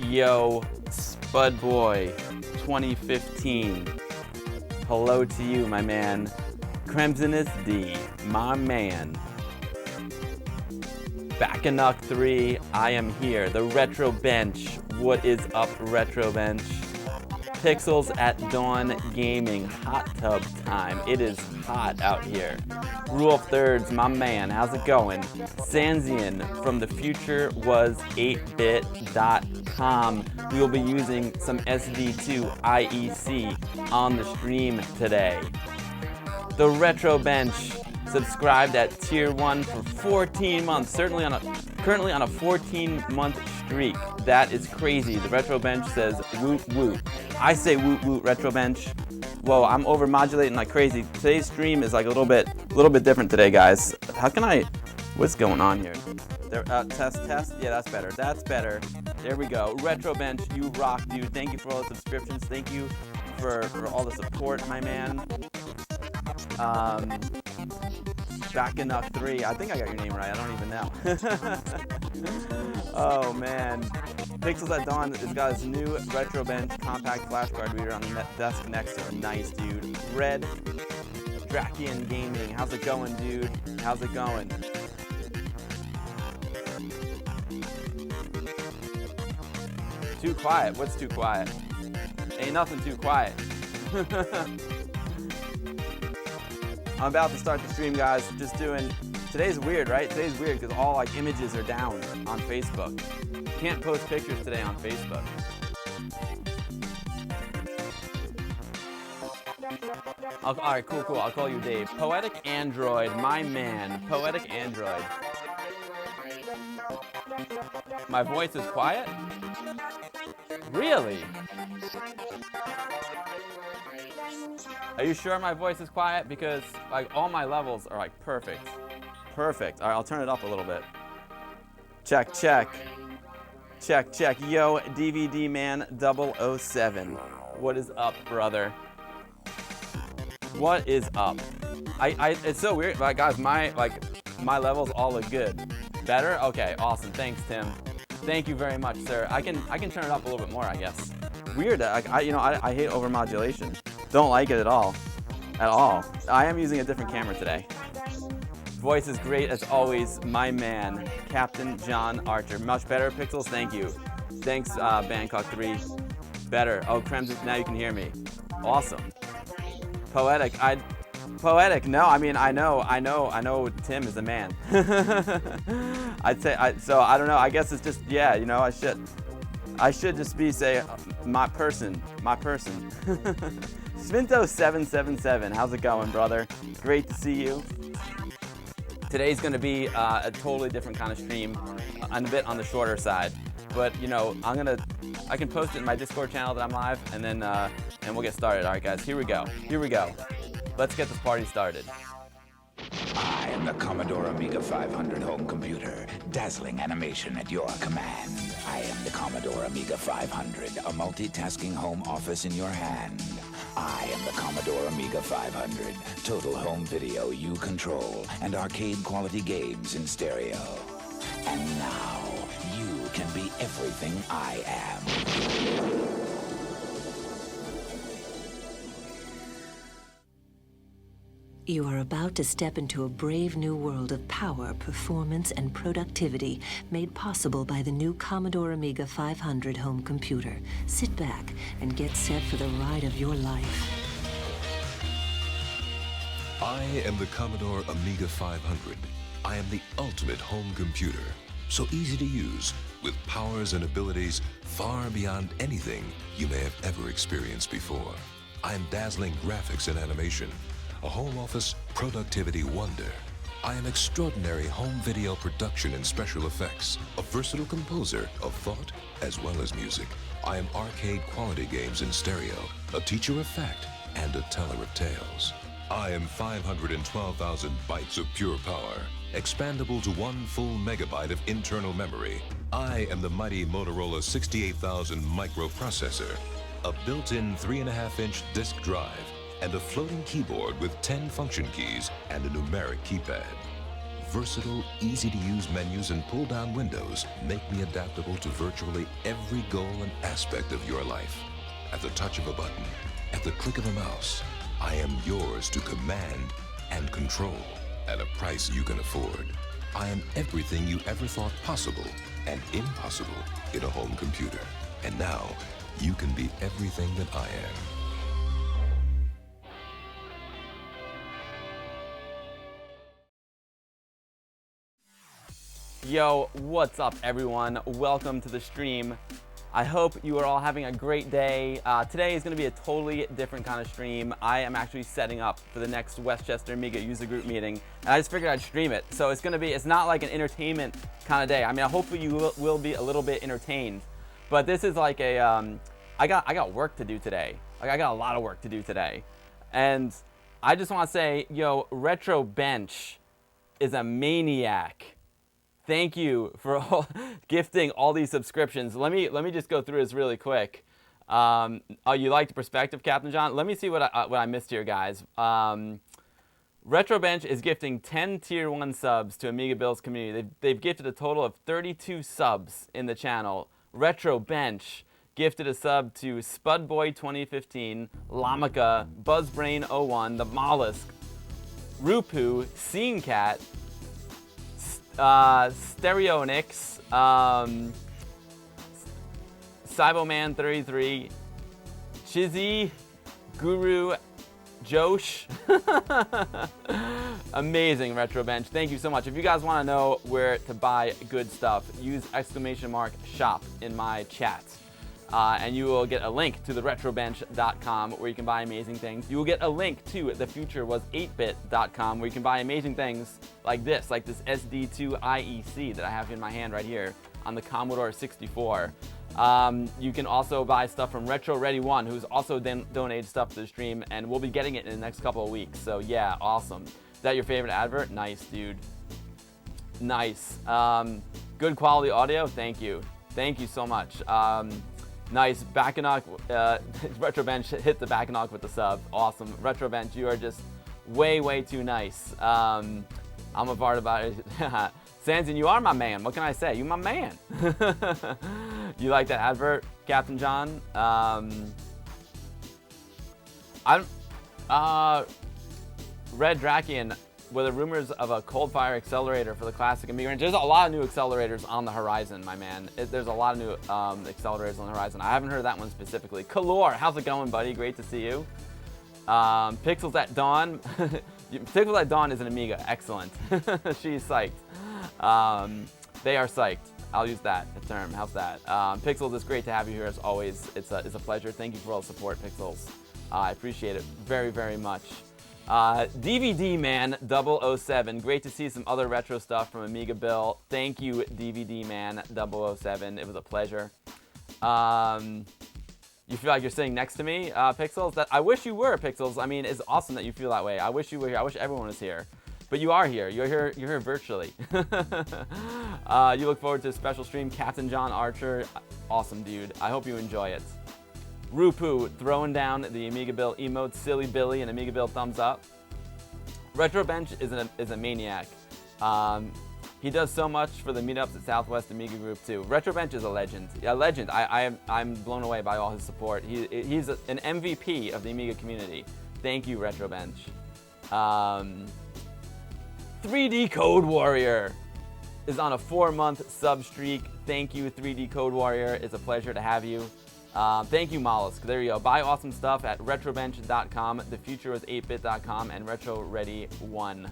Yo, Spud Boy 2015. Hello to you, my man. Crimsonist D, my man. Back in Knock 3, I am here. The Retro Bench. What is up, Retro Bench? Pixels at Dawn Gaming. Hot tub time. It is hot out here. Rule of Thirds, my man. How's it going? Sanzian from the future was 8bit.com. We will be using some SV2 IEC on the stream today. The Retro Bench subscribed at Tier 1 for 14 months, currently on a 14-month streak. That is crazy. The Retro Bench says woot woot. I say woot woot, Retro Bench. Whoa, I'm over-modulating like crazy. Today's stream is like a little bit different today, guys. What's going on here? There, test. Yeah, that's better. That's better. There we go. Retro Bench, you rock, dude. Thank you for all the subscriptions. Thank you for all the support, my man. Back in Knock 3. I think I got your name right. I don't even know. Oh, man. Pixels at Dawn has got his new Retro Bench compact flashcard reader on the desk next to him. Nice, dude. Red Drakian Gaming. How's it going, dude? How's it going? Too quiet. What's too quiet? Ain't nothing too quiet. I'm about to start the stream, guys. Just doing. Today's weird, right? Today's weird because all like images are down on Facebook. Can't post pictures today on Facebook. All right, cool. I'll call you Dave. Poetic Android, my man. Poetic Android. My voice is quiet? Really? Are you sure my voice is quiet? Because like all my levels are like perfect. Perfect. All right, I'll turn it up a little bit. Check. Yo, DVD Man 007. What is up, brother? What is up? It's so weird, like, guys. My levels all look good. Better? Okay, awesome. Thanks, Tim. Thank you very much, sir. I can turn it up a little bit more, I guess. Weird. I hate overmodulation. Don't like it at all. I am using a different camera today. Voice is great as always, my man, Captain John Archer. Much better, Pixels. Thank you. Thanks, Bangkok 3. Better. Oh, Krems, now you can hear me. Awesome. Poetic. No, I mean I know Tim is a man. I'd say so I don't know. I guess it's just I should just say my person. Svinto777, how's it going, brother? Great to see you. Today's gonna be a totally different kind of stream, a bit on the shorter side. But I can post it in my Discord channel that I'm live, and then and we'll get started. All right, guys, here we go. Let's get this party started. I am the Commodore Amiga 500 home computer. Dazzling animation at your command. I am the Commodore Amiga 500, a multitasking home office in your hand. I am the Commodore Amiga 500, total home video you control, and arcade quality games in stereo. And now, you can be everything I am. You are about to step into a brave new world of power, performance, and productivity made possible by the new Commodore Amiga 500 home computer. Sit back and get set for the ride of your life. I am the Commodore Amiga 500. I am the ultimate home computer. So easy to use, with powers and abilities far beyond anything you may have ever experienced before. I am dazzling graphics and animation, a home office productivity wonder. I am extraordinary home video production and special effects, a versatile composer of thought as well as music. I am arcade quality games in stereo, a teacher of fact, and a teller of tales. I am 512,000 bytes of pure power. expandable to 1 full megabyte of internal memory. I am the mighty Motorola 68000 microprocessor, a built-in 3.5-inch disk drive, and a floating keyboard with 10 function keys and a numeric keypad. Versatile, easy-to-use menus and pull-down windows make me adaptable to virtually every goal and aspect of your life. At the touch of a button, at the click of a mouse, I am yours to command and control at a price you can afford. I am everything you ever thought possible and impossible in a home computer. And now, you can be everything that I am. Yo, what's up everyone? Welcome to the stream. I hope you are all having a great day. Today is going to be a totally different kind of stream. I am actually setting up for the next Westchester Amiga user group meeting, and I just figured I'd stream it. So it's not like an entertainment kind of day. I mean, hopefully you will be a little bit entertained, but this is like a, I got work to do today. Like I got a lot of work to do today. And I just want to say, yo, Retro Bench is a maniac. Thank you for gifting all these subscriptions. Let me just go through this really quick. Oh, you liked Perspective, Captain John? Let me see what I missed here, guys. Retro Bench is gifting 10 Tier 1 subs to Amiga Bill's community. They've gifted a total of 32 subs in the channel. Retro Bench gifted a sub to Spudboy 2015, Lamika, Buzzbrain01, The Mollusk, Rupu, Scene Cat, Stereonix, Cyboman33, Chizzy, Guru, Josh. Amazing, Retro Bench. Thank you so much. If you guys want to know where to buy good stuff, use !shop in my chat. And you will get a link to the retrobench.com where you can buy amazing things. You will get a link to thefuturewas8bit.com where you can buy amazing things like this SD2 IEC that I have in my hand right here on the Commodore 64. You can also buy stuff from Retro Ready 1, who's also donated stuff to the stream, and we'll be getting it in the next couple of weeks. So yeah, awesome. Is that your favorite advert? Nice, dude. Nice. Good quality audio? Thank you. Thank you so much. Nice. Backanock, Retro Bench hit the Backanock with the sub. Awesome. Retro Bench, you are just way, way too nice. I'm a part about it. Sansin, you are my man. What can I say? You my man. You like that advert, Captain John? Red Drakian, with the rumors of a cold fire accelerator for the classic Amiga range. There's a lot of new accelerators on the horizon, my man. There's a lot of new accelerators on the horizon. I haven't heard of that one specifically. Kalor, how's it going, buddy? Great to see you. Pixels at Dawn. Pixels at Dawn is an Amiga. Excellent. She's psyched. They are psyched. I'll use that term. How's that? Pixels, it's great to have you here as always. It's a pleasure. Thank you for all the support, Pixels. I appreciate it very, very much. DVD Man 007, great to see some other retro stuff from Amiga Bill. Thank you, DVD Man 007. It was a pleasure. You feel like you're sitting next to me, Pixels? I wish you were, Pixels. I mean, it's awesome that you feel that way. I wish you were here. I wish everyone was here. But you are here. You're here virtually. You look forward to a special stream, Captain John Archer. Awesome, dude. I hope you enjoy it. Rupu throwing down the Amiga Bill emote, Silly Billy, and Amiga Bill thumbs up. Retro Bench is a maniac. He does so much for the meetups at Southwest Amiga Group too. Retro Bench is a legend. A legend. I'm blown away by all his support. He's an MVP of the Amiga community. Thank you, Retro Bench. 3D Code Warrior is on a 4-month sub streak. Thank you, 3D Code Warrior. It's a pleasure to have you. Thank you, Mollusk. There you go. Buy awesome stuff at retrobench.com, thefuturewas8bit.com, and Retro Ready 1.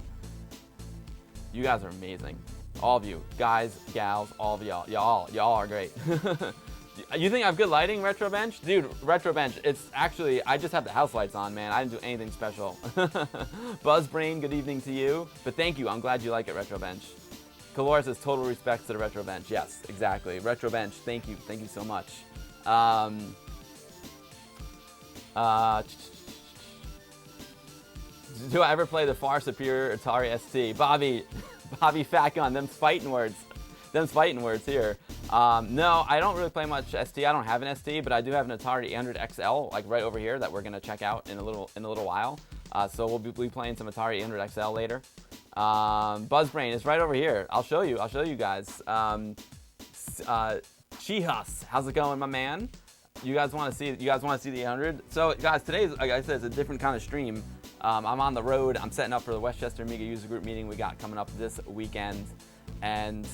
You guys are amazing. All of you. Guys, gals, all of y'all. Y'all are great. You think I have good lighting, Retro Bench? Dude, Retro Bench, it's actually, I just have the house lights on, man. I didn't do anything special. Buzzbrain, good evening to you. But thank you. I'm glad you like it, Retro Bench. Calora says total respect to the Retro Bench. Yes, exactly. Retro Bench, thank you. Thank you so much. Do I ever play the far superior Atari ST? Bobby, Bobby Fat Gun, them fighting words. Them fighting words here. No, I don't really play much ST. I don't have an ST, but I do have an Atari 800 XL, like right over here, that we're gonna check out in a little while. So we'll be playing some Atari 800 XL later. Buzzbrain is right over here. I'll show you guys. Chihus, how's it going, my man? You guys want to see the 800? So guys, today, like I said, is a different kind of stream. I'm on the road. I'm setting up for the Westchester Amiga user group meeting we got coming up this weekend. And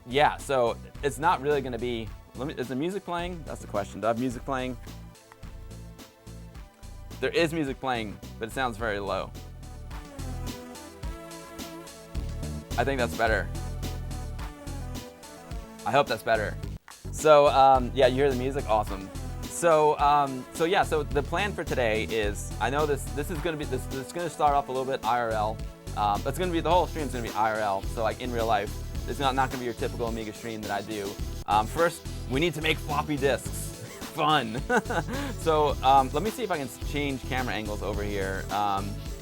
yeah, so it's not really going to be, is the music playing? That's the question. Do I have music playing? There is music playing, but it sounds very low. I think that's better. I hope that's better. So yeah, you hear the music? Awesome. So yeah, so the plan for today is, I know this is going to be, this is going to start off a little bit IRL. It's going to be, the whole stream is going to be IRL, so like in real life. It's not going to be your typical Amiga stream that I do. First, we need to make floppy disks. Fun. So let me see if I can change camera angles over here.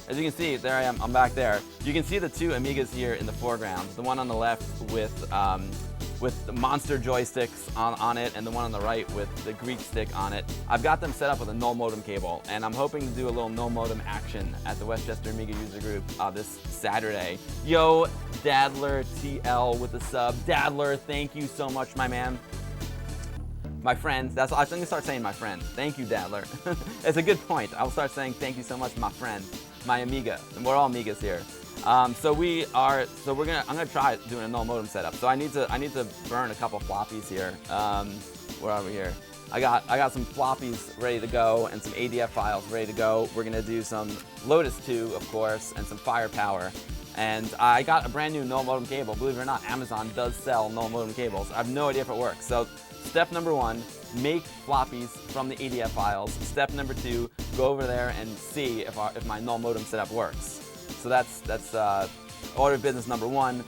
As you can see, there I am, I'm back there. You can see the two Amigas here in the foreground. The one on the left with the monster joysticks on it, and the one on the right with the Greek stick on it. I've got them set up with a null modem cable, and I'm hoping to do a little null modem action at the Westchester Amiga user group this Saturday. Yo, Dadler TL with the sub. Dadler, thank you so much, my man. My friend, I'm going to start saying my friend. Thank you, Dadler. It's a good point. I'll start saying thank you so much, my friend, my Amiga. And we're all Amigas here. I'm gonna try doing a null modem setup. So I need to burn a couple floppies here. Where are we here? I got some floppies ready to go and some ADF files ready to go. We're gonna do some Lotus 2, of course, and some Firepower. And I got a brand new null modem cable. Believe it or not, Amazon does sell null modem cables. I have no idea if it works. So step number 1, make floppies from the ADF files. Step number 2, go over there and see if my null modem setup works. So that's order of business number 1.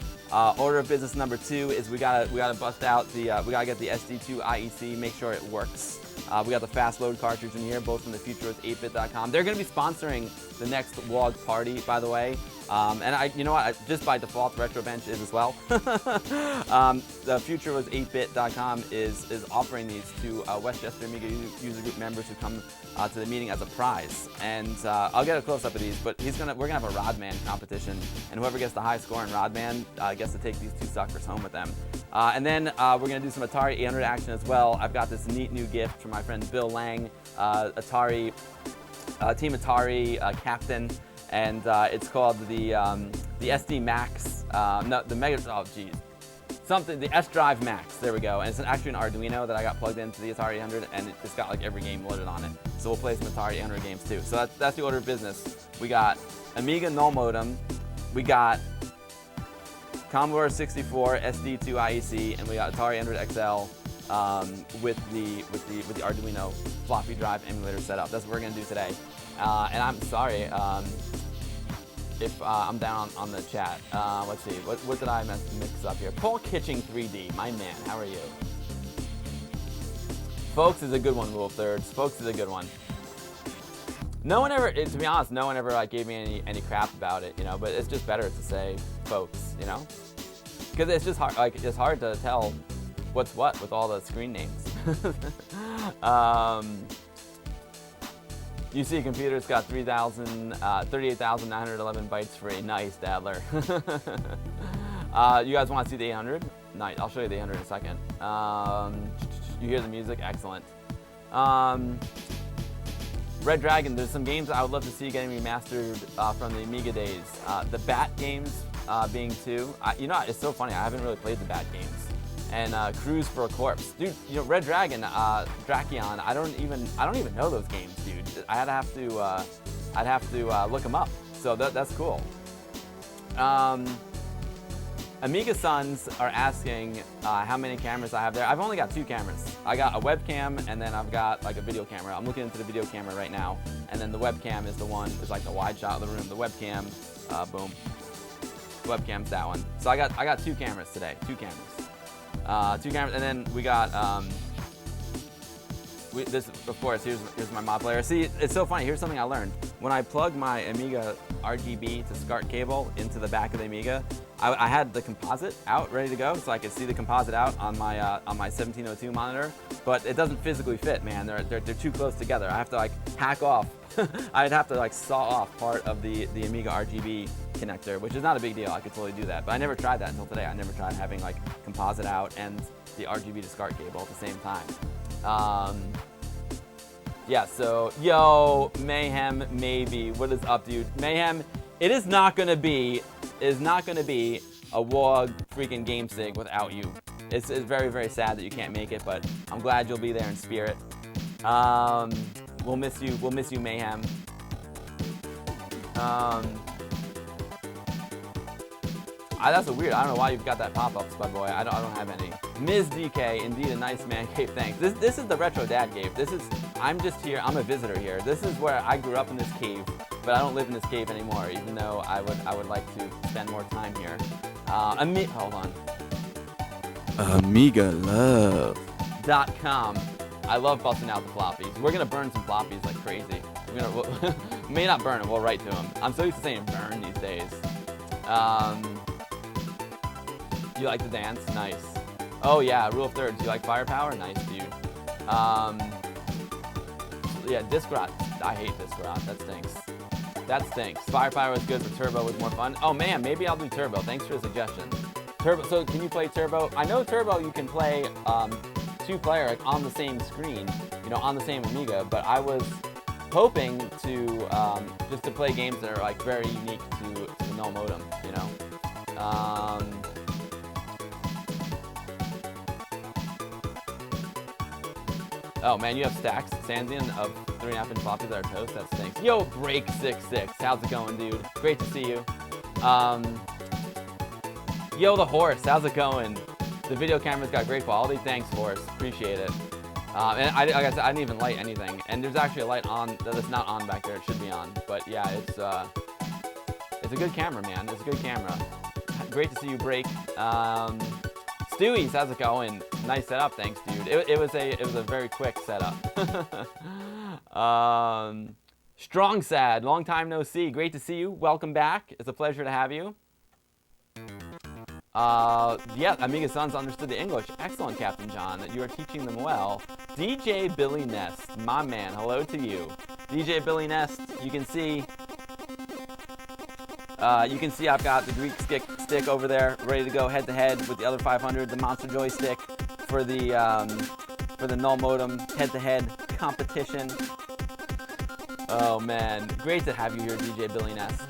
Order of business number 2 is we gotta bust out we gotta get the SD2 IEC, make sure it works. We got the fast load cartridge in here, both from the future with 8bit.com. They're gonna be sponsoring the next WOG party, by the way. And you know what? Just by default, RetroBench is as well. The future with 8bit.com is offering these to Westchester Amiga user group members who come to the meeting as a prize. And I'll get a close up of these, but we're gonna have a Rodman competition, and whoever gets the high score in Rodman gets to take these 2 suckers home with them. And then we're gonna do some Atari 800 action as well. I've got this neat new gift from my friend Bill Lang, Atari Team Atari captain. And it's called the SD Max, no, the Mega, oh geez, something, the S Drive Max, there we go. And it's actually an Arduino that I got plugged into the Atari 800, and it's got like every game loaded on it. So we'll play some Atari 800 games too. So that's the order of business. We got Amiga null modem, we got Commodore 64 SD2 IEC, and we got Atari 800 XL with the Arduino floppy drive emulator setup. That's what we're gonna do today. And I'm sorry if I'm down on the chat. Let's see, what did I mix up here? Paul Kitching 3D, my man, how are you? Folks is a good one, Rule of Thirds. Folks is a good one. No one ever, to be honest, no one ever like gave me any crap about it, you know. But it's just better to say folks, you know, because it's just hard. Like it's hard to tell what's what with all the screen names. UC Computer's got 38,911 bytes free. Nice, Dadler. You guys want to see the 800? Nice. I'll show you the 800 in a second. You hear the music? Excellent. Red Dragon, there's some games I would love to see getting remastered from the Amiga days. The Bat games being 2. You know, it's so funny. I haven't really played the Bat games. And Cruise for a Corpse, dude. You know, Red Dragon, Drakion. I don't even know those games, dude. I'd have to look them up. So that's cool. Amiga Sons are asking how many cameras I have there. I've only got 2 cameras. I got a webcam, and then I've got like a video camera. I'm looking into the video camera right now, and then the webcam is like the wide shot of the room. The webcam, boom. Webcam's that one. So I got 2 cameras today. 2 cameras. 2 cameras, and then we got this, of course, here's my mod player. See, it's so funny. Here's something I learned. When I plugged my Amiga RGB to SCART cable into the back of the Amiga, I had the composite out ready to go, so I could see the composite out on my 1702 monitor. But it doesn't physically fit, man. They're too close together. I have to like hack off. I'd have to like saw off part of the Amiga RGB connector, which is not a big deal. I could totally do that. But I never tried that until today. I never tried having like composite out and the RGB to SCART cable at the same time. Yeah, so, yo, Mayhem, maybe. What is up, dude? Mayhem, it is not gonna be a WOG freaking game sig without you. It's very, very sad that you can't make it, but I'm glad you'll be there in spirit. We'll miss you, Mayhem. That's weird. I don't know why you've got that pop-up, Spud Boy. I don't have any. Ms. DK, indeed a nice man cave. Thanks. This is the Retro Dad cave. I'm just here. I'm a visitor here. This is where I grew up in this cave, but I don't live in this cave anymore. Even though I would like to spend more time here. Hold on. AmigaLove.com. I love busting out the floppies. We're gonna burn some floppies like crazy. We'll may not burn them. We'll write to them. I'm so used to saying burn these days. You like to dance? Nice. Oh yeah, rule of thirds. You like firepower? Nice, dude. Yeah, disc rot. I hate disc rot. That stinks. That stinks. Firepower is good, but turbo is more fun. Oh man, maybe I'll do turbo. Thanks for the suggestion. Turbo. So can you play turbo? I know turbo you can play two-player like on the same screen, you know, on the same Amiga. But I was hoping to just to play games that are like very unique to the null modem, you know. Oh man, you have stacks, Sansian, of 3.5-inch floppies that are toast. That stinks. Yo, Break66, how's it going, dude? Great to see you. Yo, the horse, how's it going? The video camera's got great quality. Thanks, horse. Appreciate it. And like I said, I didn't even light anything. And there's actually a light on that's not on back there. It should be on. But yeah, it's a good camera, man. It's a good camera. Great to see you, Break. Stewie's, how's it going? Nice setup, thanks, dude. It was a very quick setup. Strong Sad, long time no see. Great to see you. Welcome back. It's a pleasure to have you. Yeah, Amiga Sons understood the English. Excellent, Captain John. You are teaching them well. DJ Billy Nest, my man. Hello to you, DJ Billy Nest. You can see I've got the Greek stick over there, ready to go head to head with the other 500. The Monster Joystick for the null modem head to head competition. Oh man, great to have you here, DJ Billy Nest.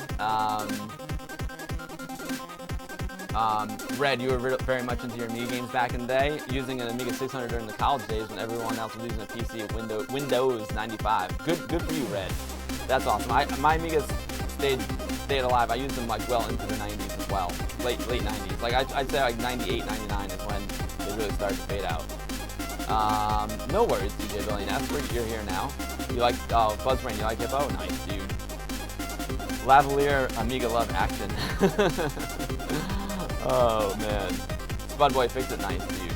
Red, you were very much into your Amiga games back in the day, using an Amiga 600 during the college days when everyone else was using a PC at Windows 95. Good for you, Red. That's awesome. My Amigas stayed alive. I used them like well into the 90s as well, late 90s. Like I'd say like 98, 99 is when they really started to fade out. No worries, DJ Billy. That's for you're here now. You like Buzzbrain? You like Hippo? Nice, dude. Lavalier Amiga love action. Oh man, Spudboy fixed it nice, dude.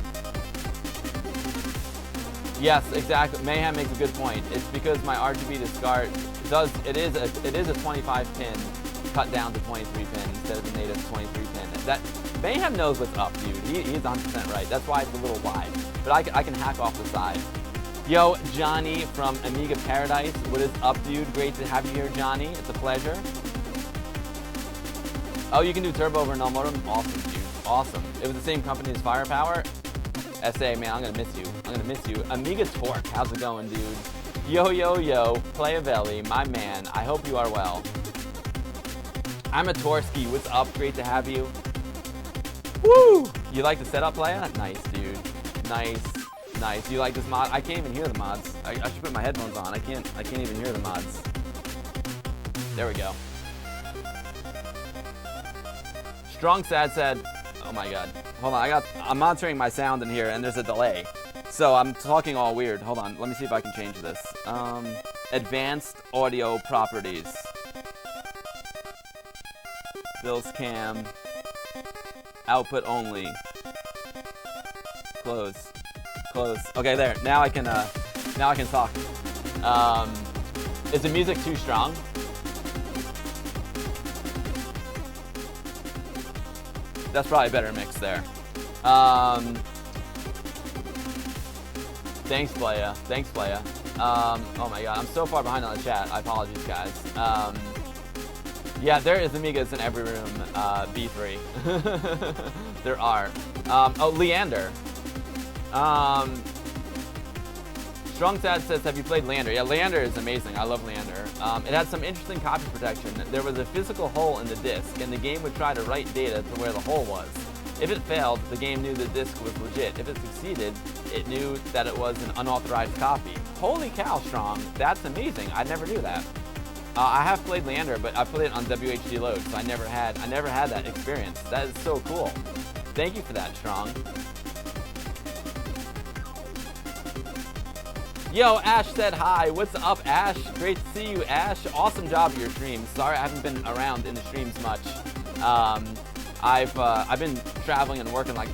Yes, exactly. Mayhem makes a good point. It's because my RGB to SCART it is a 25 pin cut down to 23 pin instead of the native 23 pin. That Mayhem knows what's up, dude. He's 100% right. That's why it's a little wide, but I can hack off the side. Yo, Johnny from Amiga Paradise. What is up, dude? Great to have you here, Johnny. It's a pleasure. Oh, you can do turbo over null modem? Awesome, dude. Awesome. It was the same company as Firepower. SA, man, I'm gonna miss you. I'm gonna miss you. Amiga Torque, how's it going, dude? Yo, yo, yo, Playavelli, my man. I hope you are well. I'm a Torsky. What's up? Great to have you. Woo! You like the setup, Playa? Nice, dude. Nice, nice. You like this mod? I can't even hear the mods. I should put my headphones on. I can't even hear the mods. There we go. Strong Sad said, oh my god. Hold on, I'm monitoring my sound in here and there's a delay. So I'm talking all weird. Hold on, let me see if I can change this. Advanced audio properties. Bill's cam. Output only. Close. Close. Okay, there. Now I can Now I can talk. Is the music too strong? That's probably a better mix there. Thanks, Playa. Thanks, Playa. Oh my god, I'm so far behind on the chat. I apologize, guys. Yeah, there is Amigas in every room. B3. There are. Oh, Leander. Strong Sad says, have you played Leander? Yeah, Leander is amazing. I love Leander. It had some interesting copy protection. There was a physical hole in the disk, and the game would try to write data to where the hole was. If it failed, the game knew the disk was legit. If it succeeded, it knew that it was an unauthorized copy. Holy cow, Strong. That's amazing. I never knew that. I have played Leander, but I played it on WHD load, so I never had that experience. That is so cool. Thank you for that, Strong. Yo, Ash said hi. What's up, Ash? Great to see you, Ash. Awesome job at your streams. Sorry I haven't been around in the streams much. I've been traveling and working like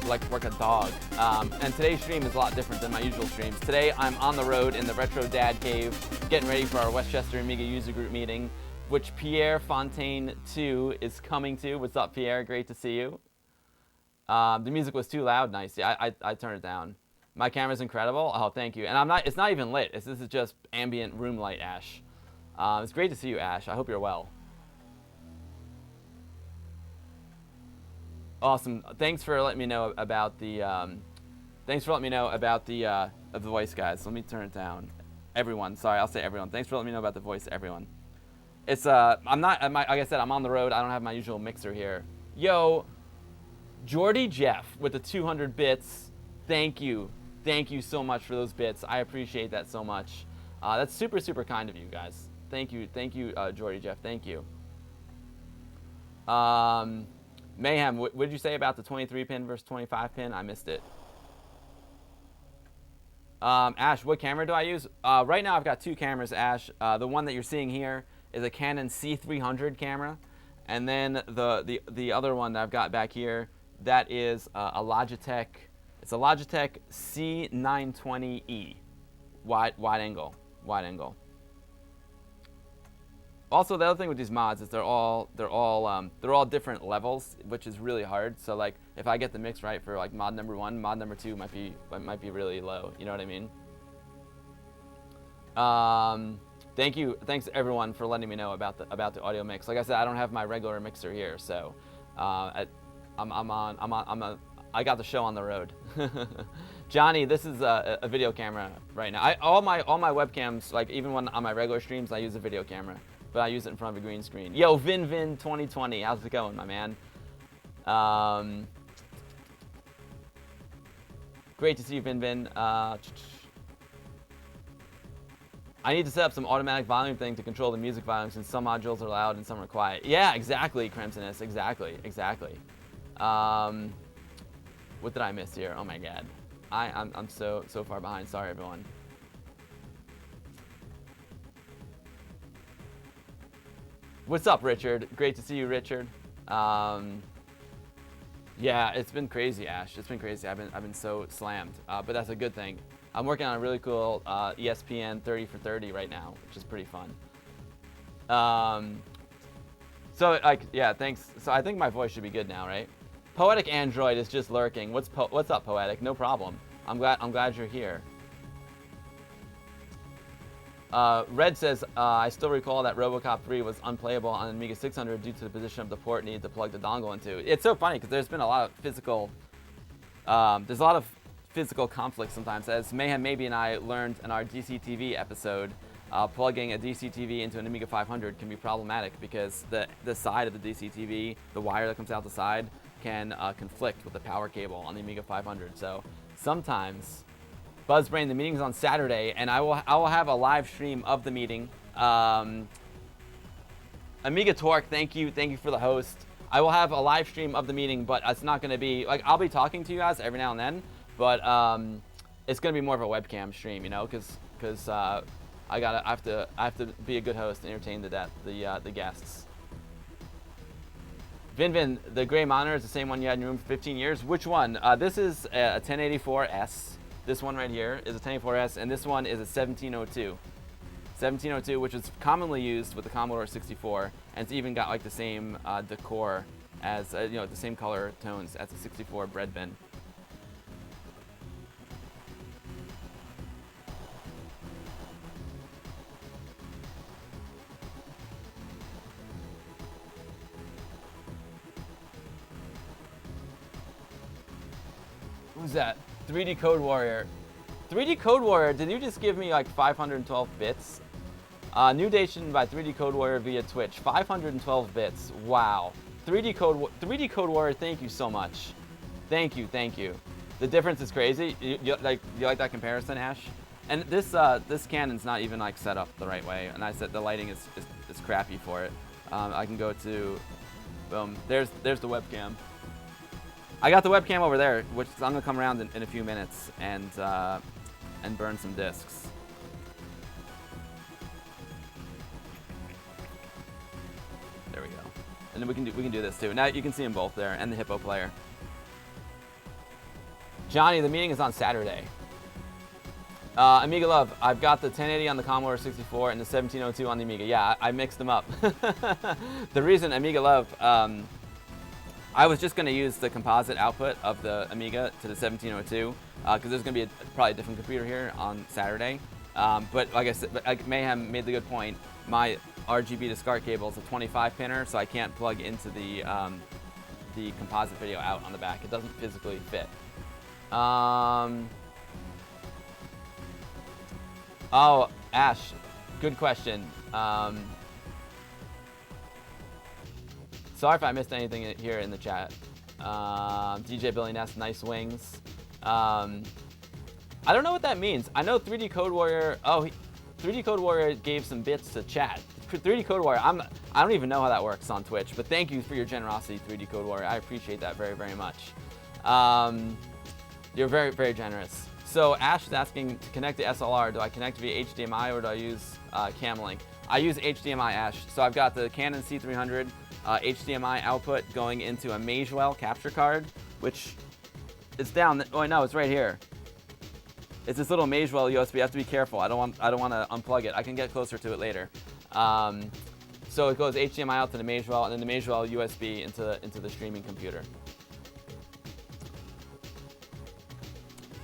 a dog. And today's stream is a lot different than my usual streams. Today I'm on the road in the Retro Dad Cave, getting ready for our Westchester Amiga user group meeting, which Pierre Fontaine 2 is coming to. What's up, Pierre? Great to see you. The music was too loud. Nice. Yeah, I turned it down. My camera's incredible. Oh, thank you. And it's not even lit. This is just ambient room light, Ash. It's great to see you, Ash. I hope you're well. Awesome. Thanks for letting me know about the the voice, guys. Let me turn it down. Everyone. Sorry, I'll say everyone. Thanks for letting me know about the voice, everyone. It's like I said, I'm on the road. I don't have my usual mixer here. Yo, Jordy Jeff with the 200 bits. Thank you. Thank you so much for those bits. I appreciate that so much. That's super, super kind of you guys. Thank you, Jordy Jeff. Thank you. Mayhem, what did you say about the 23-pin versus 25-pin? I missed it. Ash, what camera do I use? Right now I've got two cameras, Ash. The one that you're seeing here is a Canon C300 camera. And then the other one that I've got back here, that is a Logitech. It's a Logitech C920E, wide angle. Also, the other thing with these mods is they're all different levels, which is really hard. So like, if I get the mix right for like mod number 1, mod number 2 might be really low. You know what I mean? Thanks everyone for letting me know about the audio mix. Like I said, I don't have my regular mixer here, so I got the show on the road. Johnny, this is a video camera right now. All my webcams, like even when on my regular streams, I use a video camera, but I use it in front of a green screen. Yo, Vin 2020, how's it going, my man? Great to see you, Vin. I need to set up some automatic volume thing to control the music volume, since some modules are loud and some are quiet. Yeah, exactly, Crimsonus. Exactly. What did I miss here? Oh my god. I'm so far behind. Sorry, everyone. What's up, Richard? Great to see you, Richard. Yeah, it's been crazy, Ash. It's been crazy. I've been so slammed, but that's a good thing. I'm working on a really cool ESPN 30 for 30 right now, which is pretty fun. So like, yeah, thanks. So I think my voice should be good now, right? Poetic Android is just lurking. What's up, Poetic? No problem. I'm glad you're here. Red says, I still recall that RoboCop 3 was unplayable on Amiga 600 due to the position of the port needed to plug the dongle into. It's so funny because there's been a lot of physical, conflict sometimes. As Mayhem Maybe and I learned in our DCTV episode, plugging a DCTV into an Amiga 500 can be problematic because the side of the DCTV, the wire that comes out the side, can conflict with the power cable on the Amiga 500. So sometimes, Buzzbrain, the meeting's on Saturday, and I will have a live stream of the meeting. Amiga Torque, thank you for the host. I will have a live stream of the meeting, but it's not going to be like, I'll be talking to you guys every now and then, but it's going to be more of a webcam stream, you know, because I have to be a good host and entertain the guests. Vin, the gray monitor is the same one you had in your room for 15 years. Which one? This is a 1084S. This one right here is a 1084S, and this one is a 1702. 1702, which is commonly used with the Commodore 64, and it's even got like the same decor as, you know, the same color tones as the 64 bread bin. Who's that? 3D Code Warrior. 3D Code Warrior, did you just give me like 512 bits? New dation by 3D Code Warrior via Twitch. 512 bits. Wow. 3D Code Warrior, thank you so much. Thank you, thank you. The difference is crazy. You like that comparison, Ash? And this this Canon's not even like set up the right way, and I said the lighting is crappy for it. I can go to, boom. There's the webcam. I got the webcam over there, which I'm gonna come around in a few minutes and burn some discs. There we go. And then we can do this too. Now you can see them both there, and the Hippo player. Johnny, the meeting is on Saturday. Amiga Love, I've got the 1080 on the Commodore 64 and the 1702 on the Amiga. Yeah, I mixed them up. The reason, Amiga Love, I was just going to use the composite output of the Amiga to the 1702 because there's going to be probably a different computer here on Saturday. But like I said, Mayhem made the good point. My RGB to SCART cable is a 25 pinner, so I can't plug into the composite video out on the back. It doesn't physically fit. Oh, Ash, good question. Sorry if I missed anything here in the chat. DJ Billy Ness, nice wings. I don't know what that means. I know 3D Code Warrior. Oh, 3D Code Warrior gave some bits to chat. 3D Code Warrior. I don't even know how that works on Twitch, but thank you for your generosity, 3D Code Warrior. I appreciate that very, very much. You're very, very generous. So Ash is asking to connect to SLR. Do I connect via HDMI or do I use Camlink? I use HDMI, Ash. So I've got the Canon C300 HDMI output going into a Magewell capture card, which is down. Oh no, it's right here. It's this little Magewell USB. You have to be careful. I don't want to unplug it. I can get closer to it later. So it goes HDMI out to the Magewell, and then the Magewell USB into the streaming computer.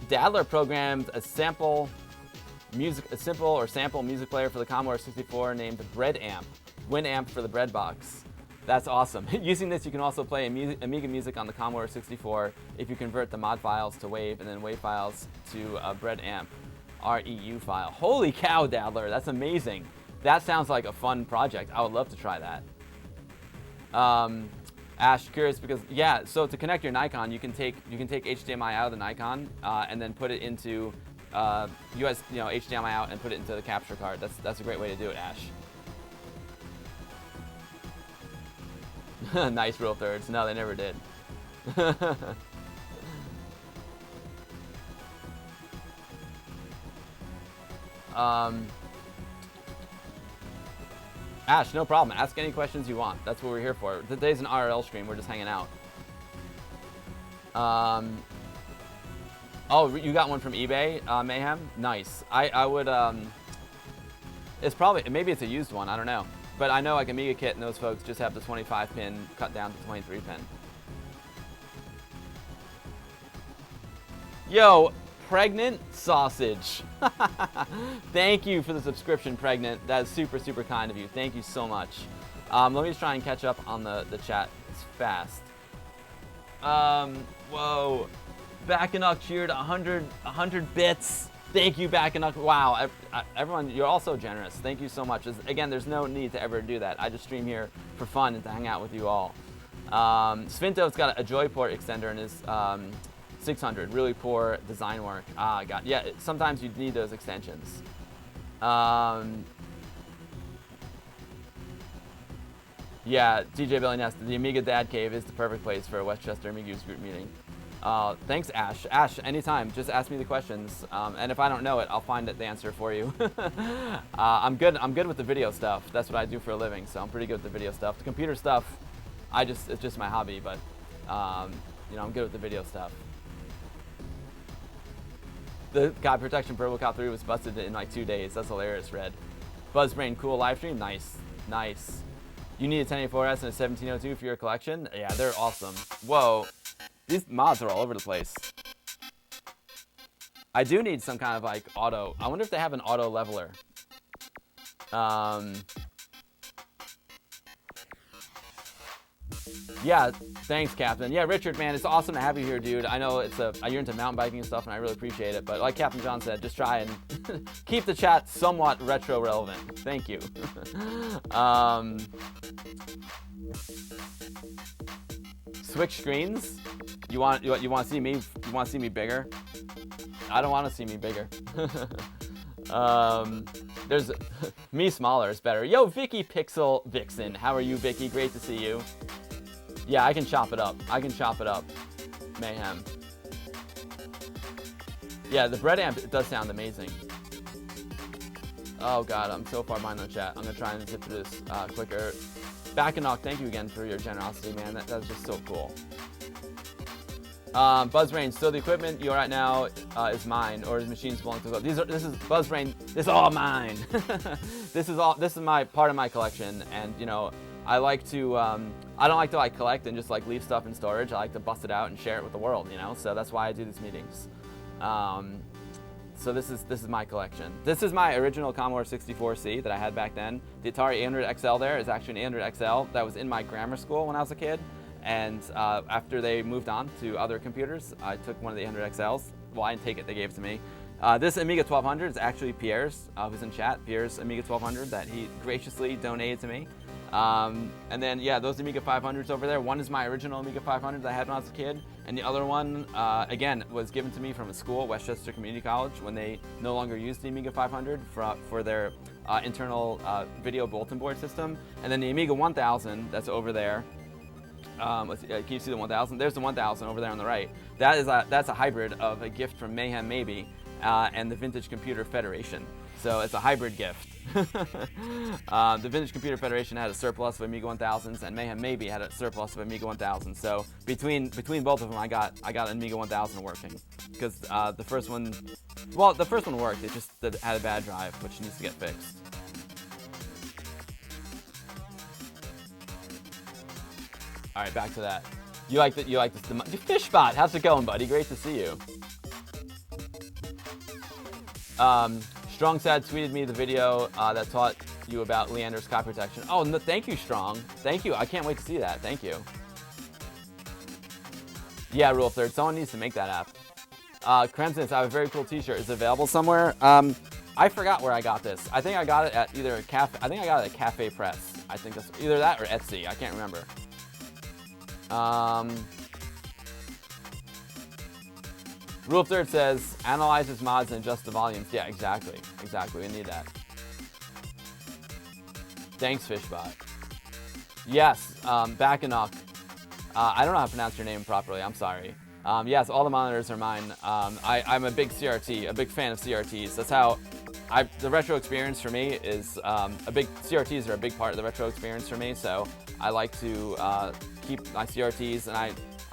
Dadler programmed a simple or sample music player for the Commodore 64 named Bread Amp, Winamp for the bread box. That's awesome. Using this, you can also play Amiga music on the Commodore 64 if you convert the mod files to WAV and then WAV files to a Bread Amp REU file. Holy cow, Dadler, that's amazing. That sounds like a fun project. I would love to try that. Ash, curious because yeah. So to connect your Nikon, you can take HDMI out of the Nikon and then put it into HDMI out and put it into the capture card. That's a great way to do it, Ash. Nice real thirds. No, they never did. Ash, no problem. Ask any questions you want. That's what we're here for. Today's an RL stream. We're just hanging out. Oh, you got one from eBay, Mayhem? Nice. I would, it's probably, maybe it's a used one. I don't know. But I know like Amiga Kit and those folks just have the 25 pin cut down to 23 pin. Yo, Pregnant Sausage. Thank you for the subscription, Pregnant. That is super, super kind of you. Thank you so much. Let me just try and catch up on the chat. It's fast. Whoa. Backanuk cheered 100 bits. Thank you, Backanuk. Wow, everyone, you're all so generous. Thank you so much. Again, there's no need to ever do that. I just stream here for fun and to hang out with you all. Svintov's got a Joyport extender in his 600. Really poor design work. God, yeah. Sometimes you need those extensions. Yeah, DJ Billy Nest. The Amiga Dad Cave is the perfect place for a Westchester Amiga Use Group meeting. Thanks, Ash. Ash, anytime. Just ask me the questions, and if I don't know it, I'll find the answer for you. I'm good with the video stuff. That's what I do for a living, so I'm pretty good with the video stuff. The computer stuff, it's just my hobby, but I'm good with the video stuff. The copy protection for RoboCop 3 was busted in like 2 days. That's hilarious, Red. Buzzbrain, cool live stream. Nice, nice. You need a 1084S and a 1702 for your collection? Yeah, they're awesome. Whoa, these mods are all over the place. I do need some kind of like auto. I wonder if they have an auto leveler. Yeah, thanks, Captain. Yeah, Richard, man, it's awesome to have you here, dude. I know you're into mountain biking and stuff, and I really appreciate it. But like Captain John said, just try and keep the chat somewhat retro relevant. Thank you. Switch screens. You want to see me? You want to see me bigger? I don't want to see me bigger. There's me smaller is better. Yo, Vicky Pixel Vixen, how are you, Vicky? Great to see you. Yeah, I can chop it up. I can chop it up. Mayhem. Yeah, the bread amp, it does sound amazing. Oh god, I'm so far behind on chat. I'm gonna try and zip through this quicker. Back and knock, thank you again for your generosity, man. That's just so cool. Buzzbrain, so the equipment you're at now is mine, or is machines belong to the club? This is Buzzbrain. This is all mine. This is my part of my collection, and you know, I like to. I don't like to like collect and just like leave stuff in storage. I like to bust it out and share it with the world, you know. So that's why I do these meetings. So this is my collection. This is my original Commodore 64C that I had back then. The Atari 800 XL there is actually an 800 XL that was in my grammar school when I was a kid. And after they moved on to other computers, I took one of the 800 XLs. Well, I didn't take it, they gave it to me. This Amiga 1200 is actually Pierre's, who's in chat, Pierre's Amiga 1200 that he graciously donated to me. And then, yeah, those Amiga 500s over there, one is my original Amiga 500 that I had when I was a kid, and the other one, again, was given to me from a school, Westchester Community College, when they no longer used the Amiga 500 for their internal video bulletin board system. And then the Amiga 1000 that's over there. Can you see the 1000? There's the 1000 over there on the right. That's a hybrid of a gift from Mayhem Maybe and the Vintage Computer Federation. So it's a hybrid gift. The Vintage Computer Federation had a surplus of Amiga 1000s, and Mayhem Maybe had a surplus of Amiga 1000s. So between both of them, I got an Amiga 1000 working, because the first one worked. It just had a bad drive, which needs to get fixed. All right, back to that. You like this? Fishbot, how's it going, buddy? Great to see you. Strong Sad tweeted me the video that taught you about Leander's copy protection. Oh, no, thank you, Strong. Thank you. I can't wait to see that. Thank you. Yeah, Rule of Third. Someone needs to make that app. Crimson, I have a very cool T-shirt. Is it available somewhere? I forgot where I got this. I think I got it at either a cafe. I think I got it at Cafe Press. I think that's either that or Etsy. I can't remember. Rule of Third says, analyzes mods and adjusts the volumes. Yeah, exactly. Exactly. We need that. Thanks, Fishbot. Yes, Bakanok. I don't know how to pronounce your name properly. I'm sorry. Yes, all the monitors are mine. I'm a big CRT, a big fan of CRTs. That's how the retro experience for me is CRTs are a big part of the retro experience for me. So I like to keep my CRTs, and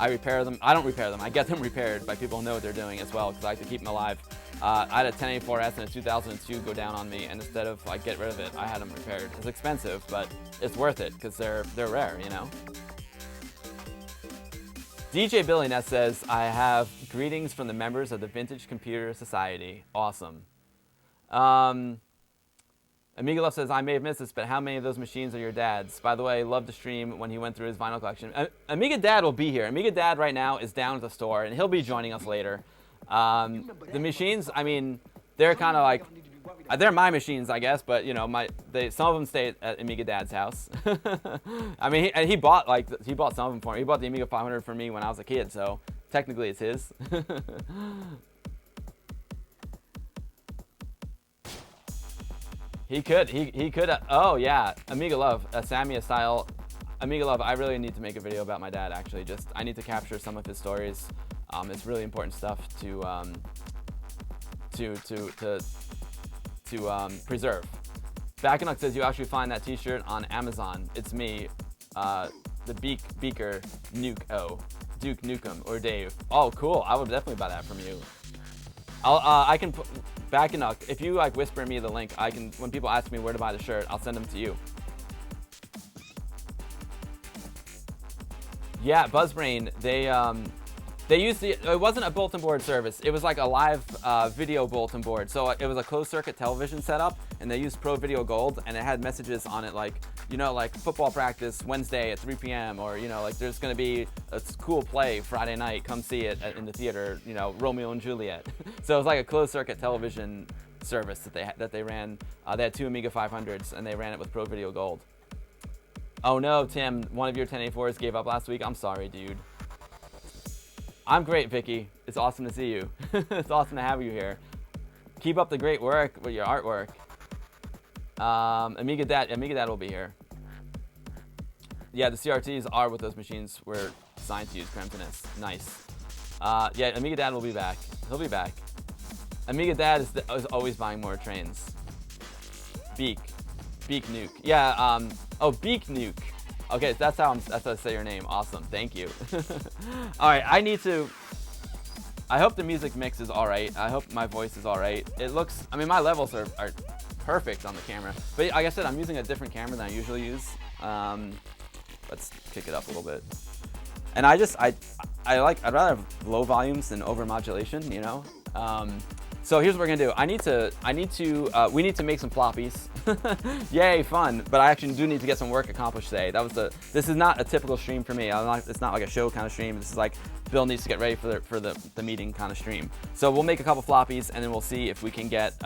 I repair them. I don't repair them. I get them repaired by people who know what they're doing as well, because I like to keep them alive. I had a 1084S and a 2002 go down on me, and instead of like get rid of it, I had them repaired. It's expensive, but it's worth it because they're rare, you know. DJ Billy Ness says, I have greetings from the members of the Vintage Computer Society. Awesome. Amiga Love says, I may have missed this, but how many of those machines are your dad's? By the way, love to stream when he went through his vinyl collection. Amiga Dad will be here. Amiga Dad right now is down at the store, and he'll be joining us later. The machines, I mean, they're kind of like, they're my machines, I guess, but you know, some of them stay at Amiga Dad's house. I mean, he bought some of them for me. He bought the Amiga 500 for me when I was a kid, so technically it's his. He could. Oh yeah, Amiga Love, Samia style. Amiga Love. I really need to make a video about my dad. Actually, I need to capture some of his stories. It's really important stuff to preserve. Bakanuk says you actually find that T-shirt on Amazon. It's me, the Beaker Nuke. Oh, Duke Nukem or Dave. Oh, cool. I would definitely buy that from you. I can back in if you like whisper me the link, I can. When people ask me where to buy the shirt, I'll send them to you. Yeah, Buzzbrain. They used it wasn't a bulletin board service. It was like a live video bulletin board. So it was a closed circuit television setup, and they used Pro Video Gold, and it had messages on it like, like football practice Wednesday at 3 p.m. or, like there's going to be a cool play Friday night. Come see it in the theater, Romeo and Juliet. So it was like a closed circuit television service that they ran. They had 2 Amiga 500s, and they ran it with Pro Video Gold. Oh no, Tim, one of your 1084s gave up last week. I'm sorry, dude. I'm great, Vicky. It's awesome to see you. It's awesome to have you here. Keep up the great work with your artwork. Amiga Dad will be here. Yeah, the CRTs are what those machines were designed to use, Crimsonus. Nice. Yeah, Amiga Dad will be back. He'll be back. Amiga Dad is always buying more trains. Beak Nuke. Yeah, oh, Beak Nuke. Okay, that's how I say your name. Awesome, thank you. All right, I hope the music mix is all right. I hope my voice is all right. It looks, my levels are perfect on the camera. But like I said, I'm using a different camera than I usually use. Let's kick it up a little bit. And I'd rather have low volumes than over modulation, So here's what we're gonna do. We need to make some floppies. Yay, fun! But I actually do need to get some work accomplished today. This is not a typical stream for me. It's not like a show kind of stream. This is like Bill needs to get ready for the meeting kind of stream. So we'll make a couple floppies, and then we'll see if we can get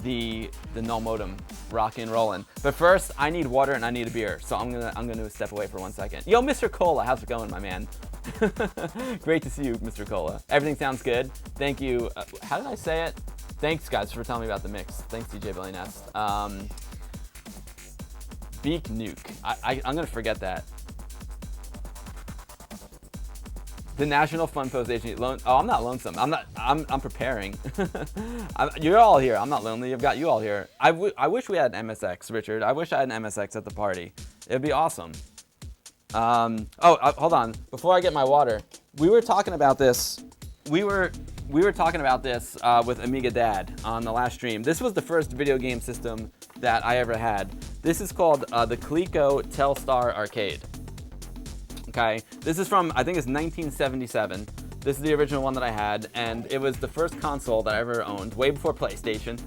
the null modem rocking and rolling. But first, I need water and I need a beer. So I'm gonna step away for 1 second. Yo, Mr. Cola, how's it going, my man? Great to see you, Mr. Cola. Everything sounds good. Thank you. How did I say it? Thanks, guys, for telling me about the mix. Thanks, DJ Billy Nest. Beak Nuke. I'm gonna forget that. The National Fun Post Agent. Oh, I'm not lonesome. I'm preparing. You're all here. I'm not lonely. I've got you all here. I wish we had an MSX, Richard. I wish I had an MSX at the party. It'd be awesome. Hold on. Before I get my water, we were talking about this. We were talking about this with Amiga Dad on the last stream. This was the first video game system that I ever had. This is called the Coleco Telstar Arcade. Okay, this is from, I think it's 1977. This is the original one that I had, and it was the first console that I ever owned, way before PlayStation.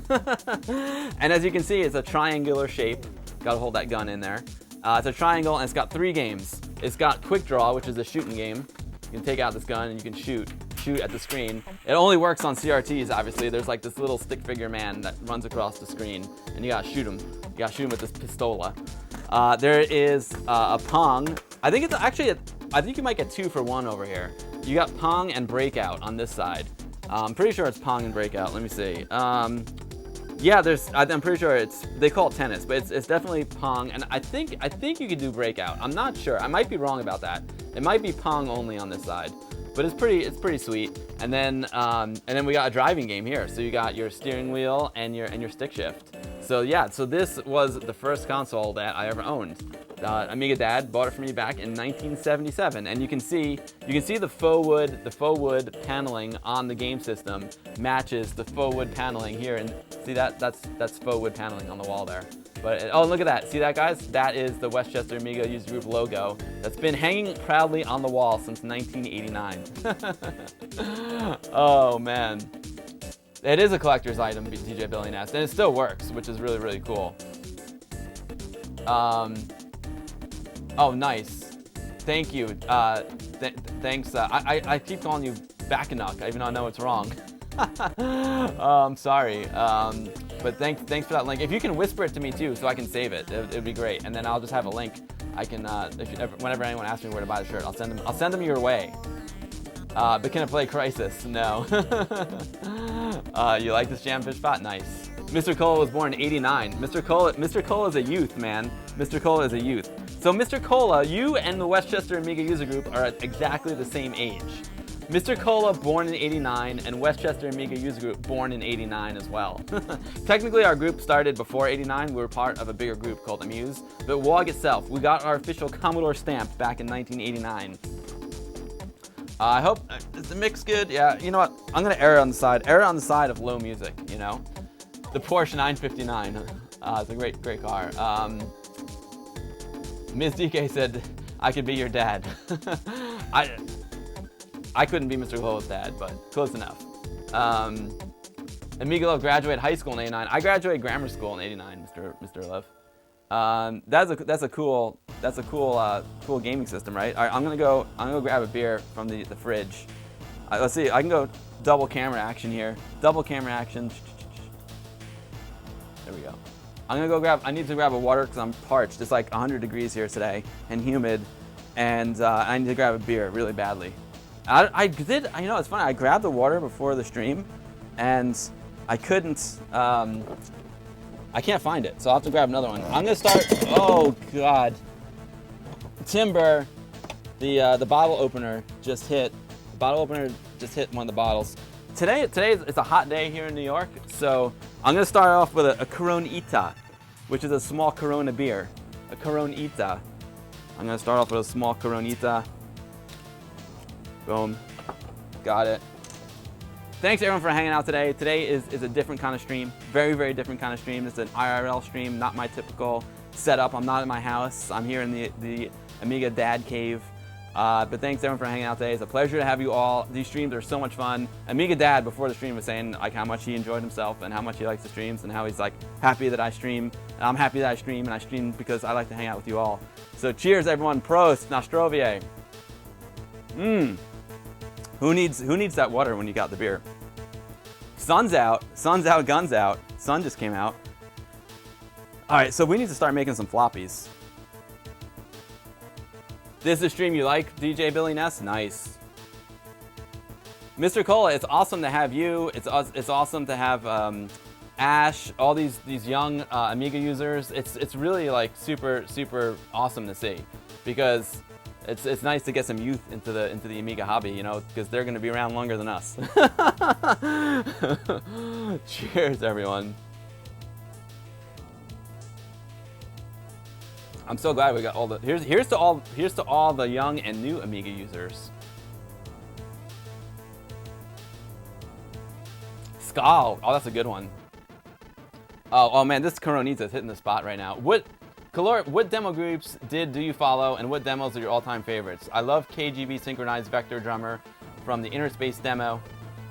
And as you can see, it's a triangular shape. Gotta hold that gun in there. It's a triangle, and it's got 3 games. It's got Quick Draw, which is a shooting game. You can take out this gun, and you can shoot at the screen. It only works on CRTs, obviously. There's like this little stick figure man that runs across the screen, and you gotta shoot him. You gotta shoot him with this pistola. There is a Pong. I think you might get 2 for 1 over here. You got Pong and Breakout on this side. I'm pretty sure it's Pong and Breakout. Let me see. Yeah, I'm pretty sure they call it tennis, but it's definitely Pong, and I think you could do Breakout. I'm not sure. I might be wrong about that. It might be Pong only on this side, but it's pretty sweet. And then we got a driving game here. So you got your steering wheel and your stick shift. So yeah, so this was the first console that I ever owned. Amiga Dad bought it for me back in 1977, and you can see the faux wood paneling on the game system matches the faux wood paneling here, and see that's faux wood paneling on the wall there. But oh, look at that! See that, guys? That is the Westchester Amiga User Group logo that's been hanging proudly on the wall since 1989. Oh man, it is a collector's item, DJ Billy Nest, and it still works, which is really, really cool. Oh, nice. Thank you. Thanks. I keep calling you Backanuck, even though I know it's wrong. I'm sorry. But thanks for that link. If you can whisper it to me too, so I can save it, it'd be great. And then I'll just have a link. I can, whenever anyone asks me where to buy the shirt, I'll send them your way. But can I play Crisis? No. You like this Jamfish Spot? Nice. Mr. Cola was born in '89. Mr. Cola is a youth, man. Mr. Cola is a youth. So Mr. Cola, you and the Westchester Amiga User Group are at exactly the same age. Mr. Cola born in '89 and Westchester Amiga User Group born in '89 as well. Technically our group started before '89. We were part of a bigger group called Amuse. But WOG itself, we got our official Commodore stamp back in 1989. I hope, is the mix good? Yeah, you know what? I'm gonna err on the side of low music, you know? The Porsche 959, it's a great car. Ms. DK said, I could be your dad. I couldn't be Mr. Lowell's dad, but close enough. Amiga Love graduated high school in '89. I graduated grammar school in '89, Mr. Love. That's a cool gaming system, right? All right, I'm gonna go grab a beer from the fridge. Let's see, I can go double camera action here. Double camera action. There we go. I need to grab a water because I'm parched. It's like 100 degrees here today and humid, and I need to grab a beer really badly. I did, you know, it's funny. I grabbed the water before the stream, and I couldn't. I can't find it, so I'll have to grab another one. I'm gonna start. Oh God, Timber, the bottle opener just hit. The bottle opener just hit one of the bottles. Today it's a hot day here in New York, so I'm gonna start off with a Coronita, which is a small Corona beer. A Coronita. I'm gonna start off with a small Coronita. Boom, got it. Thanks everyone for hanging out today. Today is a different kind of stream, very different kind of stream. It's an IRL stream, not my typical setup. I'm not in my house. I'm here in the Amiga Dad Cave. But thanks everyone for hanging out today. It's a pleasure to have you all. These streams are so much fun. Amiga Dad before the stream was saying like how much he enjoyed himself and how much he likes the streams and how he's like happy that I stream. And I'm happy that I stream, and I stream because I like to hang out with you all. So cheers everyone. Prost, Nostrovie. Who needs that water when you got the beer? Sun's out, guns out. Sun just came out. All right, so we need to start making some floppies. This is a stream you like, DJ Billy Ness? Nice. Mr. Cola, it's awesome to have you. It's awesome to have Ash, all these young Amiga users. It's really like super awesome to see, because it's nice to get some youth into the Amiga hobby, you know, because they're going to be around longer than us. Cheers, everyone. I'm so glad we got all the here's to all the young and new Amiga users. Skal, oh that's a good one. Oh man, this Coronita is hitting the spot right now. What demo groups do you follow, and what demos are your all-time favorites? I love KGB Synchronized Vector Drummer from the Inner Space demo,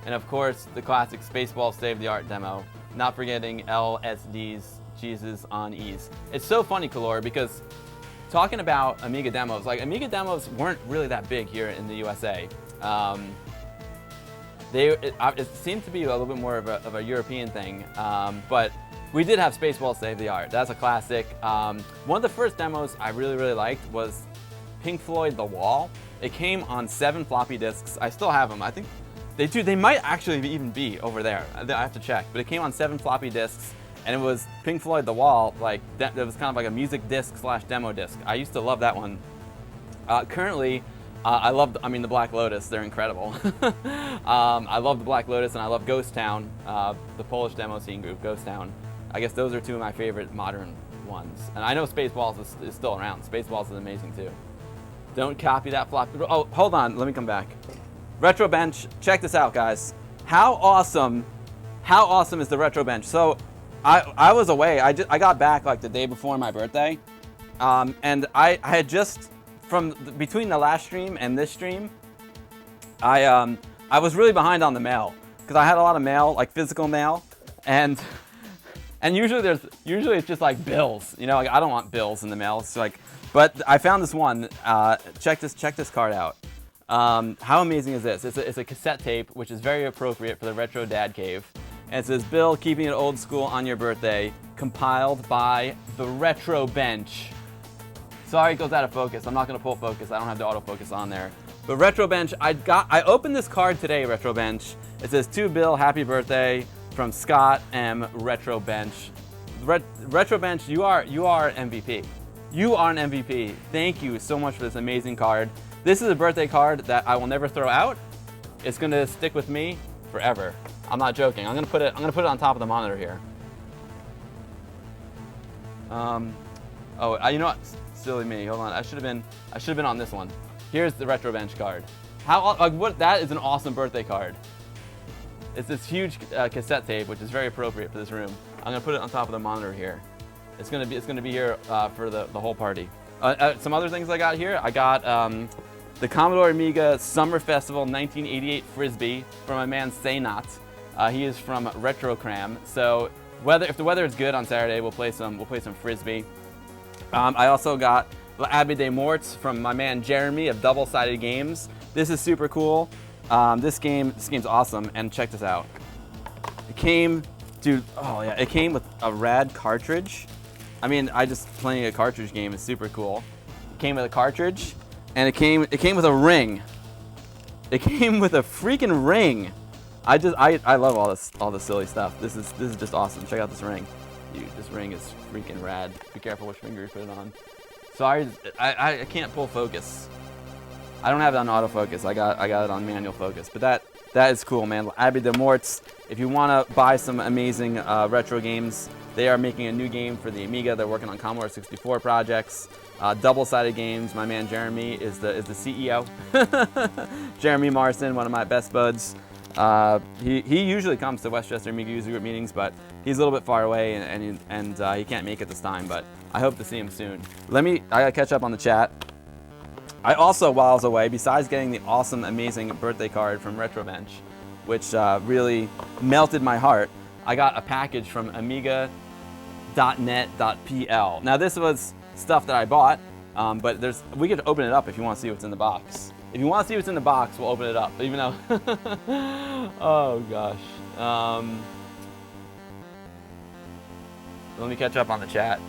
and of course the classic Spaceball Save the Art demo. Not forgetting LSD's Jesus on Ease. It's so funny, Kalor, because talking about Amiga demos, like Amiga demos weren't really that big here in the USA. It seemed to be a little bit more of a European thing, but we did have Spaceball Save the Art. That's a classic. One of the first demos I really liked was Pink Floyd The Wall. It came on 7 floppy disks. I still have them. I think they might actually even be over there. I have to check, but it came on 7 floppy disks. And it was Pink Floyd The Wall, like it was kind of like a music disc / demo disc. I used to love that one. Currently, I love the Black Lotus. They're incredible. I love the Black Lotus, and I love Ghost Town, the Polish demo scene group, Ghost Town. I guess those are 2 of my favorite modern ones. And I know Spaceballs is still around. Spaceballs is amazing too. Don't copy that flop. Oh, hold on, let me come back. Retro Bench, check this out, guys. How awesome is the Retro Bench? So, I was away. I got back like the day before my birthday, and I had just between the last stream and this stream, I was really behind on the mail because I had a lot of mail, like physical mail, and usually it's just like bills, you know. Like I don't want bills in the mail. It's like, but I found this one. Check this card out. How amazing is this? It's a cassette tape, which is very appropriate for the Retro Dad Cave. And it says, Bill, keeping it old school on your birthday, compiled by the Retro Bench. Sorry, it goes out of focus. I'm not going to pull focus. I don't have the autofocus on there. But Retro Bench, I opened this card today, Retro Bench. It says, to Bill, happy birthday from Scott M. Retro Bench. Retro Bench, you are MVP. You are an MVP. Thank you so much for this amazing card. This is a birthday card that I will never throw out. It's going to stick with me forever. I'm not joking. I'm gonna put it on top of the monitor here. You know what? Silly me. Hold on. I should have been on this one. Here's the Retro Bench card. How, like, what? That is an awesome birthday card. It's this huge cassette tape, which is very appropriate for this room. I'm gonna put it on top of the monitor here. It's gonna be here for the whole party. Some other things I got here. I got the Commodore Amiga Summer Festival 1988 Frisbee from my man Saynat. He is from Retrocram. So if the weather is good on Saturday, we'll play some Frisbee. I also got L'Abbé des Morts from my man Jeremy of Double Sided Games. This is super cool. This game's awesome, and check this out. It came, dude. Oh yeah, it came with a rad cartridge. I mean, playing a cartridge game is super cool. It came with a cartridge, and it came with a ring. It came with a freaking ring. I love all this silly stuff. This is just awesome. Check out this ring. Dude, this ring is freaking rad. Be careful which finger you put it on. Sorry, I can't pull focus. I don't have it on autofocus. I got it on manual focus. But that is cool, man. L'Abbé des Morts. If you want to buy some amazing retro games, they are making a new game for the Amiga. They're working on Commodore 64 projects. Double-sided games. My man Jeremy is the CEO. Jeremy Morrison, one of my best buds. He usually comes to Westchester Amiga user group meetings, but he's a little bit far away and he can't make it this time. But I hope to see him soon. I gotta catch up on the chat. I also, while I was away, besides getting the awesome, amazing birthday card from RetroBench, which really melted my heart, I got a package from Amiga.net.pl. Now this was stuff that I bought, but we could open it up if you want to see what's in the box. If you want to see what's in the box, we'll open it up. Even though, oh gosh. Let me catch up on the chat.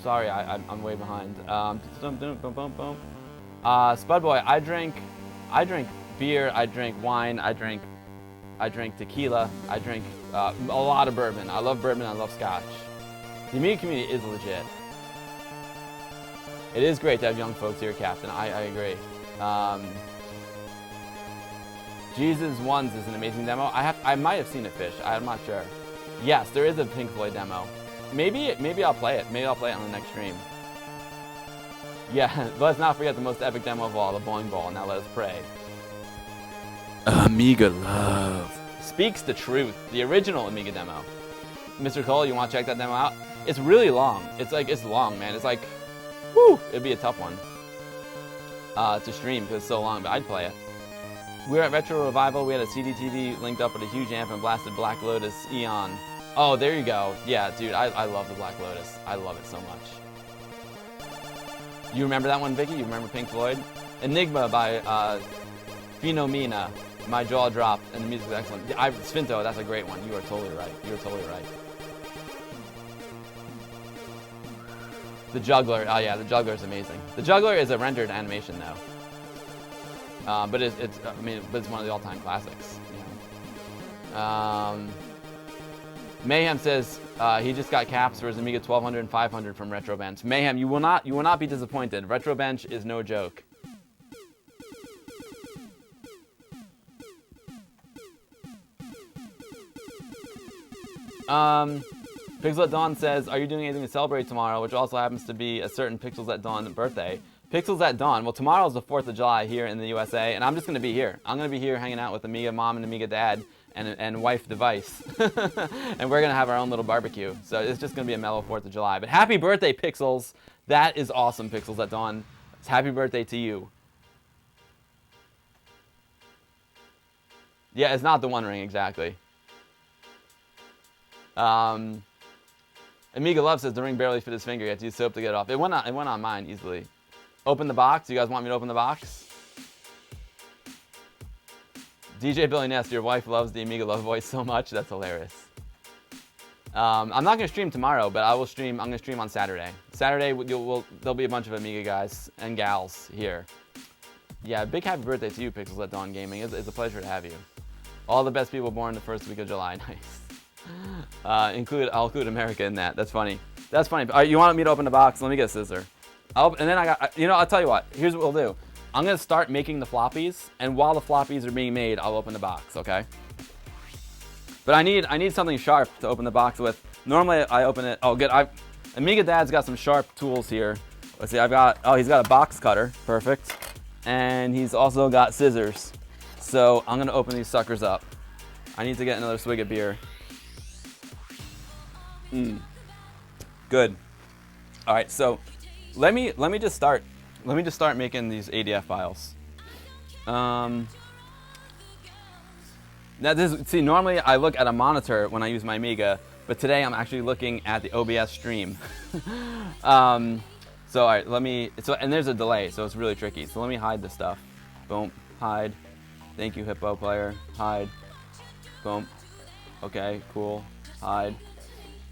Sorry, I'm way behind. Spudboy, I drink beer, I drink wine, I drink tequila, I drink a lot of bourbon. I love bourbon, I love scotch. The Amiga community is legit. It is great to have young folks here, Captain. I agree. Jesus Ones is an amazing demo. I might have seen it, Fish. I'm not sure. Yes, there is a Pink Floyd demo. Maybe I'll play it. Maybe I'll play it on the next stream. Yeah, let's not forget the most epic demo of all, the Boing Ball. Now let us pray. Amiga love speaks the truth. The original Amiga demo. Mr. Cole, you want to check that demo out? It's really long. It's long, man. It's like, whew, it'd be a tough one to stream because it's so long, but I'd play it. We were at Retro Revival. We had a CD-TV linked up with a huge amp and blasted Black Lotus Eon. Oh, there you go. Yeah, dude, I love the Black Lotus. I love it so much. You remember that one, Vicky? You remember Pink Floyd? Enigma by Phenomena. My jaw dropped, and the music is excellent. Sfinto, that's a great one. You are totally right. You are totally right. The Juggler. Oh yeah, the Juggler is amazing. The Juggler is a rendered animation though. But it's one of the all-time classics. You know. Mayhem says he just got caps for his Amiga 1200 and 500 from RetroBench. Mayhem, you will not be disappointed. RetroBench is no joke. Pixels at Dawn says, are you doing anything to celebrate tomorrow? Which also happens to be a certain Pixels at Dawn birthday. Pixels at Dawn. Well, tomorrow's the 4th of July here in the USA, and I'm just going to be here. I'm going to be here hanging out with Amiga Mom and Amiga Dad and wife Device. And we're going to have our own little barbecue. So it's just going to be a mellow 4th of July. But happy birthday, Pixels. That is awesome, Pixels at Dawn. It's happy birthday to you. Yeah, it's not the One Ring, exactly. Amiga Love says the ring barely fit his finger. You had to use soap to get it off. It went on mine easily. Open the box. You guys want me to open the box? DJ Billy Ness, your wife loves the Amiga Love voice so much. That's hilarious. I'm not going to stream tomorrow, but I will stream. I'm going to stream on Saturday. Saturday, there'll be a bunch of Amiga guys and gals here. Yeah, big happy birthday to you, Pixels at Dawn Gaming. It's a pleasure to have you. All the best people born the first week of July. Nice. I'll include America in that. That's funny. That's funny. All right, you want me to open the box? Let me get a scissor. And then I'll tell you what. Here's what we'll do. I'm gonna start making the floppies, and while the floppies are being made, I'll open the box. Okay. But I need something sharp to open the box with. Normally I open it. Oh, good. Amiga Dad's got some sharp tools here. Let's see. He's got a box cutter. Perfect. and he's also got scissors. So I'm gonna open these suckers up. I need to get another swig of beer. Good. All right, so let me just start making these ADF files. Now see, normally I look at a monitor when I use my Amiga, but today I'm actually looking at the OBS stream. So all right, and there's a delay, so it's really tricky. So let me hide this stuff. Boom, hide. Thank you, Hippo player. Hide. Boom. Okay, cool. Hide.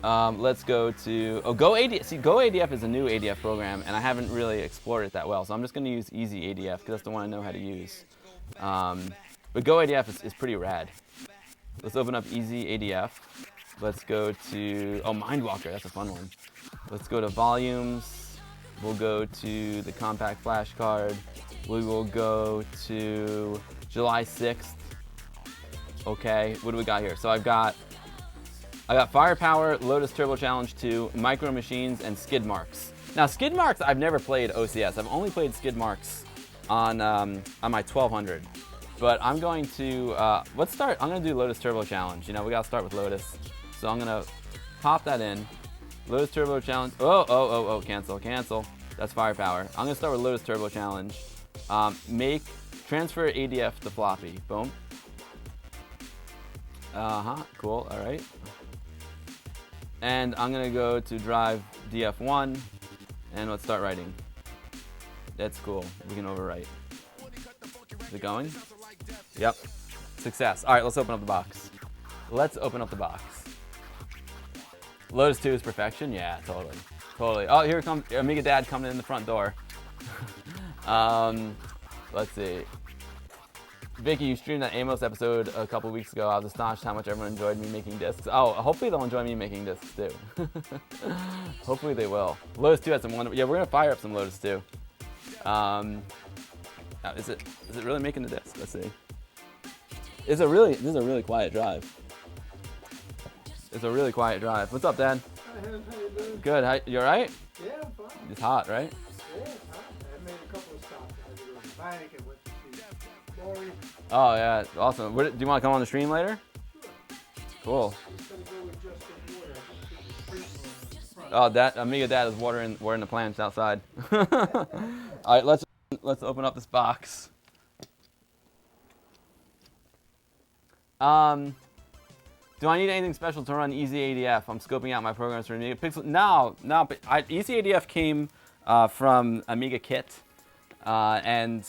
Let's go to Go ADF. See, Go ADF is a new ADF program, and I haven't really explored it that well. So I'm just going to use Easy ADF because that's the one I know how to use. But Go ADF is pretty rad. Let's open up Easy ADF. Let's go to Mindwalker. That's a fun one. Let's go to volumes. We'll go to the compact flash card. We will go to July 6th. Okay, what do we got here? So I got Firepower, Lotus Turbo Challenge 2, Micro Machines, and Skid Marks. Now Skid Marks, I've never played OCS. I've only played Skid Marks on my 1200. But I'm going to I'm gonna do Lotus Turbo Challenge. You know, we gotta start with Lotus. So I'm gonna pop that in. Lotus Turbo Challenge. Oh, cancel. That's Firepower. I'm gonna start with Lotus Turbo Challenge. Transfer ADF to floppy. Boom. Cool, all right. And I'm gonna go to drive DF1, and let's start writing. That's cool, we can overwrite. Is it going? Yep, success. All right, let's open up the box. Lotus 2 is perfection? Yeah, totally. Oh, here comes Amiga Dad coming in the front door. Let's see. Vicky, you streamed that Amos episode a couple weeks ago. I was astonished how much everyone enjoyed me making discs. Oh, hopefully they'll enjoy me making discs too. Hopefully they will. Lotus 2 had some wonderful. Yeah, we're gonna fire up some Lotus 2. Is it really making the disc? Let's see. This is a really quiet drive. It's a really quiet drive. What's up, Dad? How you doing? Good. You alright? Yeah, I'm fine. It's hot, right? Yeah, it's hot. I made a couple of stops. I had to go to the bank and went to see Lori. Oh yeah, awesome. Do you want to come on the stream later? Cool. Just gonna go with just some water. I just put the front. Oh, that Amiga Dad is watering the plants outside. All right, let's open up this box. Do I need anything special to run Easy ADF? I'm scoping out my programs for Amiga Pixel. No. Easy ADF came from Amiga Kit, Amiga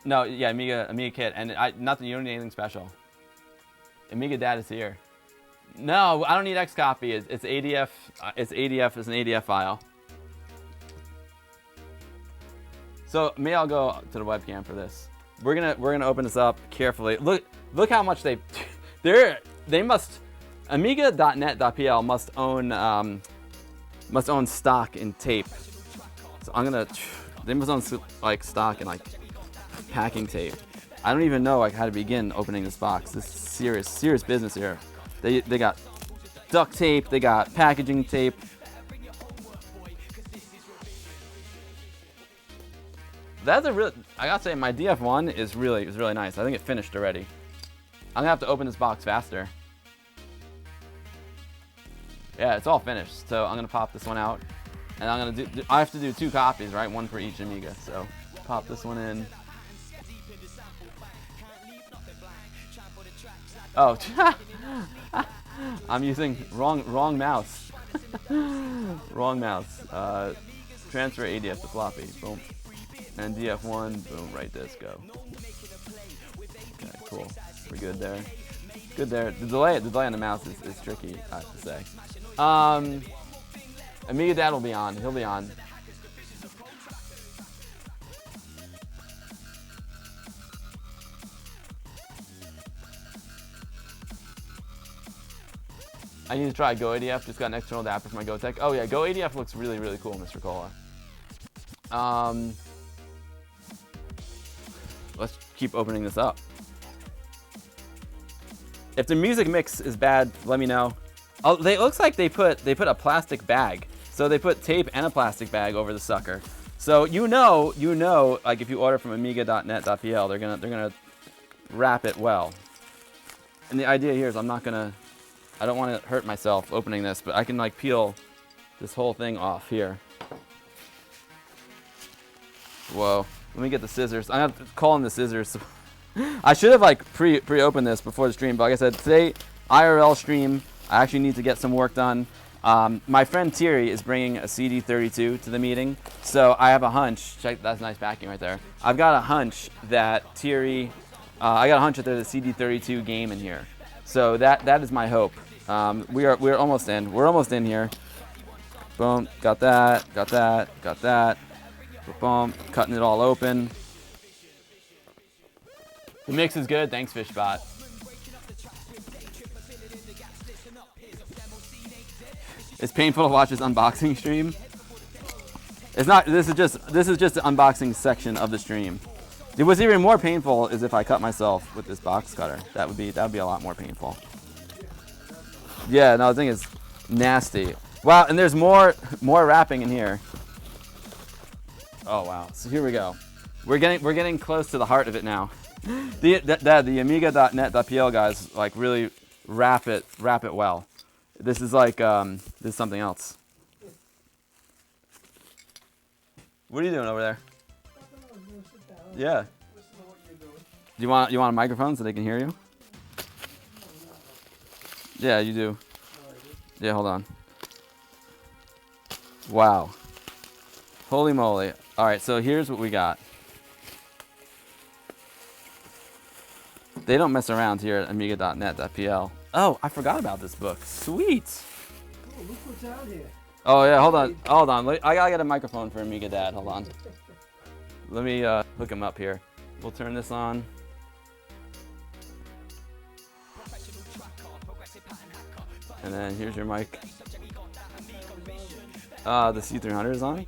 Kit, and nothing. You don't need anything special. Amiga Dad is here. No, I don't need Xcopy. It's ADF. It's ADF. It's an ADF file. So maybe I'll go to the webcam for this. We're gonna open this up carefully. Look how much they must. Amiga.net.pl must own stock in tape. So they must own like stock in like packing tape. I don't even know like how to begin opening this box. This is serious business here. They got duct tape. They got packaging tape. I gotta say, my DF1 is really nice. I think it finished already. I'm gonna have to open this box faster. Yeah, it's all finished. So I'm gonna pop this one out, and I'm gonna I have to do 2 copies, right? One for each Amiga. So pop this one in. Oh, I'm using wrong mouse. Wrong mouse. Transfer ADF to floppy. Boom. And DF1, boom, right disc, go. Okay, cool. We're good there. Good there. The delay on the mouse is tricky, I have to say. Amiga Dad will be on. He'll be on. I need to try Go ADF. Just got an external adapter for my Go Tech. Oh yeah, Go ADF looks really cool, Mr. Cola. Let's keep opening this up. If the music mix is bad, let me know. It looks like they put a plastic bag. So they put tape and a plastic bag over the sucker. So you know, like if you order from amiga.net.pl, they're gonna wrap it well. And the idea here is I don't want to hurt myself opening this, but I can like peel this whole thing off here. Whoa, let me get the scissors. I have to call in the scissors. I should have like pre-opened this before the stream, but like I said, today IRL stream. I actually need to get some work done. My friend Thierry is bringing a CD32 to the meeting, so I have a hunch. Check, that's nice backing right there. I've got a hunch that Thierry. I got a hunch that there's a CD32 game in here, so that is my hope. We're almost in. We're almost in here. Boom, got that. Boom, cutting it all open. The mix is good. Thanks, Fishbot. It's painful to watch this unboxing stream. It's not. This is just the unboxing section of the stream. What's even more painful is if I cut myself with this box cutter. That would be a lot more painful. Yeah, no, the thing is nasty. Wow, and there's more wrapping in here. Oh wow. So here we go. We're getting close to the heart of it now. The amiga.net.pl guys like really wrap it well. This is like this is something else. What are you doing over there? Yeah. Do you want a microphone so they can hear you? Yeah, you do. Yeah, hold on. Wow. Holy moly. All right, so here's what we got. They don't mess around here at amiga.net.pl. Oh, I forgot about this book. Sweet. Oh, look what's out here. Oh yeah, hold on. I gotta get a microphone for Amiga Dad. Hold on. Let me hook him up here. We'll turn this on. And then here's your mic. The C300 is on.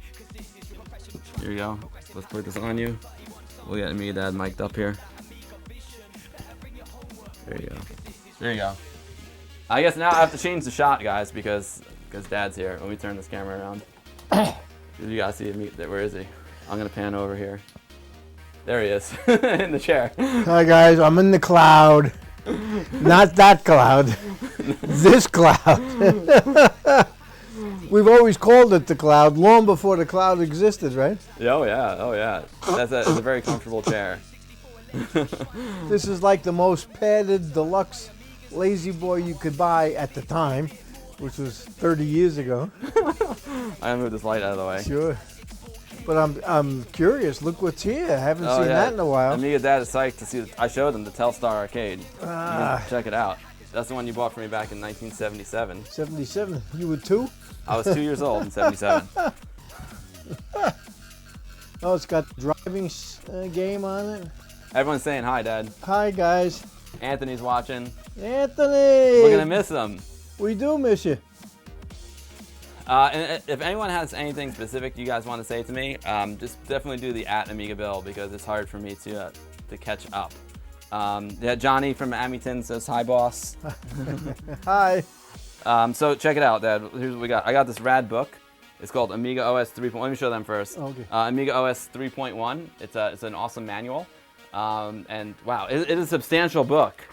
Here you go. Let's put this on you. We'll get Amiga Dad mic'd up here. There you go. There you go. I guess now I have to change the shot, guys, because Dad's here. Let me turn this camera around. You guys see him. Where is he? I'm gonna pan over here. There he is, in the chair. Hi guys, I'm in the cloud. Not that cloud. This cloud. We've always called it the cloud, long before the cloud existed, right? Oh yeah. That's a very comfortable chair. This is like the most padded deluxe lazy boy you could buy at the time, which was 30 years ago. I'm gonna move this light out of the way. Sure. But I'm curious. Look what's here. I haven't seen that in a while. Amiga Dad is psyched to see. I showed him the Telstar Arcade. Check it out. That's the one you bought for me back in 1977. 77. You were 2? I was 2 years old in 77. Oh, it's got driving game on it. Everyone's saying hi, Dad. Hi, guys. Anthony's watching. Anthony! We're gonna miss him. We do miss you. And if anyone has anything specific you guys want to say to me, just definitely do the @AmigaBill because it's hard for me to catch up. Yeah, Johnny from Amyton says hi, boss. Hi. So check it out, Dad. Here's what we got. I got this rad book. It's called Amiga OS 3.1. Let me show them first. Okay. Amiga OS 3.1. It's an awesome manual. And wow, it is a substantial book.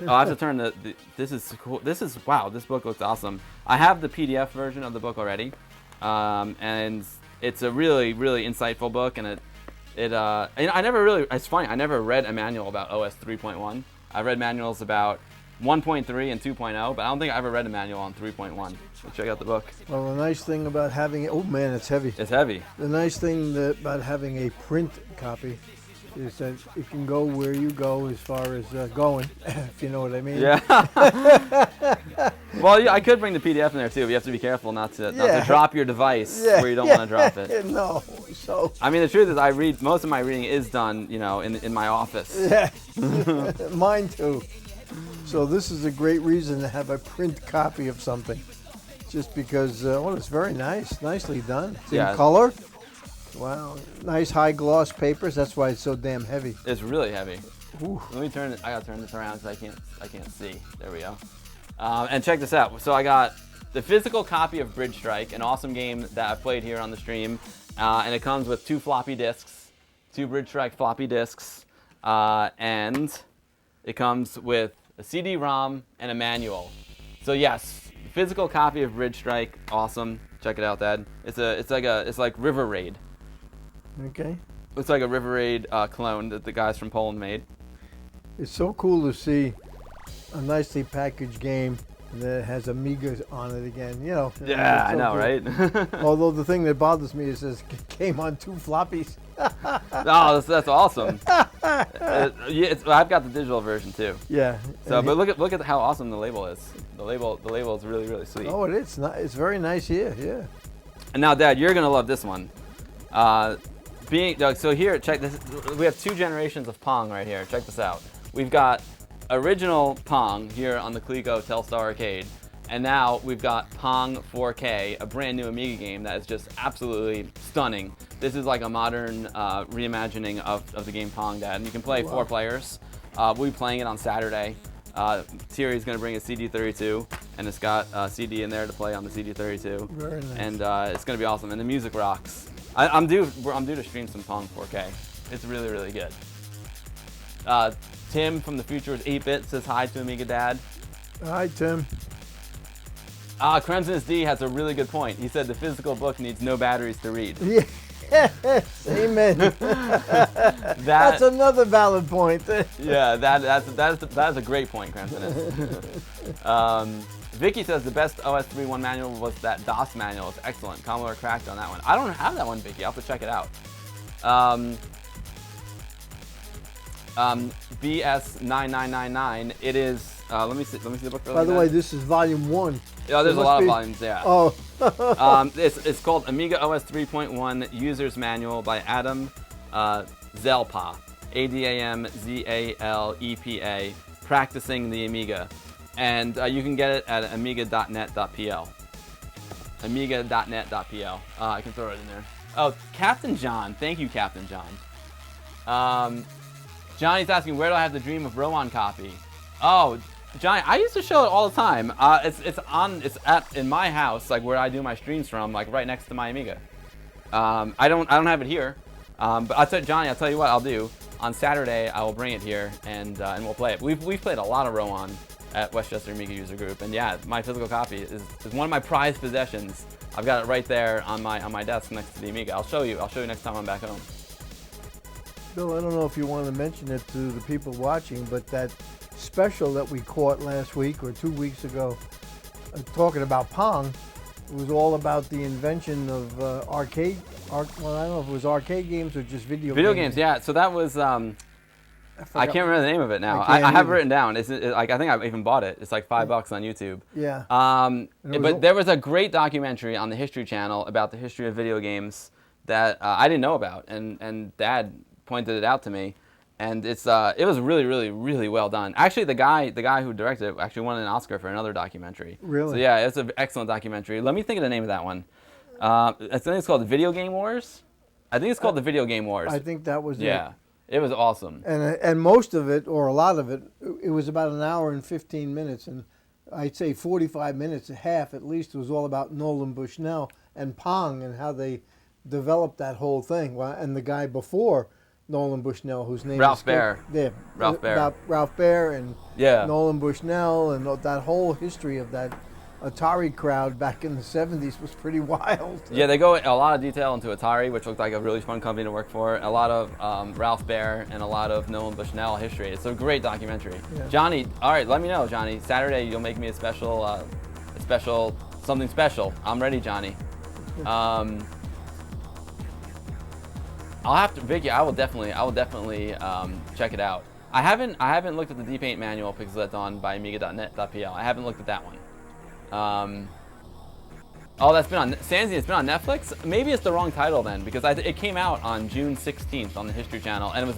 Oh, I have to turn this is cool. Wow, this book looks awesome. I have the PDF version of the book already, and it's a really, really insightful book. And and I never really. It's funny. I never read a manual about OS 3.1. I read manuals about 1.3 and 2.0, but I don't think I ever read a manual on 3.1. So check out the book. Well, the nice thing about having oh man, it's heavy. It's heavy. The nice thing about having a print copy is that it can go where you go as far as going, if you know what I mean. Yeah. Well, yeah, I could bring the PDF in there too, but you have to be careful not to drop your device where you don't want to drop it. No. So. I mean, the truth is, most of my reading is done, in my office. Yeah. Mine too. So this is a great reason to have a print copy of something, just because it's very nice, nicely done. It's in color. Wow, nice high gloss papers. That's why it's so damn heavy. It's really heavy. Ooh. Let me turn it. I gotta turn this around because I can't see. There we go. And check this out. So I got the physical copy of Bridge Strike, an awesome game that I've played here on the stream. and it comes with 2 floppy disks, 2 Bridge Strike floppy disks, and it comes with a CD-ROM and a manual. So yes, physical copy of Bridge Strike, awesome. Check it out, Dad. It's like River Raid. Okay. It's like a River Raid clone that the guys from Poland made. It's so cool to see a nicely packaged game that has Amiga on it again. You know. Yeah, so I know, cool. right? Although the thing that bothers me is it came on 2 floppies. Oh, that's awesome. I've got the digital version too. Yeah. So, but look at how awesome the label is. The label is really, really sweet. Oh, it is. It's very nice here. Yeah. And now, Dad, you're gonna love this one. So here, check this. We have 2 generations of Pong right here. Check this out. We've got original Pong here on the Coleco Telstar Arcade, and now we've got Pong 4K, a brand new Amiga game that is just absolutely stunning. This is like a modern reimagining of the game Pong, Dad, and you can play 4 players. We'll be playing it on Saturday. Thierry's going to bring a CD32, and it's got a CD in there to play on the CD32. Very nice. And it's going to be awesome, and the music rocks. I'm due to stream some Pong 4K. It's really, really good. Tim from the future is 8-bit says hi to Amiga Dad. Hi, Tim. Crimson SD has a really good point. He said the physical book needs no batteries to read. Yeah. Amen. That's another valid point. Yeah, that's a great point, Crimson. Vicky says the best OS/3.1 manual was that DOS manual. It's excellent. Commodore cracked on that one. I don't have that one, Vicky. I'll have to check it out. BS9999. It is. Let me see the book. By the way, this is volume 1. Yeah, there's a lot of volumes. Yeah. Oh. It's called Amiga OS 3.1 User's Manual by Adam Zelpa. ADAMZALEPA. Practicing the Amiga, and you can get it at amiga.net.pl. Amiga.net.pl. I can throw it in there. Oh, Captain John. Thank you, Captain John. Johnny's asking, where do I have the Dream of Rowan copy? Oh, Johnny, I used to show it all the time. It's in my house, like where I do my streams from, like right next to my Amiga. I don't have it here, but I'll tell you what I'll do. On Saturday, I will bring it here and we'll play it. We've played a lot of Rowan at Westchester Amiga User Group, and yeah, my physical copy is one of my prized possessions. I've got it right there on my desk next to the Amiga. I'll show you next time I'm back home. Bill, I don't know if you want to mention it to the people watching, but that special that we caught last week or 2 weeks ago, talking about Pong, it was all about the invention of well, I don't know if it was arcade games or just video games. Yeah. So that was, I can't remember the name of it now. I have it written down. I think I even bought it. It's like $5 on YouTube. Yeah. But there was a great documentary on the History Channel about the history of video games that I didn't know about, and Dad pointed it out to me. And it was really, really, really well done. Actually, the guy who directed it actually won an Oscar for another documentary. Really? So yeah, it's an excellent documentary. Let me think of the name of that one. I think it's called The Video Game Wars. I think it's called The Video Game Wars. I think that was it. Yeah, it was awesome. And most of it, or a lot of it, it was about an hour and 15 minutes. And I'd say 45 minutes, half at least, was all about Nolan Bushnell and Pong and how they developed that whole thing. And the guy before Nolan Bushnell, whose name Ralph is Baer. Yeah, Ralph Baer. About Ralph Baer and Yeah. Nolan Bushnell and that whole history of that Atari crowd back in the 70s was pretty wild. Yeah, they go a lot of detail into Atari, which looked like a really fun company to work for. A lot of Ralph Baer and a lot of Nolan Bushnell history. It's a great documentary. Yeah. Johnny, all right, let me know, Johnny. Saturday, you'll make me a something special. I'm ready, Johnny. I'll have to, Vicky. I will definitely check it out. I haven't looked at the D-Paint manual Pixel at Dawn by Amiga.net.pl. I haven't looked at that one. Oh, that's been on Sansi. It's been on Netflix. Maybe it's the wrong title then, because it came out on June 16th on the History Channel, and it was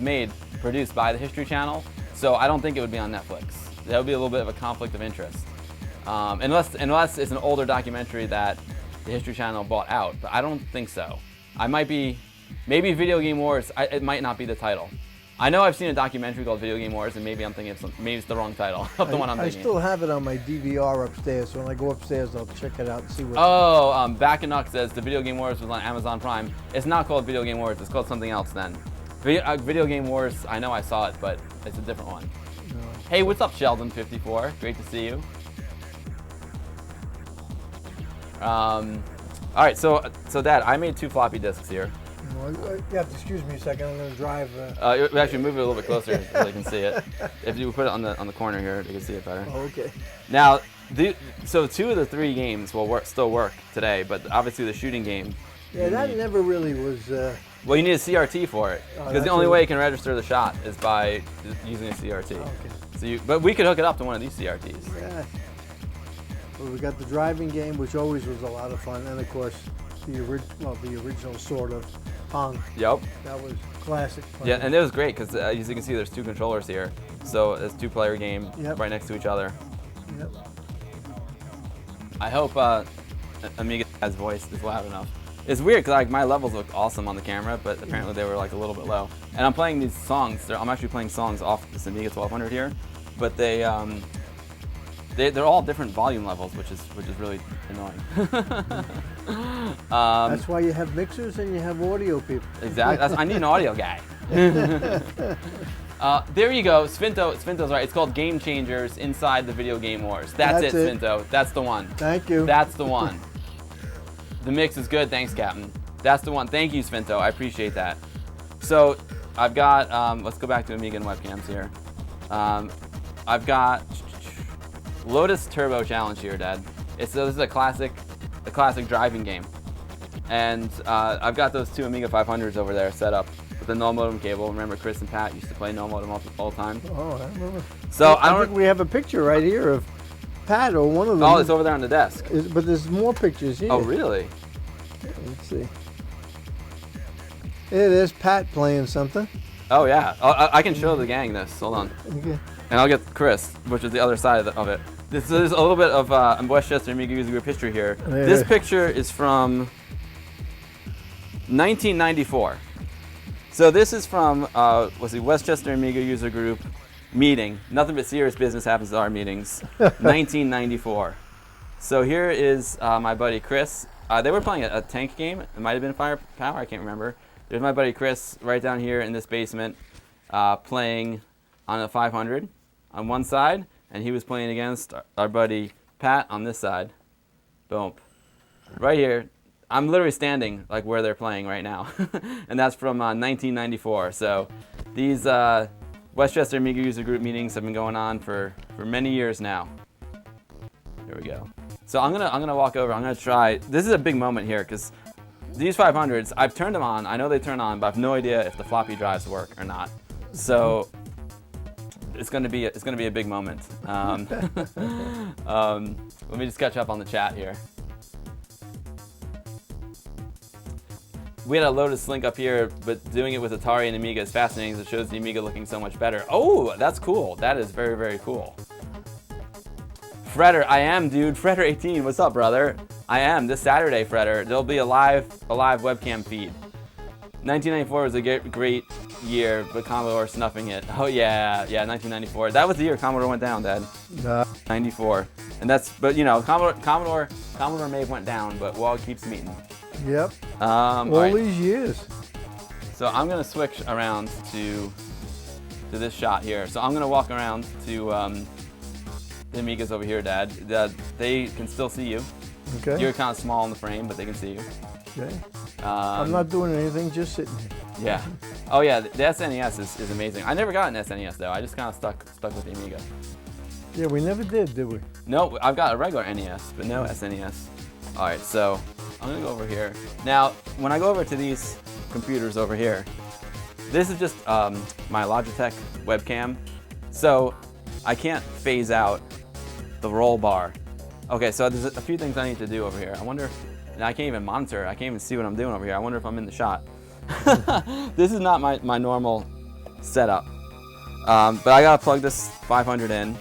produced by the History Channel. So I don't think it would be on Netflix. That would be a little bit of a conflict of interest, unless it's an older documentary that the History Channel bought out. But I don't think so. I might be. Maybe Video Game Wars, it might not be the title. I know I've seen a documentary called Video Game Wars, and maybe I'm thinking of maybe it's the wrong title of the one I'm I thinking. still have it on my DVR upstairs, so when I go upstairs, I'll check it out and see what. Oh, Backanuck says the Video Game Wars was on Amazon Prime. It's not called Video Game Wars. It's called something else then. Video Game Wars, I know I saw it, but it's a different one. No. Hey, what's up, Sheldon54? Great to see you. All right, so Dad, I made 2 floppy disks here. You have to excuse me a second. I'm going to drive. Actually, move it a little bit closer so they can see it. If you put it on the corner here, they can see it better. Oh, okay. Now, so 2 of the 3 games will still work today, but obviously the shooting game. Yeah, that never really was. Well, you need a CRT for it, because the only way you can register the shot is by using a CRT. Okay. But we could hook it up to one of these CRTs. Yeah. Well, we got the driving game, which always was a lot of fun, and of course, the original sort of Pong. Yep. That was classic. Fun. Yeah, and it was great because as you can see, there's 2 controllers here, so it's 2-player game right next to each other. Yep. I hope Amiga's voice is loud enough. It's weird because like my levels look awesome on the camera, but apparently they were like a little bit low. And I'm playing these songs. I'm actually playing songs off this Amiga 1200 here, but they're all different volume levels, which is really annoying. That's why you have mixers and you have audio people. Exactly. I need an audio guy. There you go. Svinto's right. It's called Game Changers Inside the Video Game Wars. That's it, Svinto. That's the one. Thank you. That's the one. The mix is good. Thanks, Captain. That's the one. Thank you, Svinto. I appreciate that. So I've got, let's go back to Amiga and webcams here. I've got Lotus Turbo Challenge here, Dad. This is a classic driving game. And I've got those 2 Amiga 500s over there set up with the null modem cable. Remember Chris and Pat used to play null modem all the time? Oh, I remember. So I think we have a picture right here of Pat or one of them. Oh, it's over there on the desk. But there's more pictures here. Oh, really? Let's see. Yeah, there's Pat playing something. Oh, yeah. I can show the gang this. Hold on. Okay. And I'll get Chris, which is the other side of it. There's a little bit of Westchester Amiga User Group history here. Yeah. This picture is from 1994. So this is from Westchester Amiga User Group meeting. Nothing but serious business happens at our meetings. 1994. So here is my buddy Chris. They were playing a tank game. It might have been Firepower. I can't remember. There's my buddy Chris right down here in this basement playing on a 500 on one side, and he was playing against our buddy Pat on this side. Boom. Right here. I'm literally standing like where they're playing right now. And that's from 1994. So these Westchester Amiga User Group meetings have been going on for many years now. Here we go. So I'm gonna walk over. I'm gonna try. This is a big moment here because these 500s, I've turned them on. I know they turn on, but I have no idea if the floppy drives work or not. So it's gonna be a big moment. Let me just catch up on the chat here. We had a Lotus Link up here, but doing it with Atari and Amiga is fascinating because it shows the Amiga looking so much better. Oh, that's cool. That is very, very cool. Fredder, I am, dude. Fredder18, what's up, brother? I am. This Saturday, Fredder. There'll be a live webcam feed. 1994 was a great year, but Commodore snuffing it. Oh yeah, 1994. That was the year Commodore went down, Dad. 94. And but you know, Commodore may have went down, but Wall keeps meeting. Yep. All these years. So I'm gonna switch around to this shot here. So I'm gonna walk around to the Amigas over here, Dad. They can still see you. Okay. You're kind of small in the frame, but they can see you. Okay. I'm not doing anything, just sitting here. Yeah. Oh yeah, the SNES is amazing. I never got an SNES though. I just kind of stuck with the Amiga. Yeah, we never did we? No, I've got a regular NES, but no SNES. All right, so I'm gonna go over here. Now, when I go over to these computers over here, this is just my Logitech webcam. So I can't phase out the roll bar. Okay, so there's a few things I need to do over here. I wonder, and I can't even monitor. I can't even see what I'm doing over here. I wonder if I'm in the shot. This is not my normal setup. But I gotta plug this 500 in.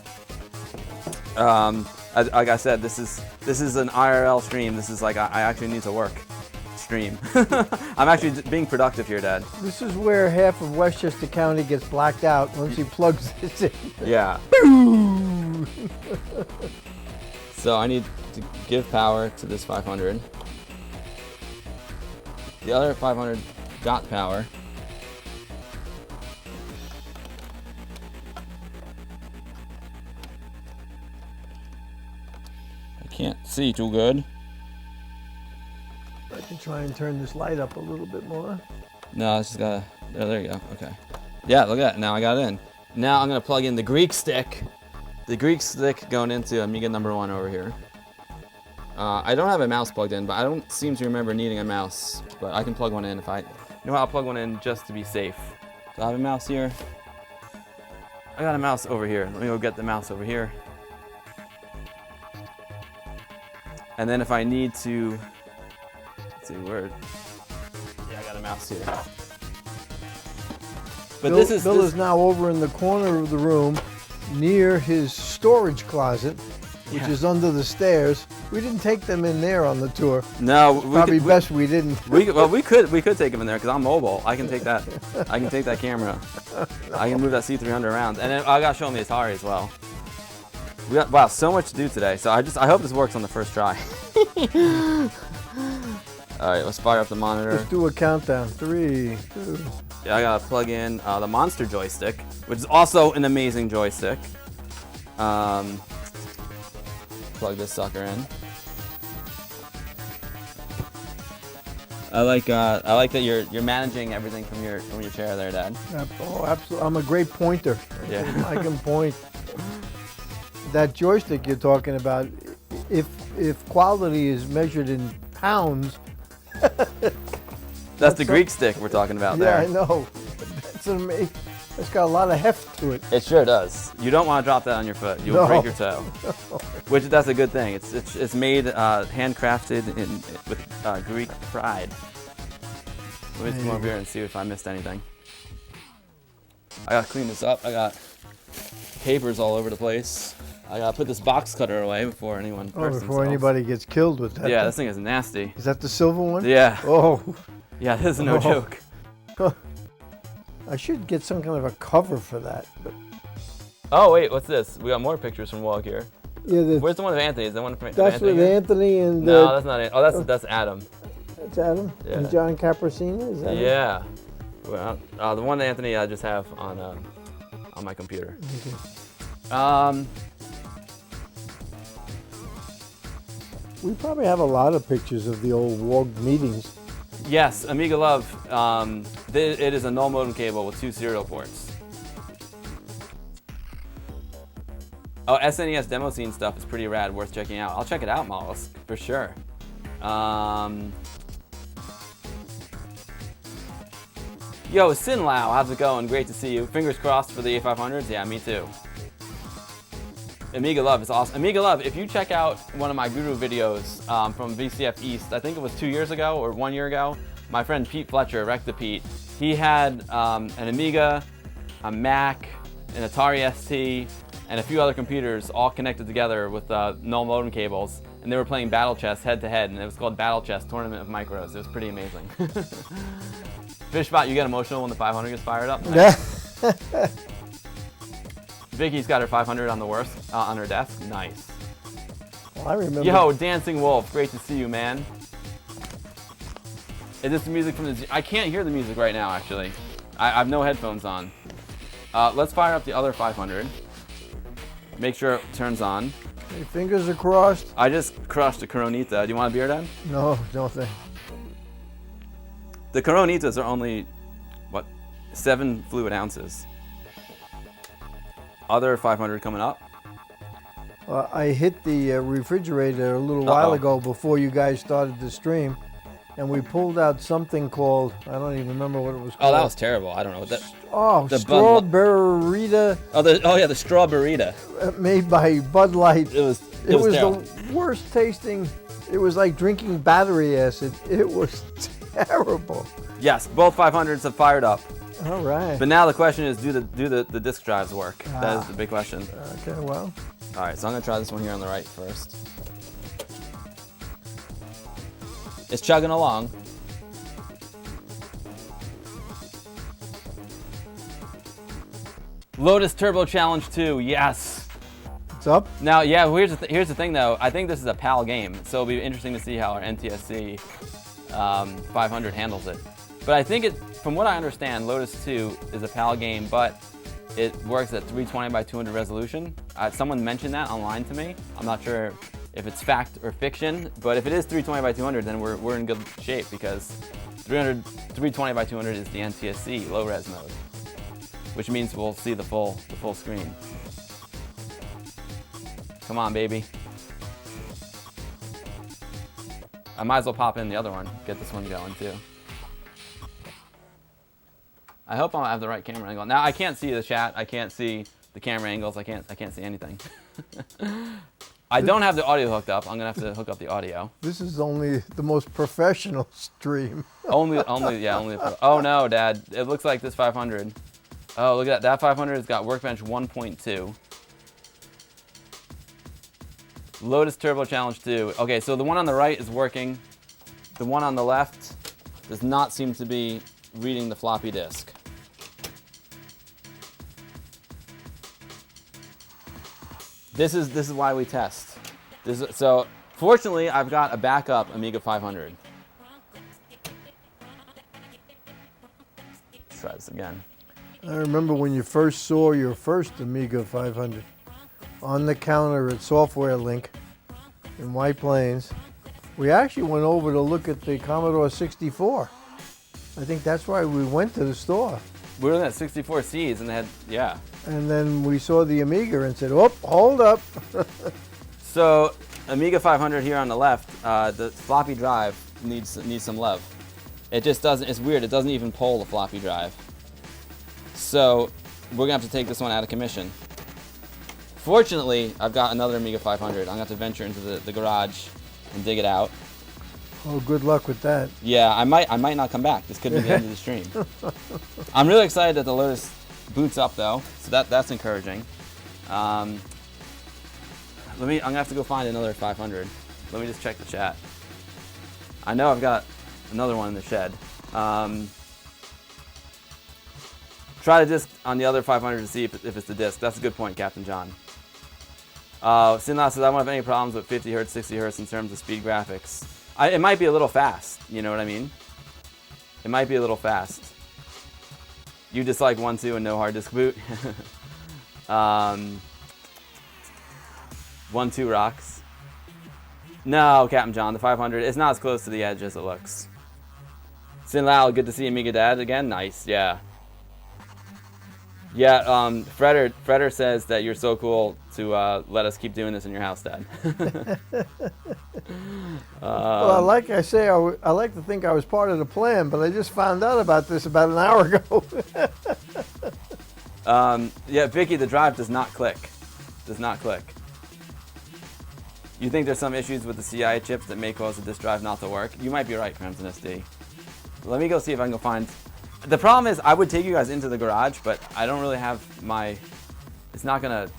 Like I said, this is an IRL stream. This is like I actually need to work stream. I'm actually being productive here, Dad. This is where half of Westchester County gets blacked out once he plugs this in. Yeah. So I need to give power to this 500. The other 500 got power. I can't see too good. I can try and turn this light up a little bit more. No, it's just gotta. Oh, there you go. Okay. Yeah, look at that. Now I got it in. Now I'm gonna plug in the Greek stick. The Greek stick going into Amiga #1 over here. I don't have a mouse plugged in, but I don't seem to remember needing a mouse. But I can plug one in if I. You know what? I'll plug one in just to be safe. So I have a mouse here. I got a mouse over here. Let me go get the mouse over here. And then if I need to. Let's see, where? Yeah, I got a mouse here. But Bill is now over in the corner of the room near his storage closet, which is under the stairs. We didn't take them in there on the tour. No, Probably best we didn't. We could take them in there because I'm mobile. I can take that. I can take that camera. I can move that C300 around, and then I gotta show them the Atari as well. We got, wow, so much to do today. So I hope this works on the first try. All right, let's fire up the monitor. Let's do a countdown. 3, 2. Yeah, I gotta plug in the Monster joystick, which is also an amazing joystick. Plug this sucker in. I like that you're managing everything from your chair there, Dad. Oh, absolutely! I'm a great pointer. Yeah. I can point. That joystick you're talking about, if quality is measured in pounds. That's the Greek stick we're talking about there. Yeah, I know. That's amazing. It's got a lot of heft to it. It sure does. You don't want to drop that on your foot. You'll break your toe. Which that's a good thing. It's made handcrafted with Greek pride. Let me just come over here and see if I missed anything. I gotta clean this up. I got papers all over the place. I gotta put this box cutter away before anyone hurts before themselves. anybody gets killed with that. Yeah, this thing is nasty. Is that the silver one? Yeah. Oh. Yeah, this is no joke. I should get some kind of a cover for that. But Oh wait, what's this? We got more pictures from Wog here. yeah, Where's the one of Anthony? Is that one from that's Anthony? with Anthony and. No, that's not it. Oh, that's Adam. That's Adam Yeah. and John Caprasina. Is that it? Yeah. Well, the one Anthony I just have on my computer. Okay. We probably have a lot of pictures of the old WOG meetings. Yes, Amiga Love. It is a null modem cable with 2 serial ports. Oh, SNES demo scene stuff is pretty rad, worth checking out. I'll check it out, Mollusk, for sure. Yo, Sin Lao, how's it going? Great to see you. Fingers crossed for the A500s. Yeah, me too. Amiga Love is awesome. Amiga Love, if you check out one of my Guru videos from VCF East, I think it was 2 years ago or 1 year ago, my friend Pete Fletcher, Recta Pete, he had an Amiga, a Mac, an Atari ST, and a few other computers all connected together with null modem cables, and they were playing Battle Chess head to head, and it was called Battle Chess Tournament of Micros. It was pretty amazing. Fishbot, you get emotional when the 500 gets fired up? Yeah. Vicky's got her 500 on the worst on her desk. Nice. Well, I remember. Yo, Dancing Wolf, great to see you, man. Is this the music from the? I can't hear the music right now, actually. I have no headphones on. Let's fire up the other 500. Make sure it turns on. Your fingers are crossed. I just crushed a Coronita. Do you want a beer, Dan? No, don't think. The Coronitas are only, what, 7 fluid ounces. Other 500 coming up. I hit the refrigerator a little while ago before you guys started the stream, and we pulled out something called, I don't even remember what it was called. Oh, that was terrible. I don't know what that. Oh, the Strawberryta. Oh yeah, the Strawberryta. Made by Bud Light. It was the worst tasting. It was like drinking battery acid. It was terrible. Yes, both 500s have fired up. All right. But now the question is, do the disk drives work? That is the big question. Okay, well. All right, so I'm gonna try this one here on the right first. It's chugging along. Lotus Turbo Challenge 2, yes. It's up. Now, yeah, here's the thing though. I think this is a PAL game, so it'll be interesting to see how our NTSC 500 handles it. But I think from what I understand, Lotus 2 is a PAL game, but it works at 320 by 200 resolution. Someone mentioned that online to me. I'm not sure if it's fact or fiction, but if it is 320 by 200, then we're in good shape because 320 by 200 is the NTSC low res mode, which means we'll see the full screen. Come on, baby. I might as well pop in the other one, get this one going too. I hope I have the right camera angle. Now I can't see the chat. I can't see the camera angles. I can't see anything. I don't have the audio hooked up. I'm gonna have to hook up the audio. This is only the most professional stream. only. Oh no, Dad. It looks like this 500. Oh, look at that. That 500 has got Workbench 1.2. Lotus Turbo Challenge 2. Okay, so the one on the right is working. The one on the left does not seem to be reading the floppy disk. This is why we test. So fortunately, I've got a backup Amiga 500. Let's try this again. I remember when you first saw your first Amiga 500 on the counter at Software Link in White Plains. We actually went over to look at the Commodore 64. I think that's why we went to the store. We were in that 64Cs and they had, yeah. And then we saw the Amiga and said, oh, hold up. So Amiga 500 here on the left, the floppy drive needs some love. It just doesn't, it's weird, it doesn't even pull the floppy drive. So we're gonna have to take this one out of commission. Fortunately, I've got another Amiga 500. I'm gonna have to venture into the garage and dig it out. Oh, good luck with that. Yeah, I might not come back. This could be the end of the stream. I'm really excited that the Lotus boots up though, so that's encouraging. I'm gonna have to go find another 500. Let me just check the chat. I know I've got another one in the shed. Try the disc on the other 500 to see if it's the disc. That's a good point, Captain John. Sinla says, I don't have any problems with 50 Hz, 60 Hz in terms of speed graphics. It might be a little fast, you know what I mean? It might be a little fast. You dislike 1.2 and no hard disk boot? 1.2 rocks. No, Captain John, the 500 is not as close to the edge as it looks. Sin Lao, good to see Amiga Dad again. Nice, yeah. Yeah, Freder says that you're so cool to let us keep doing this in your house, Dad. Well, like I say, I like to think I was part of the plan, but I just found out about this about an hour ago. Yeah, Vicky, the drive does not click. Does not click. You think there's some issues with the CI chips that may cause the disk drive not to work? You might be right, Crimson SD. Let me go see if I can go find... The problem is, I would take you guys into the garage, but I don't really have my... It's not gonna...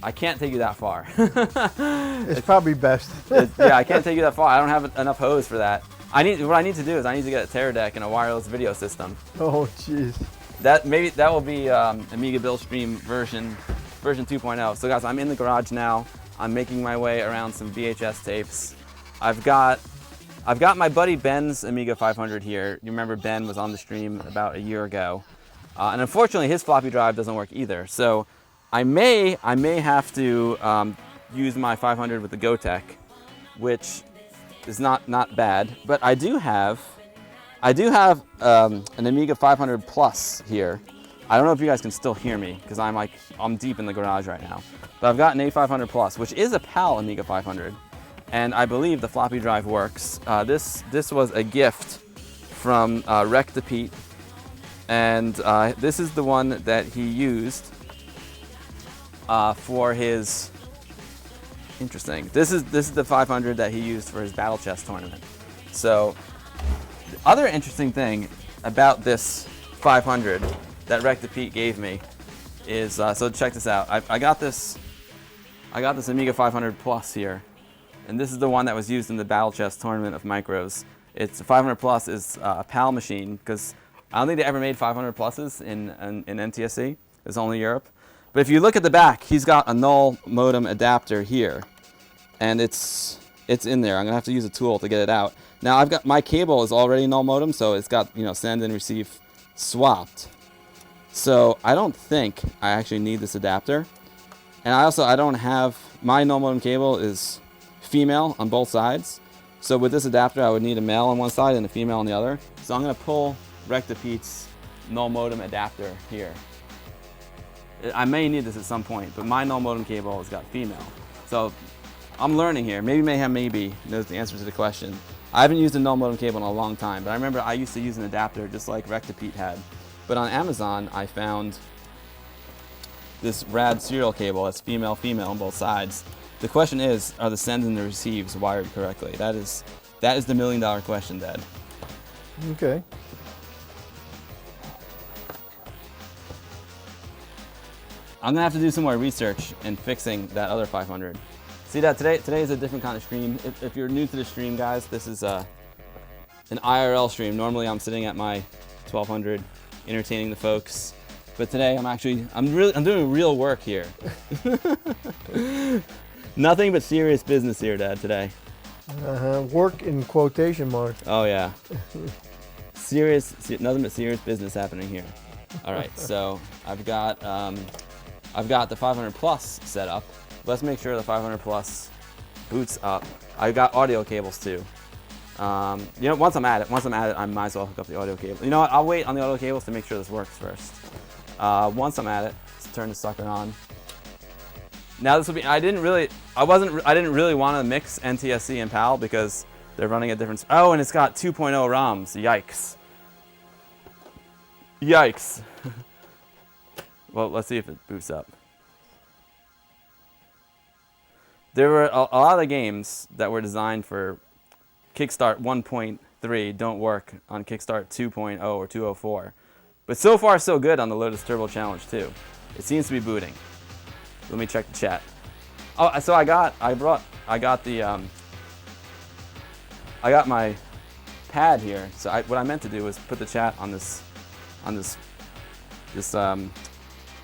I can't take you that far. It's probably best. Yeah, I can't take you that far. I don't have enough hose for that. What I need to do is I need to get a Terra deck and a wireless video system. Oh, jeez. That will be Amiga Build Stream version 2.0. So guys, I'm in the garage now. I'm making my way around some VHS tapes. I've got my buddy Ben's Amiga 500 here. You remember Ben was on the stream about a year ago. And unfortunately his floppy drive doesn't work either. So I may have to use my 500 with the Gotek, which is not bad. But I do have an Amiga 500 Plus here. I don't know if you guys can still hear me because I'm deep in the garage right now. But I've got an A500 Plus, which is a PAL Amiga 500. And I believe the floppy drive works. This was a gift from Recta Pete, and this is the one that he used for his. Interesting. This is the 500 that he used for his Battle Chess tournament. So, the other interesting thing about this 500 that Recta Pete gave me is so check this out. I got this Amiga 500 Plus here. And this is the one that was used in the Battle Chess tournament of micros. It's 500 Plus is a PAL machine because I don't think they ever made 500 Pluses in NTSC. It's only Europe. But if you look at the back, he's got a null modem adapter here, and it's in there. I'm gonna have to use a tool to get it out. Now I've got my cable is already null modem, so it's got send and receive swapped. So I don't think I actually need this adapter, and I don't have my null modem cable is female on both sides. So with this adapter, I would need a male on one side and a female on the other. So I'm gonna pull Rectipete's null modem adapter here. I may need this at some point, but my null modem cable has got female. So I'm learning here. Maybe Mayhem knows the answer to the question. I haven't used a null modem cable in a long time, but I remember I used to use an adapter just like Rectipete had. But on Amazon, I found this rad serial cable that's female-female on both sides. The question is, are the sends and the receives wired correctly? That is the million-dollar question, Dad. Okay. I'm gonna have to do some more research in fixing that other 500. See that today is a different kind of stream. If you're new to the stream, guys, this is an IRL stream. Normally I'm sitting at my 1200 entertaining the folks, but today I'm doing real work here. Nothing but serious business here, Dad, today. Work in quotation marks. Oh yeah. Nothing but serious business happening here. All right, so I've got the 500 Plus set up. Let's make sure the 500 Plus boots up. I've got audio cables too. Once I'm at it, I might as well hook up the audio cable. You know what? I'll wait on the audio cables to make sure this works first. Once I'm at it, let's turn the sucker on. Now this will be. I didn't really want to mix NTSC and PAL because they're running at different. Oh, and it's got 2.0 ROMs. Yikes. Yikes. Well, let's see if it boots up. There were a lot of games that were designed for Kickstart 1.3 don't work on Kickstart 2.0 or 2.04. But so far so good on the Lotus Turbo Challenge 2. It seems to be booting. Let me check the chat. Oh, so I got my pad here. So what I meant to do was put the chat on this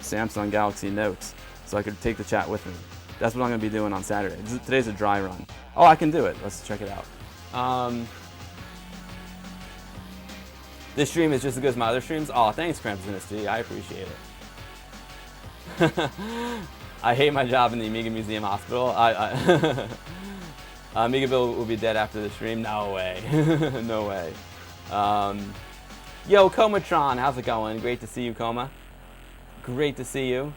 Samsung Galaxy Note, so I could take the chat with me. That's what I'm going to be doing on Saturday. Today's a dry run. Oh, I can do it. Let's check it out. This stream is just as good as my other streams. Oh, thanks, Krampus Dynasty. I appreciate it. I hate my job in the Amiga Museum Hospital. Amiga Bill will be dead after the stream. No way. No way. Yo, Comatron, how's it going? Great to see you, Coma. Great to see you.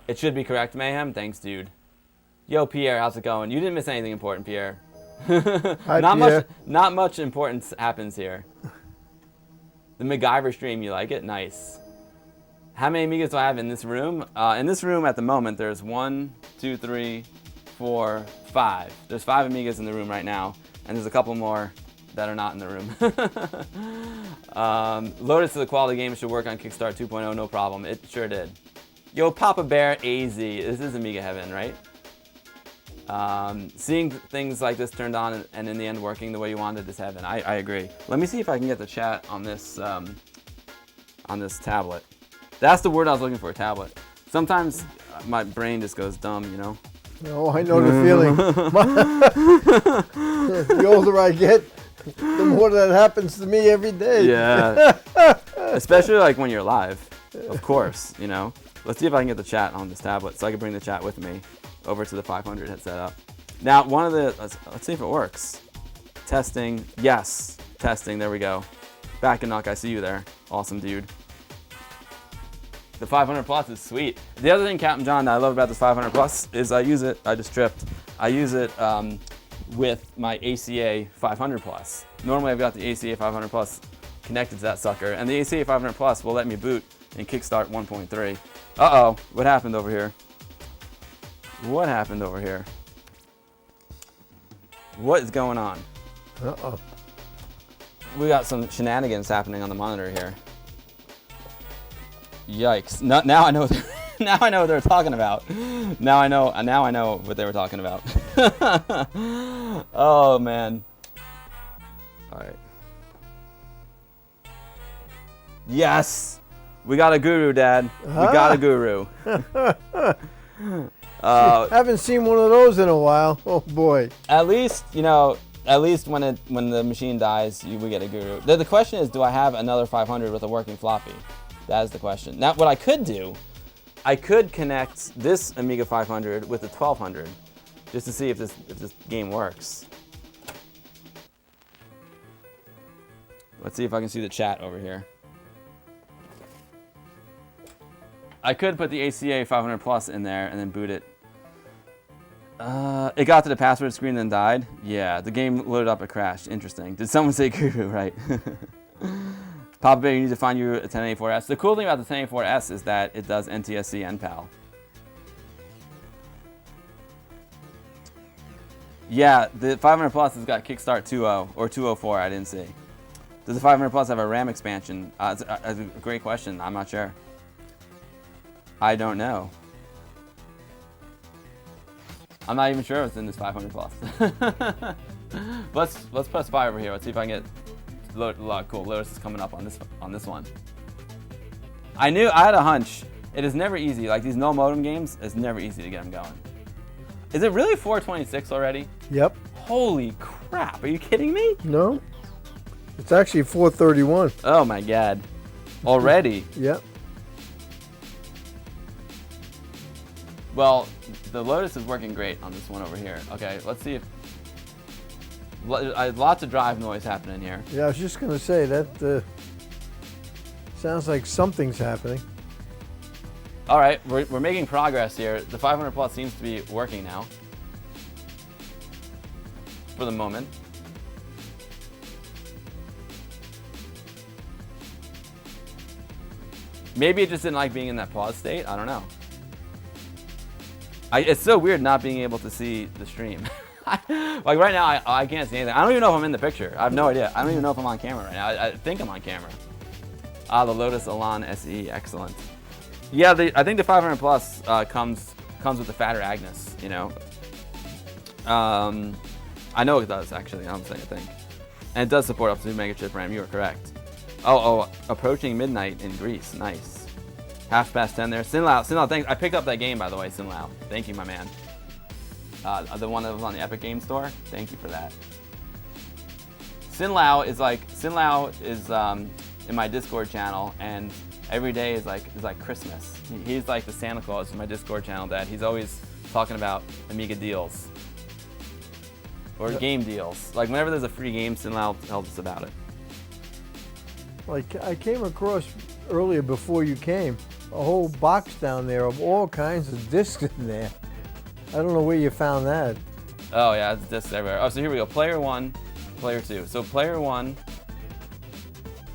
It should be correct, Mayhem. Thanks, dude. Yo, Pierre, how's it going? You didn't miss anything important, Pierre. Hi, Pierre. Not much importance happens here. The MacGyver stream, you like it? Nice. How many Amigas do I have in this room? In this room at the moment, there's 1, 2, 3, 4, 5. There's 5 Amigas in the room right now, and there's a couple more that are not in the room. Lotus to the quality game should work on Kickstart 2.0, no problem. It sure did. Yo, Papa Bear AZ. This is Amiga Heaven, right? Seeing things like this turned on and in the end working the way you wanted is heaven. I agree. Let me see if I can get the chat on this tablet. That's the word I was looking for, tablet. Sometimes my brain just goes dumb, you know? Oh, I know the feeling. The older I get, the more that happens to me every day. Yeah. Especially like when you're live, of course, you know? Let's see if I can get the chat on this tablet so I can bring the chat with me over to the 500 head setup. Now, let's see if it works. Testing, yes, testing, there we go. Back and Knock, I see you there. Awesome, dude. The 500 Plus is sweet. The other thing, Captain John, that I love about this 500 Plus is I use it with my ACA 500 Plus. Normally I've got the ACA 500 Plus connected to that sucker, and the ACA 500 Plus will let me boot in Kickstart 1.3. Uh-oh, what happened over here? What happened over here? What is going on? Uh-oh. We got some shenanigans happening on the monitor here. Yikes. Now I know now I know what they're talking about. Now I know what they were talking about. Oh man. All right. Yes. We got a guru, Dad. We got a guru. Haven't seen one of those in a while. Oh boy. At least, you know, when the machine dies, we get a guru. The question is, do I have another 500 with a working floppy? That is the question. Now, what I could do, I could connect this Amiga 500 with the 1200, just to see if this game works. Let's see if I can see the chat over here. I could put the ACA 500 Plus in there and then boot it. It got to the password screen and then died. Yeah, the game loaded up, it crashed. Interesting. Did someone say guru? Right. Papa Bear, you need to find you a 1084S. The cool thing about the 1084S is that it does NTSC and PAL. Yeah, the 500 Plus has got Kickstart 2.0 or 2.04. I didn't see. Does the 500 Plus have a RAM expansion? It's a great question. I'm not sure. I don't know. I'm not even sure what's in this 500 Plus. Let's press 5 over here. Let's see if I can get cool. Lotus is coming up on this one. I had a hunch. It is never easy. Like these no modem games, it's never easy to get them going. Is it really 426 already? Yep. Holy crap! Are you kidding me? No. It's actually 431. Oh my god. Already? Yep. Well, the Lotus is working great on this one over here. Okay, let's see if... Lots of drive noise happening here. Yeah, I was just going to say, that sounds like something's happening. All right, we're making progress here. The 500 Plus seems to be working now. For the moment. Maybe it just didn't like being in that pause state. I don't know. It's so weird not being able to see the stream. Like right now, I can't see anything. I don't even know if I'm in the picture. I have no idea. I don't even know if I'm on camera right now. I think I'm on camera. The Lotus Elan SE, excellent. Yeah, I think the 500 Plus comes with the fatter Agnes. You know. I know it does actually. I'm saying I think, and it does support up to 2 megachip RAM. You are correct. Oh, approaching midnight in Greece. Nice. 10:30 there. Sinlao, thanks. I picked up that game, by the way, Sinlao. Thank you, my man. The one that was on the Epic Game Store. Thank you for that. Sinlao is in my Discord channel, and every day is like Christmas. He's like the Santa Claus in my Discord channel, Dad. He's always talking about Amiga deals. Or game deals. Like whenever there's a free game, Sinlao tells us about it. Like I came across earlier before you came, a whole box down there of all kinds of discs in there. I don't know where you found that. Oh yeah, it's discs everywhere. Oh, so here we go. Player 1, Player 2. So Player 1.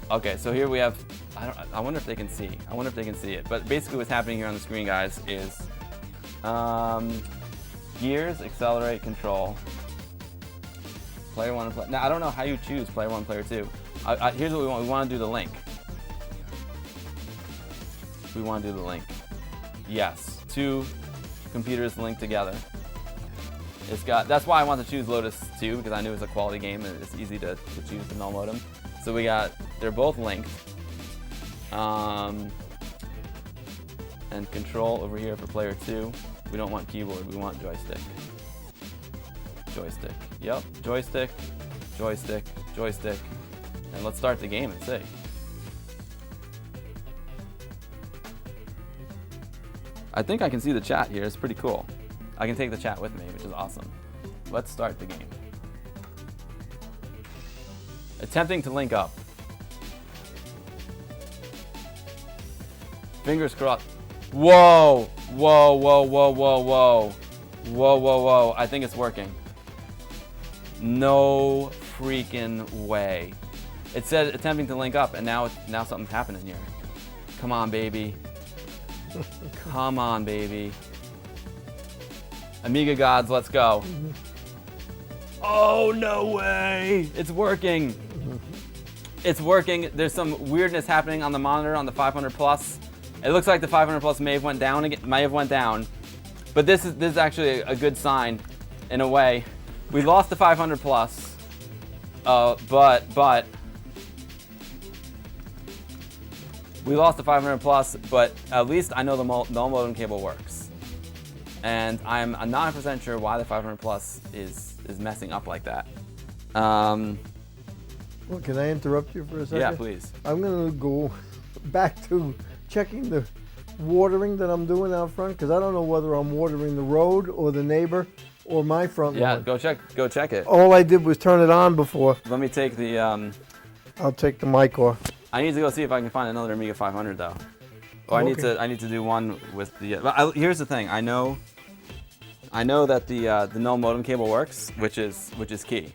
Okay, so here we have. I wonder if they can see. I wonder if they can see it. But basically, what's happening here on the screen, guys, is gears, accelerate, control. Player 1 and now I don't know how you choose Player 1, Player 2. Here's what we want. We want to do the link. We want to do the link. Yes, 2 computers linked together. That's why I want to choose Lotus 2, because I knew it was a quality game and it's easy to choose the null modem. So they're both linked. And control over here for Player 2. We don't want keyboard, we want joystick. Joystick. Yep, joystick, joystick, joystick. And let's start the game and see. I think I can see the chat here. It's pretty cool. I can take the chat with me, which is awesome. Let's start the game. Attempting to link up. Fingers crossed. Whoa! Whoa, whoa, whoa, whoa, whoa. Whoa, whoa, whoa. I think it's working. No freaking way. It said attempting to link up, and now something's happening here. Come on, baby. Come on, baby. Amiga gods, let's go. Oh, no way. It's working. It's working. There's some weirdness happening on the monitor on the 500 Plus. It looks like the 500 Plus may have went down again, but this is actually a good sign in a way. We lost the 500 Plus, but We lost the 500 plus, but at least I know the null modem cable works. And I'm 9% sure why the 500 plus is messing up like that. Well, can I interrupt you for a second? Yeah, please. I'm going to go back to checking the watering that I'm doing out front, because I don't know whether I'm watering the road or the neighbor or my front lawn. Go check it. All I did was turn it on before. Let me take the I'll take the mic off. I need to go see if I can find another Amiga 500 though. Oh, Okay. I need to do one with the here's the thing. I know that the null modem cable works, which is key.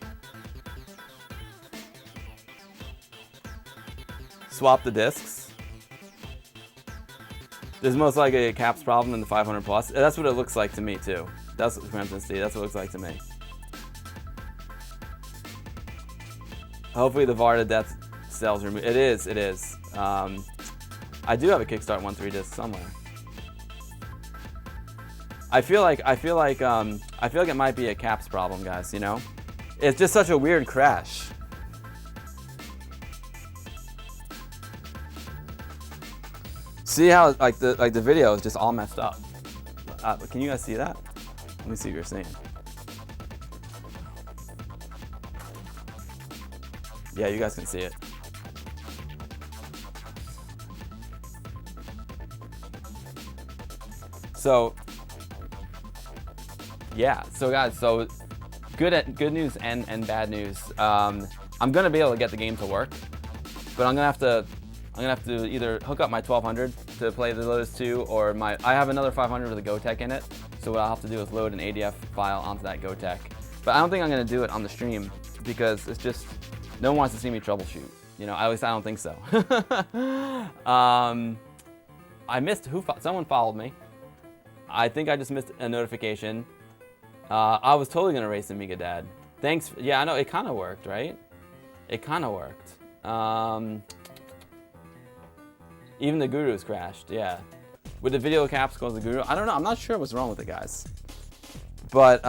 Swap the discs. There's most likely a caps problem in the 500 plus. That's what it looks like to me too. That's what Crampton see. That's what it looks like to me. Hopefully the VAR to death cells removed. It is. I do have a Kickstart 1.3 disc somewhere. I feel like it might be a caps problem, guys. You know, it's just such a weird crash. See how like the video is just all messed up. Can you guys see that? Let me see what you're seeing. Yeah, you guys can see it. So yeah, so guys, so good news and bad news. I'm gonna be able to get the game to work, but I'm gonna have to either hook up my 1200 to play the Lotus 2, or I have another 500 with a GoTech in it. So what I'll have to do is load an ADF file onto that GoTech. But I don't think I'm gonna do it on the stream because it's just no one wants to see me troubleshoot. You know, at least I don't think so. I missed someone followed me. I think I just missed a notification. I was totally gonna race Amiga Dad. Thanks. Yeah, I know it kind of worked, right? It kind of worked. Even the Guru's crashed, yeah. With the video caps goes the Guru. I don't know, I'm not sure what's wrong with it, guys. But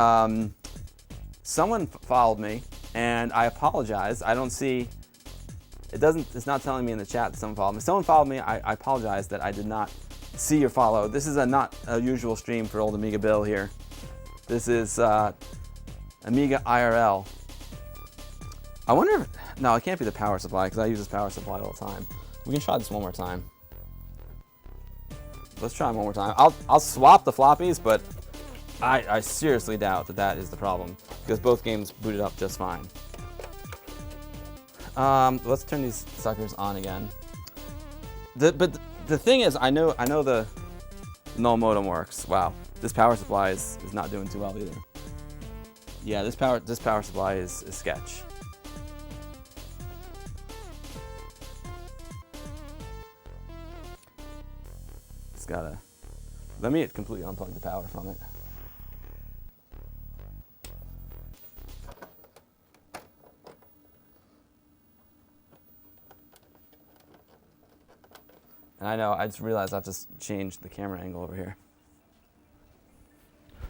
someone followed me, and I apologize. I don't see, it's not telling me in the chat that someone followed me. Someone followed me, I apologize that I did not see your follow. This is not a usual stream for old Amiga Bill here. This is Amiga IRL. I wonder if, no, it can't be the power supply because I use this power supply all the time. We can try this one more time. Let's try one more time. I'll swap the floppies, but I seriously doubt that is the problem because both games booted up just fine. Let's turn these suckers on again. But the thing is, I know the null modem works. Wow, this power supply is not doing too well either. Yeah, this power supply is sketch. It's gotta. Let me completely unplug the power from it. And I know, I just realized I've just changed the camera angle over here.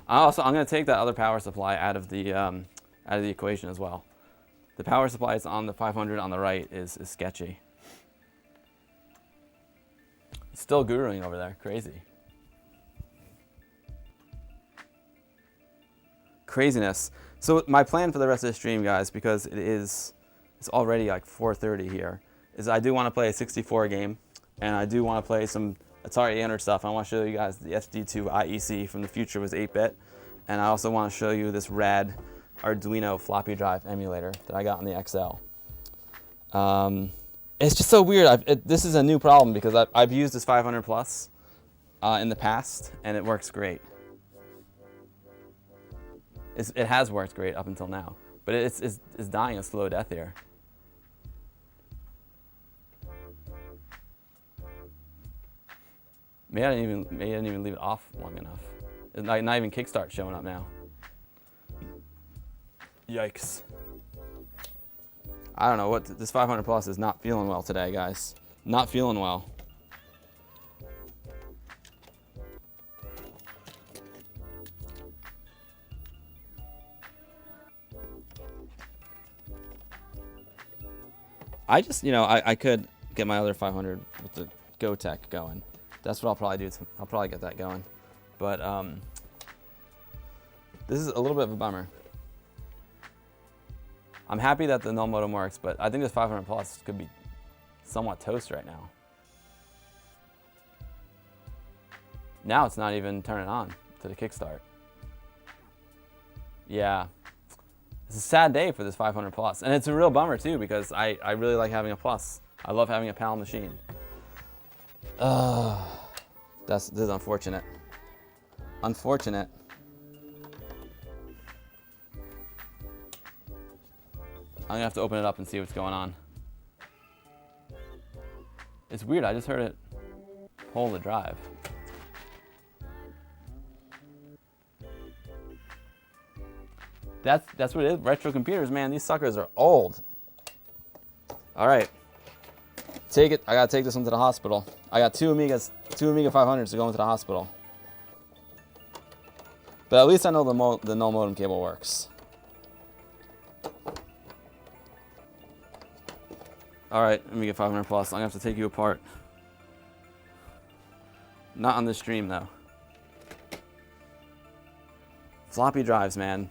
I'm going to take that other power supply out of the equation as well. The power supply is on the 500 on the right is sketchy. It's still guruing over there, crazy. Craziness. So my plan for the rest of the stream, guys, because it's already like 4:30 here, is I do want to play a 64 game. And I do want to play some Atari 800 stuff. I want to show you guys the SD2 IEC from the future was 8-bit. And I also want to show you this rad Arduino floppy drive emulator that I got on the XL. It's just so weird. This is a new problem because I've used this 500 plus in the past, and it works great. It has worked great up until now, but it's dying a slow death here. Maybe I didn't even leave it off long enough. It's not even Kickstart showing up now. Yikes. I don't know what this 500 plus is not feeling well today, guys. Not feeling well. I just, I could get my other 500 with the GoTech going. That's what I'll probably do. I'll probably get that going. But this is a little bit of a bummer. I'm happy that the null modem works, but I think this 500 plus could be somewhat toast right now. Now it's not even turning on to the kickstart. Yeah, it's a sad day for this 500 plus, and it's a real bummer too because I really like having a plus. I love having a PAL machine. This is unfortunate. Unfortunate. I'm gonna have to open it up and see what's going on. It's weird, I just heard it pull the drive. That's what it is. Retro computers, man, these suckers are old. All right, take it. I gotta take this one to the hospital. I got two Amiga 500s to go into the hospital. But at least I know the null modem cable works. All right, Amiga 500 plus. I'm gonna have to take you apart. Not on this stream though. Floppy drives, man.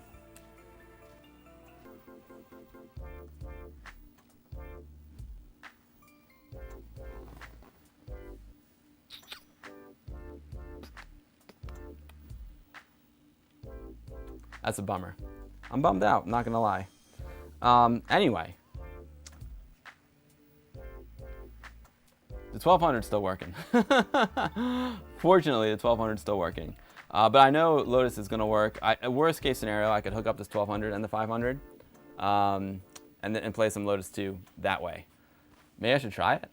That's a bummer. I'm bummed out, not gonna lie. Anyway. The 1200's still working. Fortunately, the 1200's still working. But I know Lotus is gonna work. Worst case scenario, I could hook up this 1200 and the 500 and play some Lotus 2 that way. Maybe I should try it.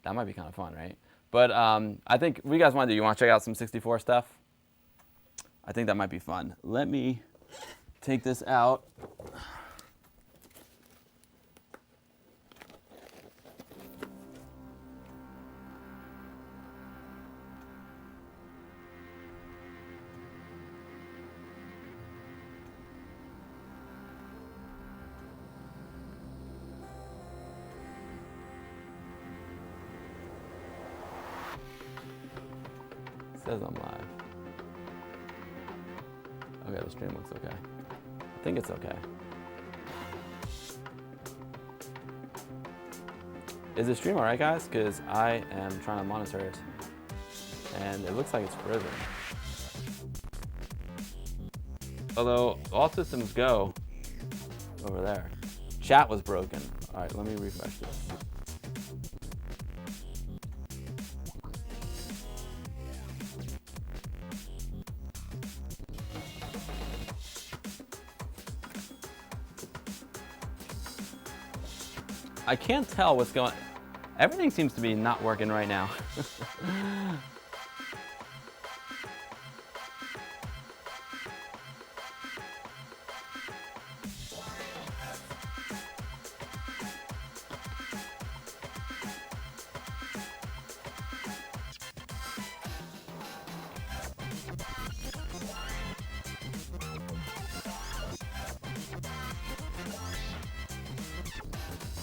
That might be kind of fun, right? But I think, what do you guys wanna do? You wanna check out some 64 stuff? I think that might be fun. Let me take this out. It says I'm live. Okay, the stream looks okay. I think it's okay. Is the stream alright, guys? Because I am trying to monitor it. And it looks like it's frozen. Although, all systems go over there. Chat was broken. Alright, let me refresh this. I can't tell what's going on. Everything seems to be not working right now.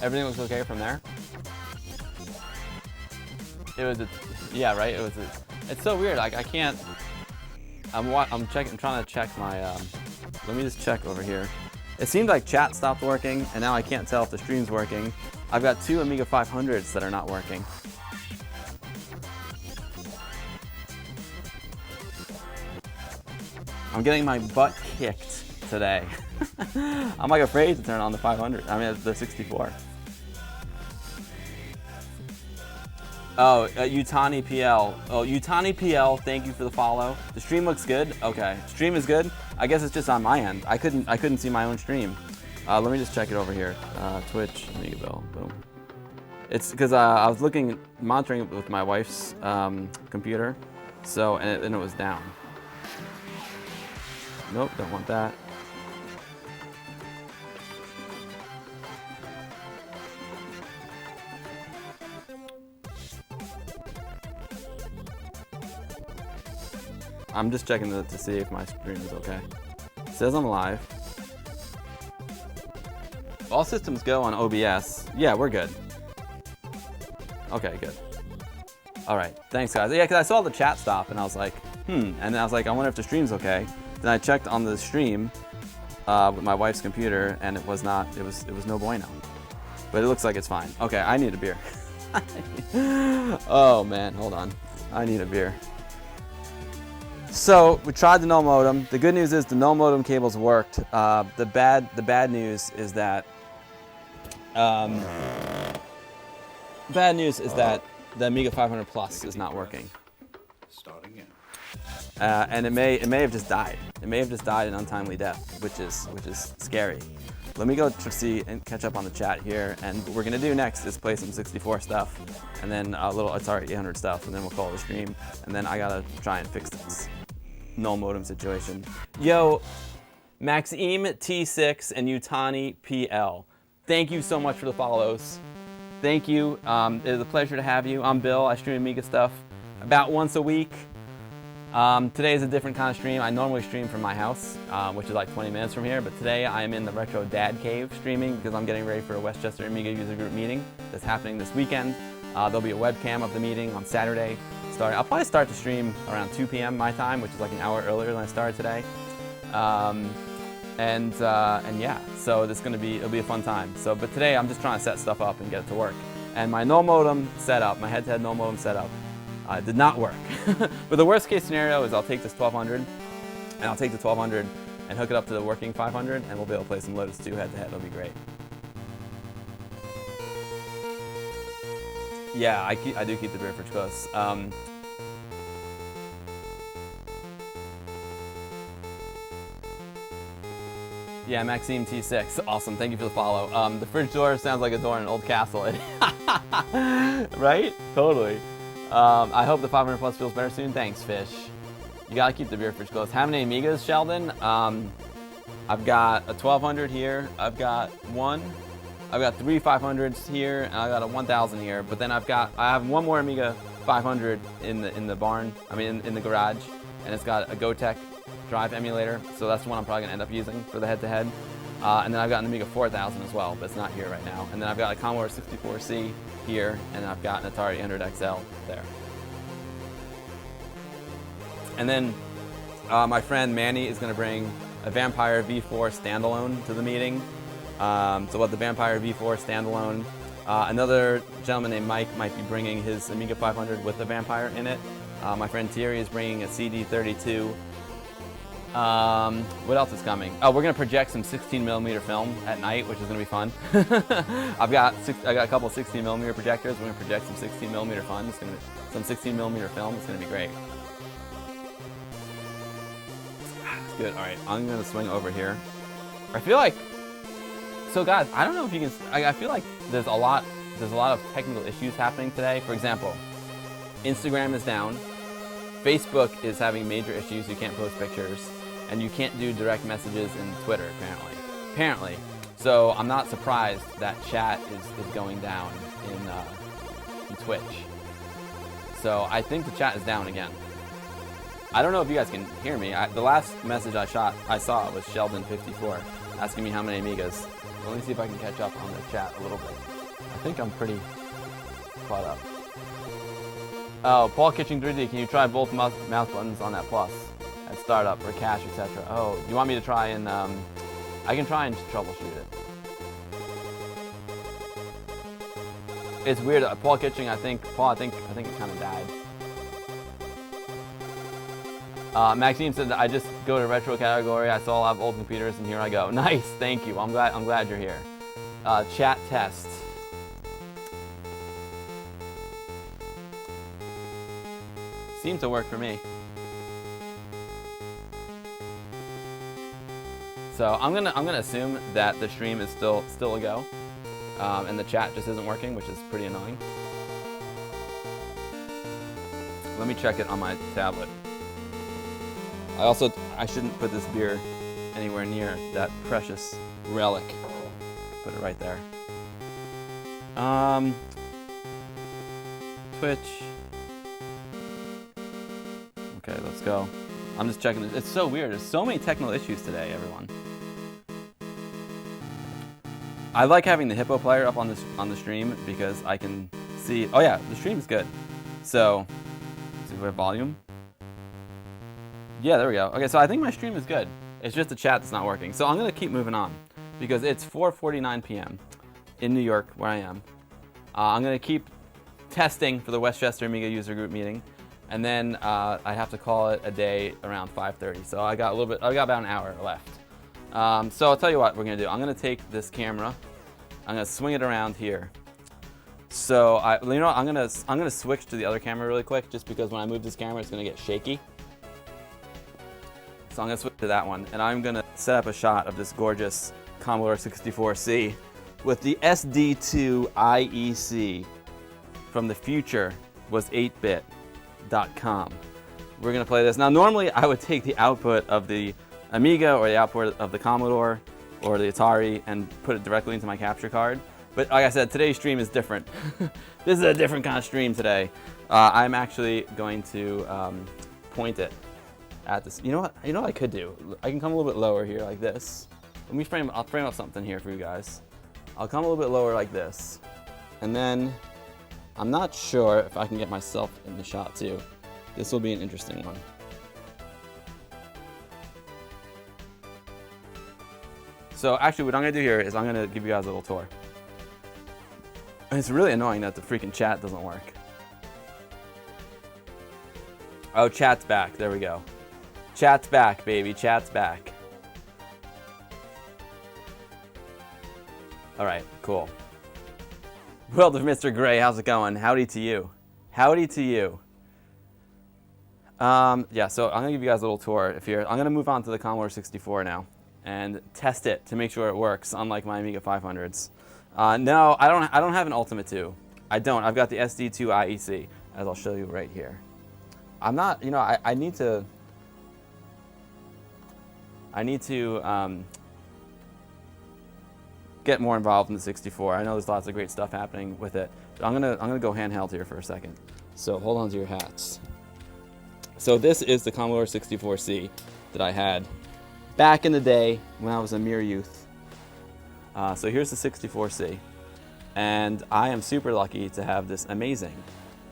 Everything looks okay from there. It was yeah, right. It's so weird. Like I can't. I'm checking. I'm trying to check my. Let me just check over here. It seemed like chat stopped working, and now I can't tell if the stream's working. I've got two Amiga 500s that are not working. I'm getting my butt kicked today. I'm like afraid to turn on the 500. I mean the 64. Oh, Utani PL. Oh, Utani PL, thank you for the follow. The stream looks good. Okay, stream is good. I guess it's just on my end. I couldn't see my own stream. Let me just check it over here. Twitch, Amiga Bill, boom. It's because I was monitoring it with my wife's computer, so and it was down. Nope, don't want that. I'm just checking to see if my stream is okay. It says I'm live. All systems go on OBS. Yeah, we're good. Okay, good. All right, thanks guys. Yeah, because I saw the chat stop and I was like, and then I was like, I wonder if the stream's okay. Then I checked on the stream with my wife's computer and it was not, it was no bueno. But it looks like it's fine. Okay, I need a beer. Oh man, hold on. I need a beer. So we tried the null modem. The good news is the null modem cables worked. The bad news is that the Amiga 500 Plus is not working. And it may have just died. It may have just died an untimely death, which is scary. Let me go see and catch up on the chat here. And what we're gonna do next is play some 64 stuff, and then a little Atari 800 stuff, and then we'll call it a stream. And then I gotta try and fix this null modem situation. Yo, Maxime T6 and Utani PL. Thank you so much for the follows. Thank you. It is a pleasure to have you. I'm Bill. I stream Amiga stuff about once a week. Today is a different kind of stream. I normally stream from my house, which is like 20 minutes from here, but today I am in the Retro Dad Cave streaming because I'm getting ready for a Westchester Amiga user group meeting that's happening this weekend. There'll be a webcam of the meeting on Saturday. I'll probably start the stream around 2 p.m. my time, which is like an hour earlier than I started today. And yeah, so it'll be a fun time. But today I'm just trying to set stuff up and get it to work. And my null modem setup, my head-to-head null modem setup, did not work. But the worst case scenario is I'll take this 1200 and hook it up to the working 500, and we'll be able to play some Lotus 2 head-to-head. It'll be great. Yeah, I do keep the beer fridge close. Yeah, Maxime T6, awesome, thank you for the follow. The fridge door sounds like a door in an old castle. Right? Totally. I hope the 500 Plus feels better soon. Thanks, Fish. You gotta keep the beer fridge closed. How many Amigas, Sheldon? I've got a 1200 here. I've got 3 500s here, and I got a 1000 here. But then I have one more Amiga 500 in the barn. I mean, in the garage, and it's got a GoTech drive emulator. So that's the one I'm probably gonna end up using for the head-to-head. And then I've got an Amiga 4000 as well, but it's not here right now. And then I've got a Commodore 64C here, and I've got an Atari 800 XL there. And then my friend Manny is going to bring a Vampire V4 standalone to the meeting. So we'll have the Vampire V4 standalone. Another gentleman named Mike might be bringing his Amiga 500 with the Vampire in it. My friend Thierry is bringing a CD32. What else is coming? Oh, we're gonna project some 16mm film at night, which is gonna be fun. I got a couple 16mm projectors. We're gonna project some 16mm fun. It's gonna be some 16mm film. It's gonna be great. It's good. All right, I'm gonna swing over here. I feel like, so guys, I don't know if you can. I feel like there's a lot of technical issues happening today. For example, Instagram is down. Facebook is having major issues. You can't post pictures. And you can't do direct messages in Twitter, apparently. So I'm not surprised that chat is going down in Twitch. So I think the chat is down again. I don't know if you guys can hear me. The last message I saw was Sheldon54 asking me how many Amigas. Let me see if I can catch up on the chat a little bit. I think I'm pretty caught up. Oh, Paul Kitching 3D, can you try both mouse buttons on that Plus at startup or cache, etc.? Oh, you want me to try and I can try and troubleshoot it. It's weird. Paul Kitching, I think it kind of died. Maxime said that I just go to retro category. I saw a lot of old computers, and here I go. Nice, thank you. I'm glad you're here. Chat test. Seems to work for me. So I'm gonna assume that the stream is still a go, and the chat just isn't working, which is pretty annoying. Let me check it on my tablet. I shouldn't put this beer anywhere near that precious relic. Put it right there. Twitch. Okay, let's go. I'm just checking this. It's so weird. There's so many technical issues today, everyone. I like having the Hippo player up on the stream because I can see. Oh yeah, the stream is good. So, let's see if we have volume. Yeah, there we go. Okay, so I think my stream is good. It's just the chat that's not working. So I'm gonna keep moving on because it's 4:49 p.m. in New York, where I am. I'm gonna keep testing for the Westchester Amiga user group meeting, and then I have to call it a day around 5:30. So I got about an hour left. So I'll tell you what we're gonna do. I'm gonna take this camera, I'm gonna swing it around here. So you know what? I'm gonna switch to the other camera really quick, just because when I move this camera, it's gonna get shaky. So I'm gonna switch to that one, and I'm gonna set up a shot of this gorgeous Commodore 64C with the SD2 IEC from the future was 8bit.com. We're gonna play this. Now normally I would take the output of the Amiga or the output of the Commodore or the Atari and put it directly into my capture card. But like I said, today's stream is different. This is a different kind of stream today. I'm actually going to point it at this. You know what? You know what I could do? I can come a little bit lower here like this. I'll frame up something here for you guys. I'll come a little bit lower like this. And then I'm not sure if I can get myself in the shot too. This will be an interesting one. So actually what I'm gonna do here is I'm gonna give you guys a little tour. And it's really annoying that the freaking chat doesn't work. Oh, chat's back, there we go. Chat's back, baby, chat's back. All right, cool. World of Mr. Gray, how's it going? Howdy to you. Howdy to you. Yeah, so I'm gonna give you guys a little tour. I'm gonna move on to the Commodore 64 now and test it to make sure it works, unlike my Amiga 500s. No, I don't have an Ultimate 2. I don't. I've got the SD2 IEC, as I'll show you right here. I'm not, you know, I need to get more involved in the 64. I know there's lots of great stuff happening with it. But I'm gonna go handheld here for a second. So hold on to your hats. So this is the Commodore 64C that I had back in the day when I was a mere youth. So here's the 64C, and I am super lucky to have this amazing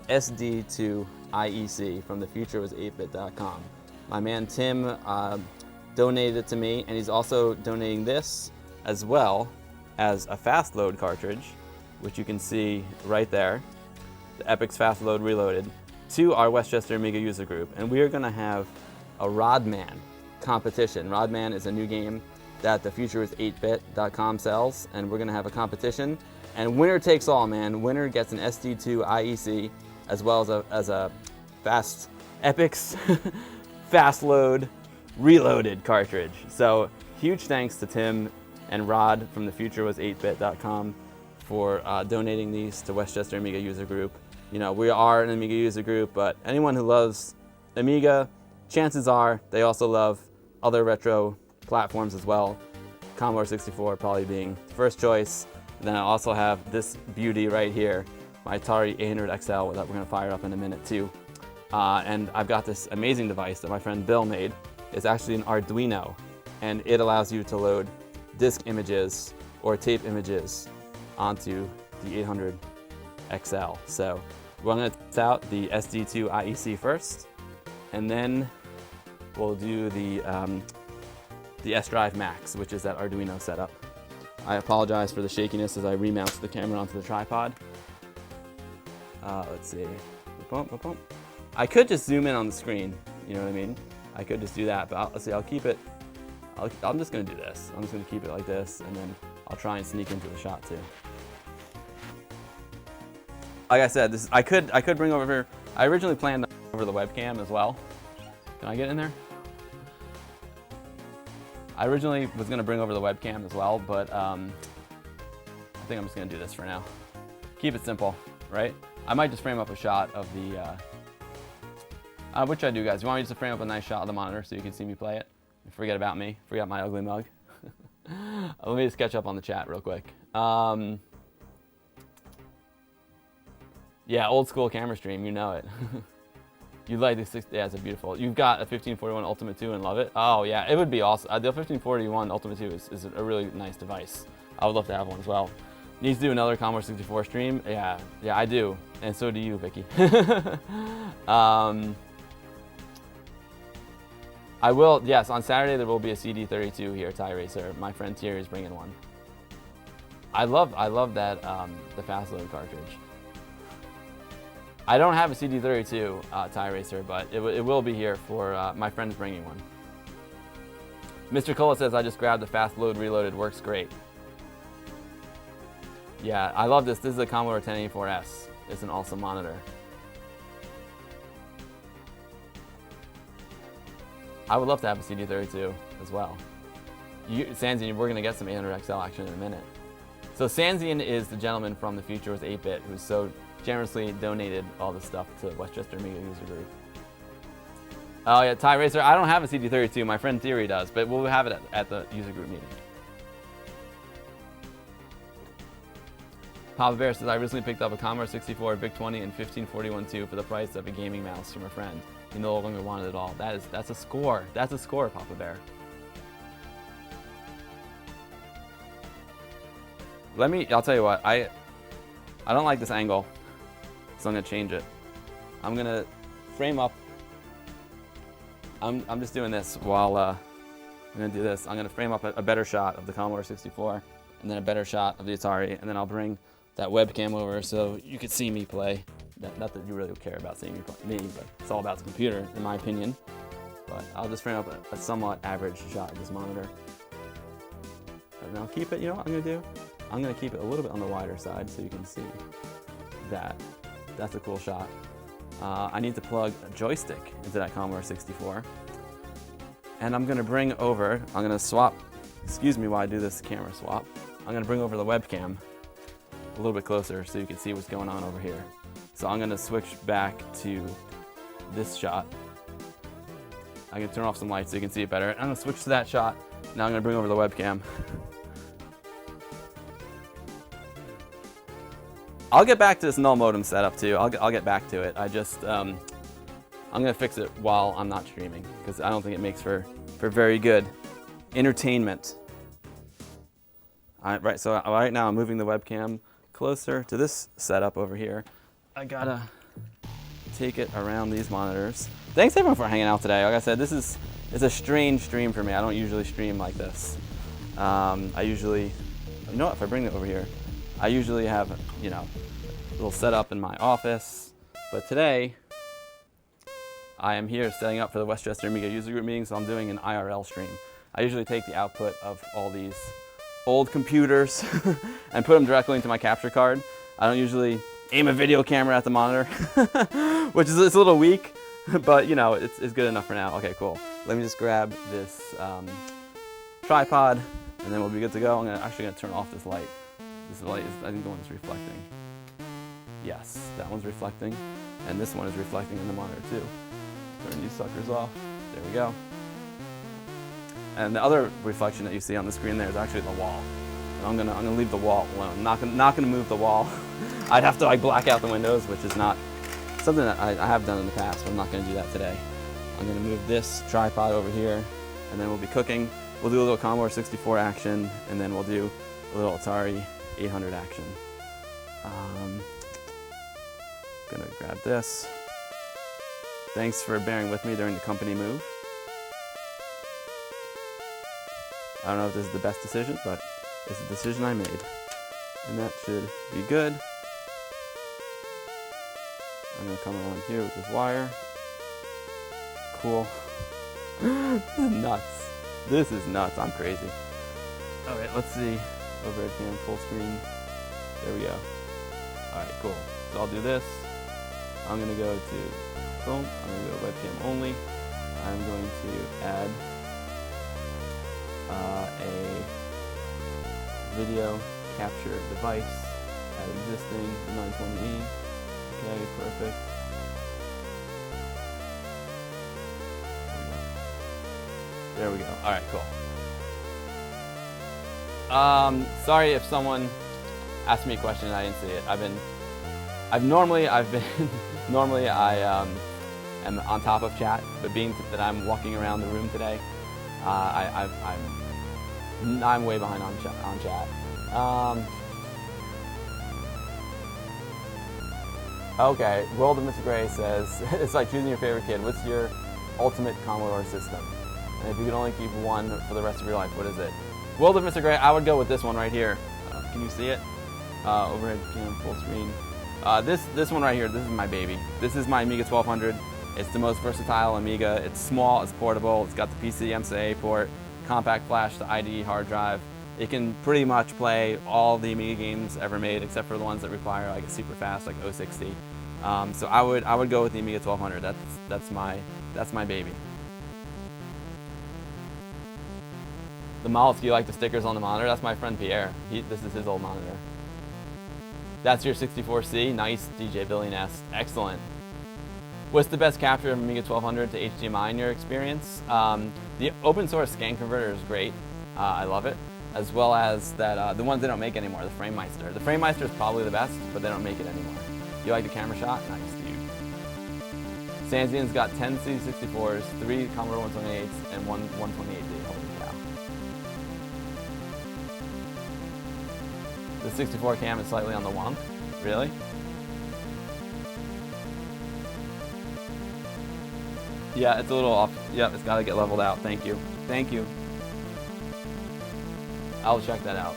SD2 IEC from the future was 8bit.com. My man Tim donated it to me, and he's also donating this as well as a fast load cartridge, which you can see right there, the Epix Fast Load Reloaded, to our Westchester Amiga user group. And we are gonna have a Rodman competition. Rodman is a new game that the future is 8bit.com sells, and we're gonna have a competition. And winner takes all, man. Winner gets an SD2 IEC as well as a fast Epix Fast Load Reloaded cartridge. So huge thanks to Tim and Rod from the future was 8bit.com for donating these to Westchester Amiga user group. You know, we are an Amiga user group, but anyone who loves Amiga, chances are they also love other retro platforms as well. Commodore 64 probably being first choice. And then I also have this beauty right here, my Atari 800XL that we're gonna fire up in a minute too. And I've got this amazing device that my friend Bill made. It's actually an Arduino, and it allows you to load disk images or tape images onto the 800XL. So we're gonna test out the SD2 IEC first, and then we'll do the S-Drive Max, which is that Arduino setup. I apologize for the shakiness as I remount the camera onto the tripod. Let's see. I could just zoom in on the screen, you know what I mean? I could just do that, but let's see, I'll keep it. I'm just gonna do this. I'm just gonna keep it like this, and then I'll try and sneak into the shot too. Like I said, I could bring over here. I originally planned over the webcam as well. Can I get in there? I originally was gonna bring over the webcam as well, but I think I'm just gonna do this for now. Keep it simple, right? I might just frame up a shot of the, which I do, guys. You want me just to frame up a nice shot of the monitor so you can see me play it? Forget about me, forget my ugly mug. Let me just catch up on the chat real quick. Yeah, old school camera stream, you know it. You like the yeah, it's a beautiful. You've got a 1541 Ultimate 2 and love it? Oh yeah, it would be awesome. The 1541 Ultimate 2 is a really nice device. I would love to have one as well. Needs to do another Commodore 64 stream? Yeah, I do. And so do you, Vicky. I will, yes, on Saturday there will be a CD32 here, Tie Racer. My friend Thierry is bringing one. I love that, the fast load cartridge. I don't have a CD32 Tie Racer, but it will be here for, my friend's bringing one. Mr. Cola says, I just grabbed the fast load reloaded, works great. Yeah, I love this. This is a Commodore 1084S. It's an awesome monitor. I would love to have a CD32 as well. Sanzian, we're going to get some 800XL action in a minute. So Sanzian is the gentleman from the future with 8-bit who so generously donated all this stuff to Westchester Amiga user group. Oh yeah, Tie Racer. I don't have a CD32. My friend Thierry does, but we'll have it at the user group meeting. Papa Bear says, I recently picked up a Commodore 64 VIC-20 and 1541-2 for the price of a gaming mouse from a friend. He no longer wanted it all. That's a score. That's a score, Papa Bear. I'll tell you what, I don't like this angle, so I'm gonna change it. I'm gonna frame up. I'm just doing this while I'm gonna do this. I'm gonna frame up a better shot of the Commodore 64 and then a better shot of the Atari, and then I'll bring that webcam over so you could see me play. Not that you really care about seeing me, but it's all about the computer, in my opinion. But I'll just frame up a somewhat average shot of this monitor. And I'll keep it, you know what I'm gonna do? I'm gonna keep it a little bit on the wider side so you can see that. That's a cool shot. I need to plug a joystick into that Commodore 64. And I'm gonna bring over, I'm gonna swap, excuse me while I do this camera swap. I'm gonna bring over the webcam a little bit closer so you can see what's going on over here. So I'm gonna switch back to this shot. I'm gonna turn off some lights so you can see it better. I'm gonna switch to that shot. Now I'm gonna bring over the webcam. I'll get back to this null modem setup too. I'll get back to it. I just, I'm gonna fix it while I'm not streaming because I don't think it makes for very good entertainment. All right, so right now I'm moving the webcam closer to this setup over here. I gotta take it around these monitors. Thanks everyone for hanging out today. Like I said, it's a strange stream for me. I don't usually stream like this. I usually, you know what, if I bring it over here, I usually have, you know, a little setup in my office, but today I am here setting up for the Westchester Amiga user group meeting, so I'm doing an IRL stream. I usually take the output of all these old computers and put them directly into my capture card. I don't usually aim a video camera at the monitor, which is it's a little weak, but you know, it's good enough for now. Okay, cool. Let me just grab this tripod and then we'll be good to go. I'm actually gonna turn off this light. This light is, I think, the one that's reflecting. Yes, that one's reflecting, and this one is reflecting in the monitor too. Turn these suckers off. There we go. And the other reflection that you see on the screen there is actually the wall. And I'm gonna leave the wall alone. I'm not gonna move the wall. I'd have to like black out the windows, which is not something that I have done in the past, but I'm not gonna do that today. I'm gonna move this tripod over here, and then we'll be cooking. We'll do a little Commodore 64 action, and then we'll do a little Atari 800 action. Gonna grab this. Thanks for bearing with me during the company move. I don't know if this is the best decision, but it's a decision I made. And that should be good. I'm gonna come along here with this wire. Cool. This is nuts. This is nuts, I'm crazy. All right, let's see. Overhead cam, full screen. There we go. All right, cool. So I'll do this. I'm gonna go to, boom, I'm gonna go to webcam only. I'm going to add a video capture device, add existing, the 920E. Okay, perfect. There we go. All right, cool. Sorry if someone asked me a question and I didn't see it. Normally I am on top of chat, but being that I'm walking around the room today, I'm way behind on chat. Okay, World of Mr. Gray says, it's like choosing your favorite kid. What's your ultimate Commodore system? And if you could only keep one for the rest of your life, what is it? World of Mr. Gray, I would go with this one right here. Can you see it? Overhead cam, full screen. This one right here, this is my baby. This is my Amiga 1200. It's the most versatile Amiga. It's small, it's portable, it's got the PCMCIA port, compact flash to IDE hard drive. It can pretty much play all the Amiga games ever made, except for the ones that require like a super fast, like 060. So I would go with the Amiga 1200. That's my baby. The Molotov, you like the stickers on the monitor? That's my friend Pierre. This is his old monitor. That's your 64C. Nice, DJ Billy Nest. Excellent. What's the best capture of Amiga 1200 to HDMI in your experience? The open source scan converter is great. I love it. As well as that the ones they don't make anymore, the FrameMeister. The FrameMeister is probably the best, but they don't make it anymore. You like the camera shot? Nice, dude. Sanzian's got 10 C64s, 3 Commodore 128s, and 1 128D. Holy cow. The 64 cam is slightly on the wonk. Really? Yeah, it's a little off. Yep, it's got to get leveled out. Thank you. Thank you. I'll check that out.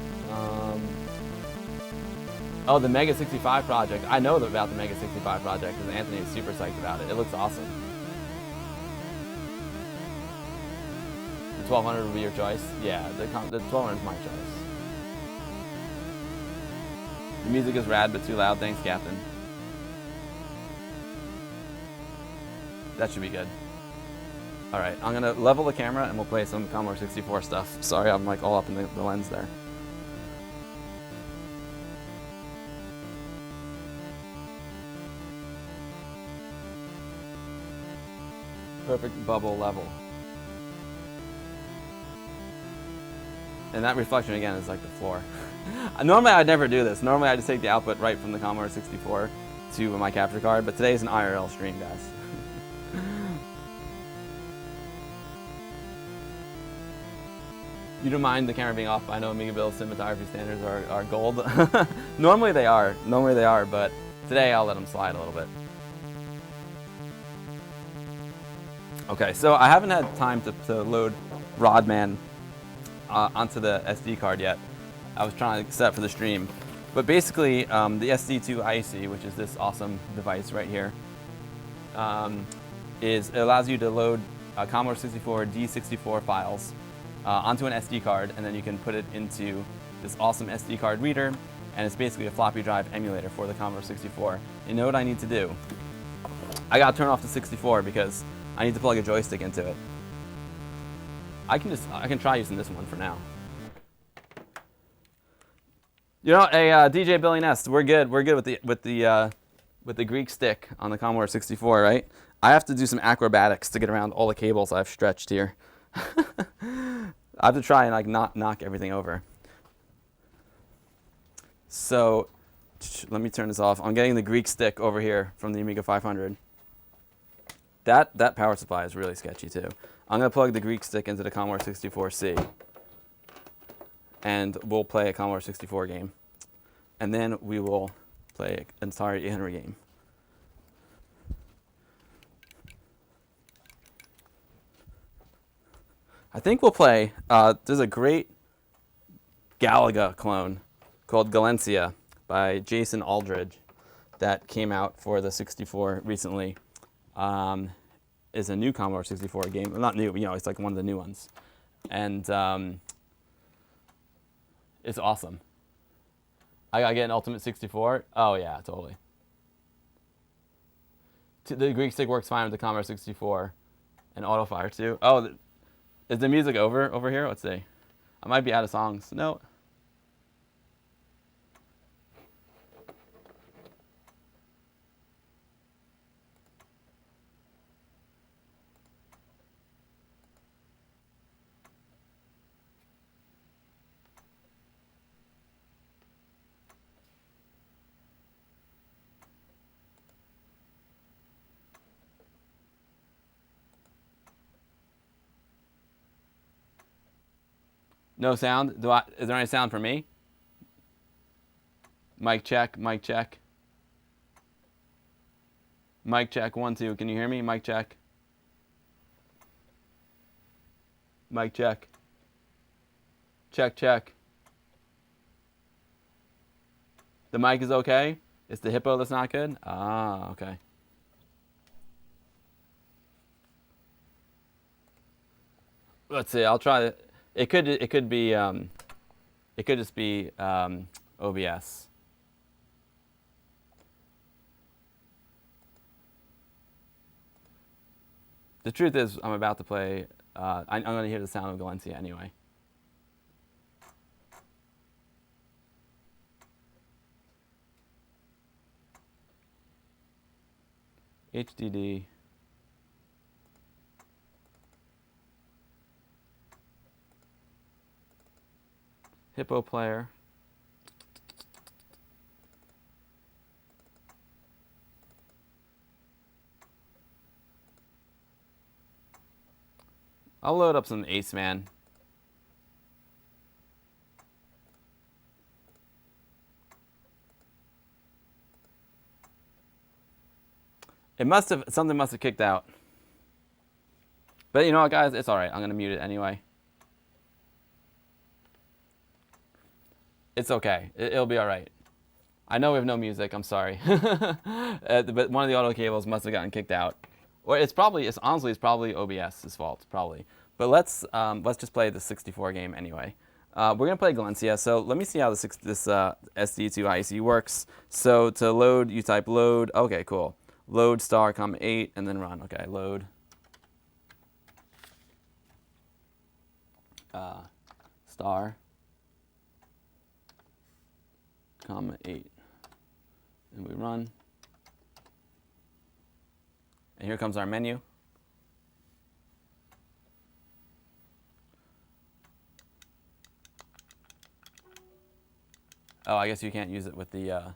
Oh, the Mega 65 project. I know about the Mega 65 project because Anthony is super psyched about it. It looks awesome. The 1200 would be your choice? Yeah, the 1200 is my choice. The music is rad but too loud. Thanks, Captain. That should be good. All right, I'm gonna level the camera and we'll play some Commodore 64 stuff. Sorry, I'm like all up in the lens there. Perfect bubble level. And that reflection again is like the floor. Normally I'd never do this. Normally I just take the output right from the Commodore 64 to my capture card, but today's an IRL stream, guys. You don't mind the camera being off? I know Amiga Bill's cinematography standards are gold. Normally they are, but today I'll let them slide a little bit. Okay, so I haven't had time to load Rodman onto the SD card yet. I was trying to set up for the stream. But basically, the SD2 IC, which is this awesome device right here, it allows you to load Commodore 64 D64 files onto an SD card, and then you can put it into this awesome SD card reader, and it's basically a floppy drive emulator for the Commodore 64. You know what I need to do? I gotta turn off the 64 because I need to plug a joystick into it. I can try using this one for now. You know, DJ Billy Nest, we're good with the Greek stick on the Commodore 64, right? I have to do some acrobatics to get around all the cables I've stretched here. I have to try and like not knock everything over. So let me turn this off. I'm getting the Greek stick over here from the Amiga 500. That power supply is really sketchy too. I'm gonna plug the Greek stick into the Commodore 64C, and we'll play a Commodore 64 game, and then we will play an Atari 800 game. I think we'll play, there's a great Galaga clone called Galencia by Jason Aldridge that came out for the 64 recently. Is a new Commodore 64 game. Well, not new, you know, it's like one of the new ones. And it's awesome. I gotta get an Ultimate 64. Oh yeah, totally. The Greek stick works fine with the Commodore 64 and AutoFire too. Oh, is the music over here? Let's see. I might be out of songs. No. No sound? Is there any sound for me? Mic check, mic check. Mic check, 1, 2. Can you hear me? Mic check. Mic check. Check, check. The mic is okay? It's the hippo that's not good? Ah, okay. Let's see. I'll try it. It could be it could just be OBS. The truth is, I'm about to play. I'm going to hear the sound of Valencia anyway. HDD. Hippo player. I'll load up some Ace Man. Something must have kicked out. But you know what, guys? It's all right. I'm going to mute it anyway. It's okay. It'll be all right. I know we have no music. I'm sorry. But one of the audio cables must have gotten kicked out. Or it's probably OBS's fault, probably. But let's just play the 64 game anyway. We're gonna play Galencia. So let me see how this SD2IC works. So to load, you type load. Okay, cool. Load star, comma 8, and then run. Okay, load. Star, comma 8, and we run. And here comes our menu. Oh, I guess you can't use it with the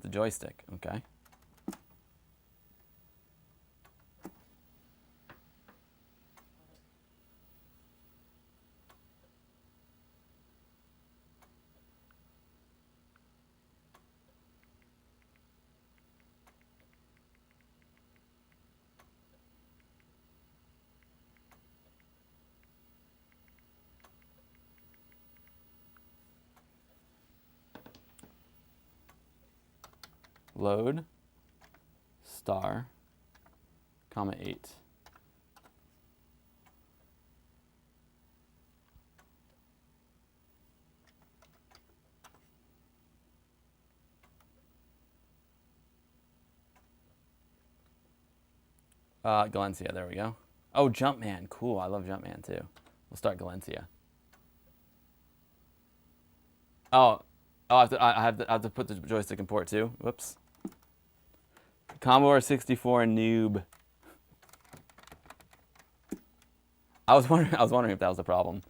joystick. Okay. Load star, comma 8. Galencia, there we go. Oh, Jumpman, cool. I love Jumpman too. We'll start Galencia. Oh, I have to put the joystick in port too. Whoops. Commodore 64 noob. I was wondering if that was a problem.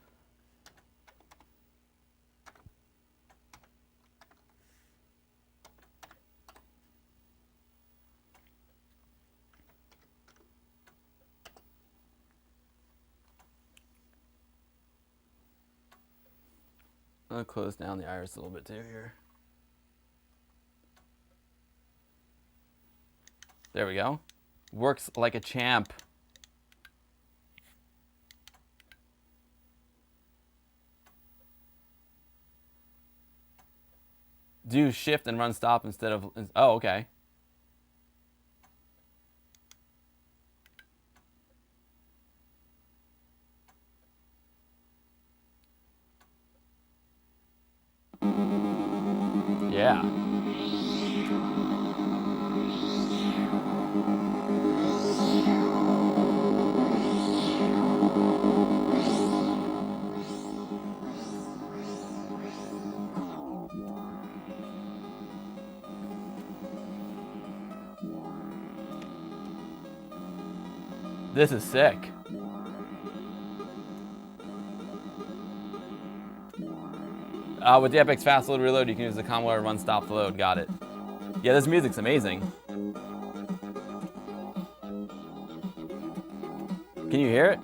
I'll close down the iris a little bit too here. There we go. Works like a champ. Do shift and run stop instead of... Oh, okay. Yeah. This is sick. With the Epic's fast load reload, you can use the Commodore run stop load. Got it. Yeah, this music's amazing. Can you hear it?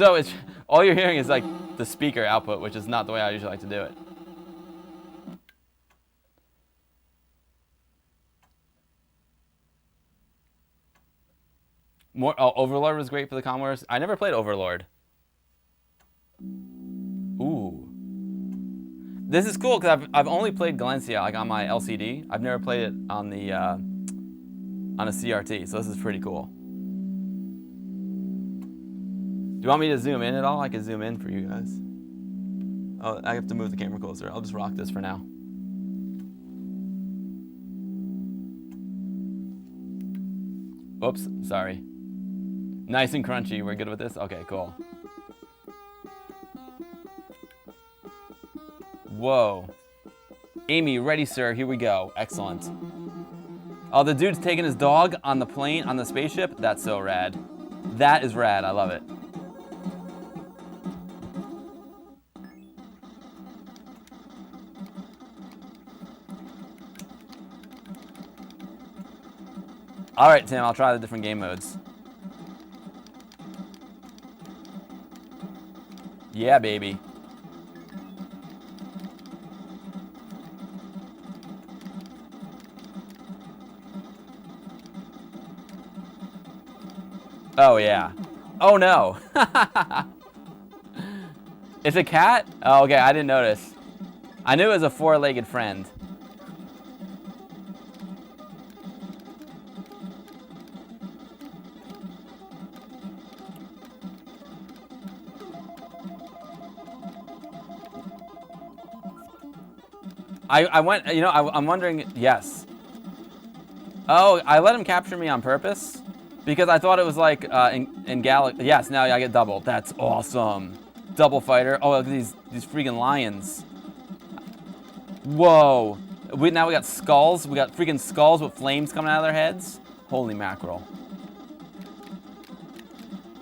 So it's all you're hearing is like the speaker output, which is not the way I usually like to do it. Overlord was great for the Commodores. I never played Overlord. Ooh. This is cool because I've only played Galencia like on my LCD. I've never played it on the on a CRT, so this is pretty cool. Do you want me to zoom in at all? I can zoom in for you guys. Oh, I have to move the camera closer. I'll just rock this for now. Oops, sorry. Nice and crunchy. We're good with this? Okay, cool. Whoa. Amy, ready, sir. Here we go. Excellent. Oh, the dude's taking his dog on the plane, on the spaceship? That's so rad. That is rad. I love it. All right, Tim, I'll try the different game modes. Yeah, baby. Oh, yeah. Oh, no. It's a cat? Oh, okay, I didn't notice. I knew it was a four-legged friend. I went, you know, I'm wondering, yes. Oh, I let him capture me on purpose because I thought it was like in Galaxy. Yes, now I get double. That's awesome. Double fighter. Oh, look at these freaking lions. Whoa. Now we got skulls. We got freaking skulls with flames coming out of their heads. Holy mackerel.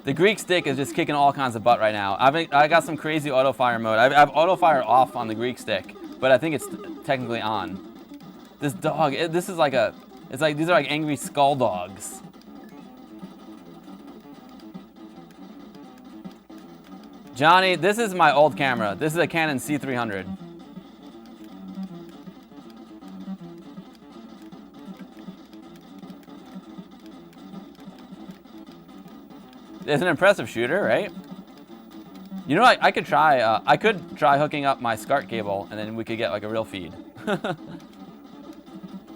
The Greek stick is just kicking all kinds of butt right now. I got some crazy auto fire mode. I have auto fire off on the Greek stick, but I think it's technically on. This dog, this is like a, it's like, these are like angry skull dogs. Johnny, this is my old camera. This is a Canon C300. It's an impressive shooter, right? You know what? I could try hooking up my SCART cable, and then we could get like a real feed.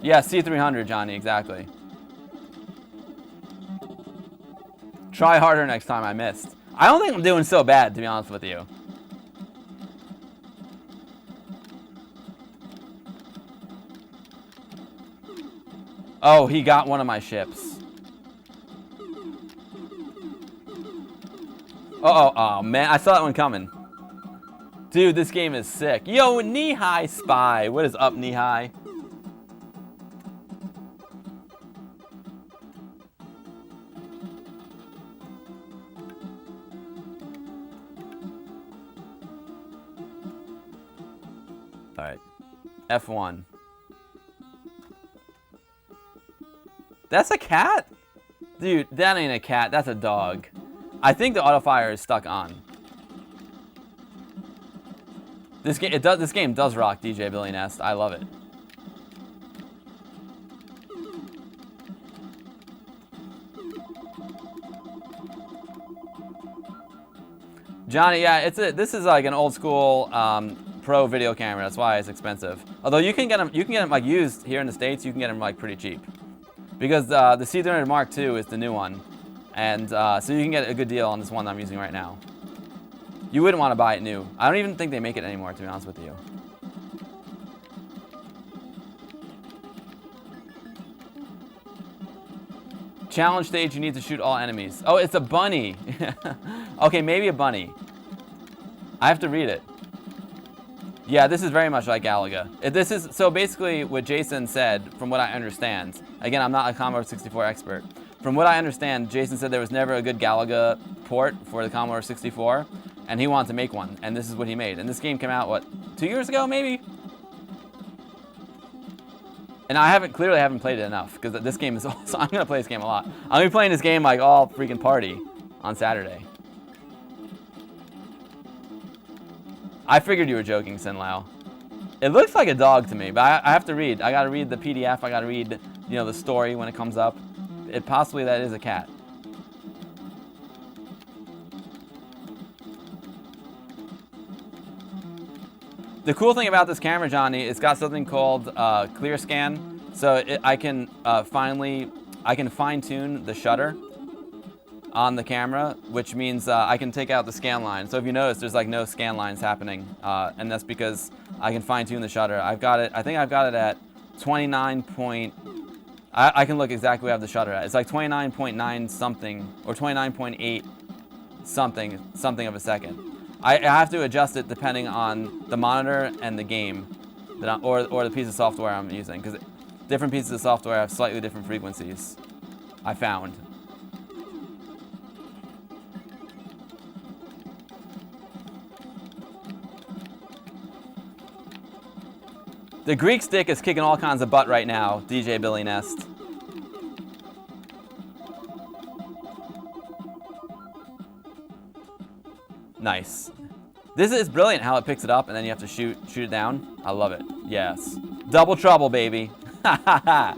Yeah, C300, Johnny, exactly. Try harder next time. I missed. I don't think I'm doing so bad, to be honest with you. Oh, he got one of my ships. Oh man, I saw that one coming. Dude, this game is sick. Yo, Knee-High Spy. What is up, Knee-High? All right, F1. That's a cat? Dude, that ain't a cat, that's a dog. I think the autofire is stuck on. This game does rock, DJ Billy Nest. I love it. Johnny, yeah, this is like an old school pro video camera. That's why it's expensive. Although you can get them like used here in the States. You can get them like pretty cheap, because the C300 Mark II is the new one. And so you can get a good deal on this one that I'm using right now. You wouldn't want to buy it new. I don't even think they make it anymore, to be honest with you. Challenge stage, you need to shoot all enemies. Oh, it's a bunny. Okay, maybe a bunny. I have to read it. Yeah, this is very much like Galaga. This is, so basically what Jason said, from what I understand, again, I'm not a Commodore 64 expert. From what I understand, Jason said there was never a good Galaga port for the Commodore 64, and he wanted to make one, and this is what he made. And this game came out, what, 2 years ago, maybe? And I clearly haven't played it enough, because this game is also, I'm going to play this game a lot. I'm going to be playing this game like all freaking party on Saturday. I figured you were joking, Sinlao. It looks like a dog to me, but I have to read. I gotta read the PDF. I gotta read, you know, the story when it comes up. It possibly that is a cat. The cool thing about this camera, Johnny, it's got something called clear scan, so I can fine-tune the shutter on the camera, which means I can take out the scan line. So if you notice, there's like no scan lines happening, and that's because I can fine-tune the shutter. I've got it. I think I've got it at 29 point. I can look exactly where I have the shutter at. It's like 29.9 something or 29.8 something of a second. I have to adjust it depending on the monitor and the game, or the piece of software I'm using, because different pieces of software have slightly different frequencies, I found. The Greek stick is kicking all kinds of butt right now, DJ Billy Nest. Nice. This is brilliant how it picks it up and then you have to shoot it down. I love it. Yes. Double trouble, baby. I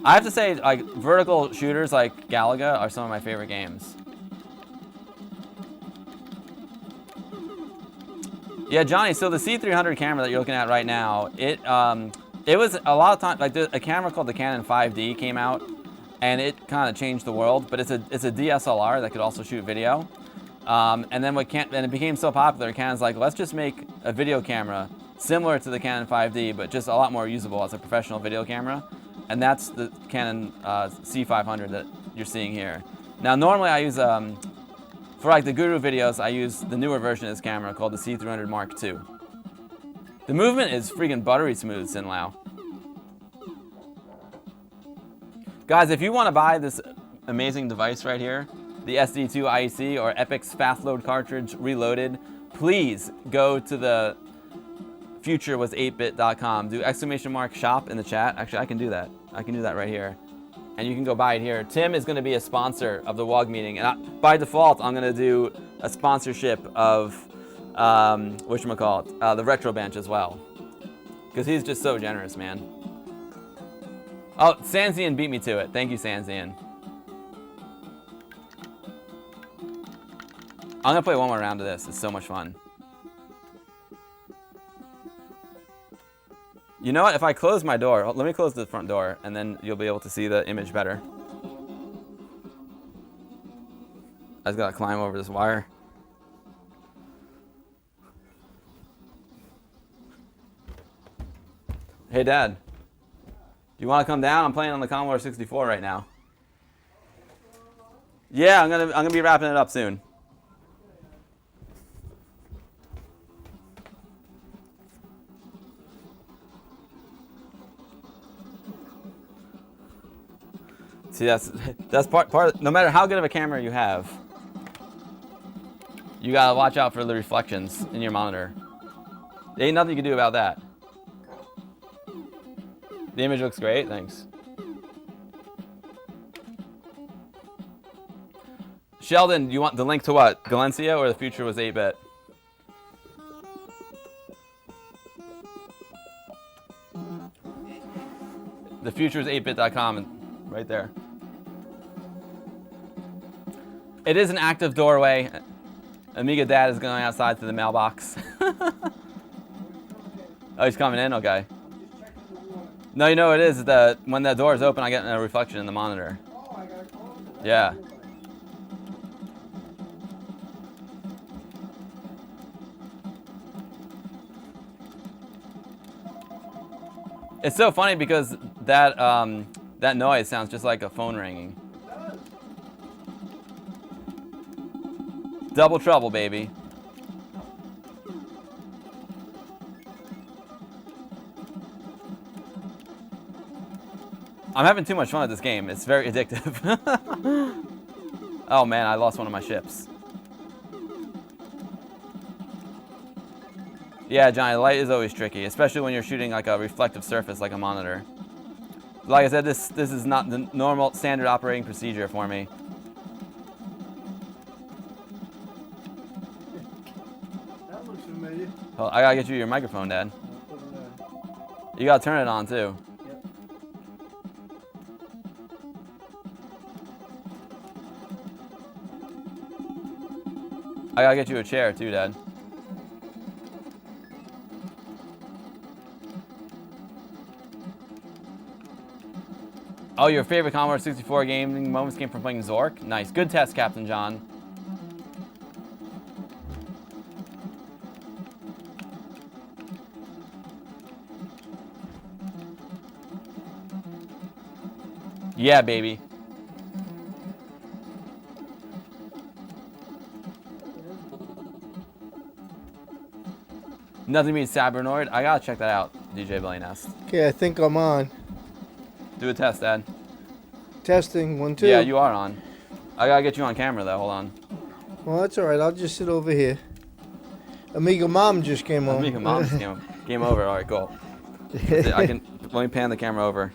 have to say, like, vertical shooters like Galaga are some of my favorite games. Yeah, Johnny, so the C300 camera that you're looking at right now, it was a lot of time, like a camera called the Canon 5D came out, and it kind of changed the world, but it's a DSLR that could also shoot video. And then it became so popular, Canon's like, let's just make a video camera similar to the Canon 5D, but just a lot more usable as a professional video camera. And that's the Canon C500 that you're seeing here. Now, normally I use, for like the Guru videos, I use the newer version of this camera called the C300 Mark II. The movement is freaking buttery smooth, Sinlao. Guys, if you want to buy this amazing device right here, the SD2 IEC or Epic's Fast Load cartridge reloaded, please go to the futurewas8bit.com. Do ! shop in the chat. Actually, I can do that. I can do that right here. And you can go buy it here. Tim is going to be a sponsor of the WOG meeting. And by default, I'm going to do a sponsorship of, whatchamacallit, the Retro Bench as well. Because he's just so generous, man. Oh, Sanzian beat me to it. Thank you, Sanzian. I'm going to play one more round of this. It's so much fun. You know what? If I close my door, let me close the front door, and then you'll be able to see the image better. I just got to climb over this wire. Hey, Dad. Do you want to come down? I'm playing on the Commodore 64 right now. Yeah, I'm gonna be wrapping it up soon. See, that's part of, no matter how good of a camera you have, you gotta watch out for the reflections in your monitor. There ain't nothing you can do about that. The image looks great, thanks. Sheldon, you want the link to what? Galencia or the future was 8-bit? The future is 8bit.com, right there. It is an active doorway. Amiga Dad is going outside to the mailbox. Oh, he's coming in? Okay. No, you know what it is? When the door is open, I get a reflection in the monitor. Yeah. It's so funny because that noise sounds just like a phone ringing. Double trouble, baby. I'm having too much fun at this game. It's very addictive. Oh man, I lost one of my ships. Yeah, Johnny, the light is always tricky, especially when you're shooting like a reflective surface like a monitor. Like I said, this is not the normal standard operating procedure for me. That looks Oh, I gotta get you your microphone, Dad. You gotta turn it on too. Yep. I gotta get you a chair too, Dad. Oh, your favorite Commodore 64 gaming moments came from playing Zork? Nice. Good test, Captain John. Yeah, baby. Nothing beats Cybernoid. I gotta check that out, DJ Billy Nest. Okay, I think I'm on. Do a test, Dad. Testing, 1, 2. Yeah, you are on. I gotta get you on camera though. Hold on. Well, that's all right. I'll just sit over here. Amiga Mom just came on. Amiga Mom just came over. All right, cool. Let me pan the camera over.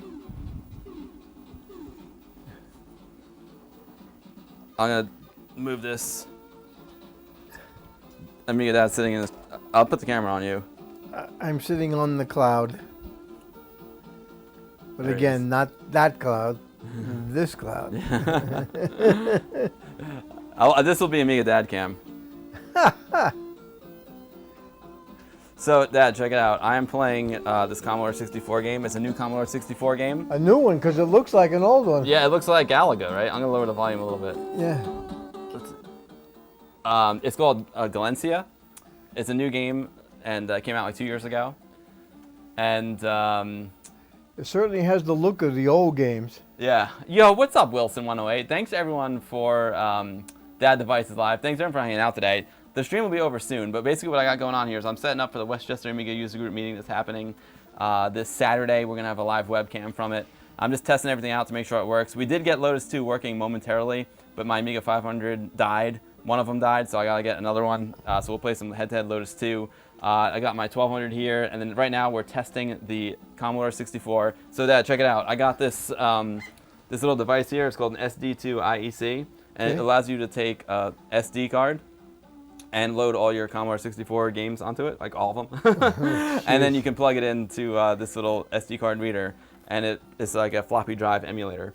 I'm gonna move this. Amiga Dad's sitting in this. I'll put the camera on you. I'm sitting on the cloud. But There he again, is. not that cloud. This cloud. This will be Amiga Dad cam. So, Dad, check it out. I am playing this Commodore 64 game. It's a new Commodore 64 game. A new one, because it looks like an old one. Yeah, it looks like Galaga, right? I'm gonna lower the volume a little bit. Yeah. It's called Galencia. It's a new game, and came out like 2 years ago. And It certainly has the look of the old games. yeah, yo, what's up, Wilson108? Thanks everyone for Dad Devices Live. Thanks everyone for hanging out today. The stream will be over soon, but basically what I got going on here is I'm setting up for the Westchester Amiga user group meeting that's happening this Saturday. We're gonna have a live webcam from it. I'm just testing everything out to make sure it works. We did get Lotus 2 working momentarily, but my Amiga 500 died. One of them died, so I gotta get another one. So we'll play some head-to-head Lotus 2. I got my 1200 here, and then right now we're testing the Commodore 64. So Dad, check it out. I got this this little device here. It's called an SD2 IEC, and it allows you to take a SD card and load all your Commodore 64 games onto it, like all of them. And then you can plug it into this little SD card reader, and it's like a floppy drive emulator.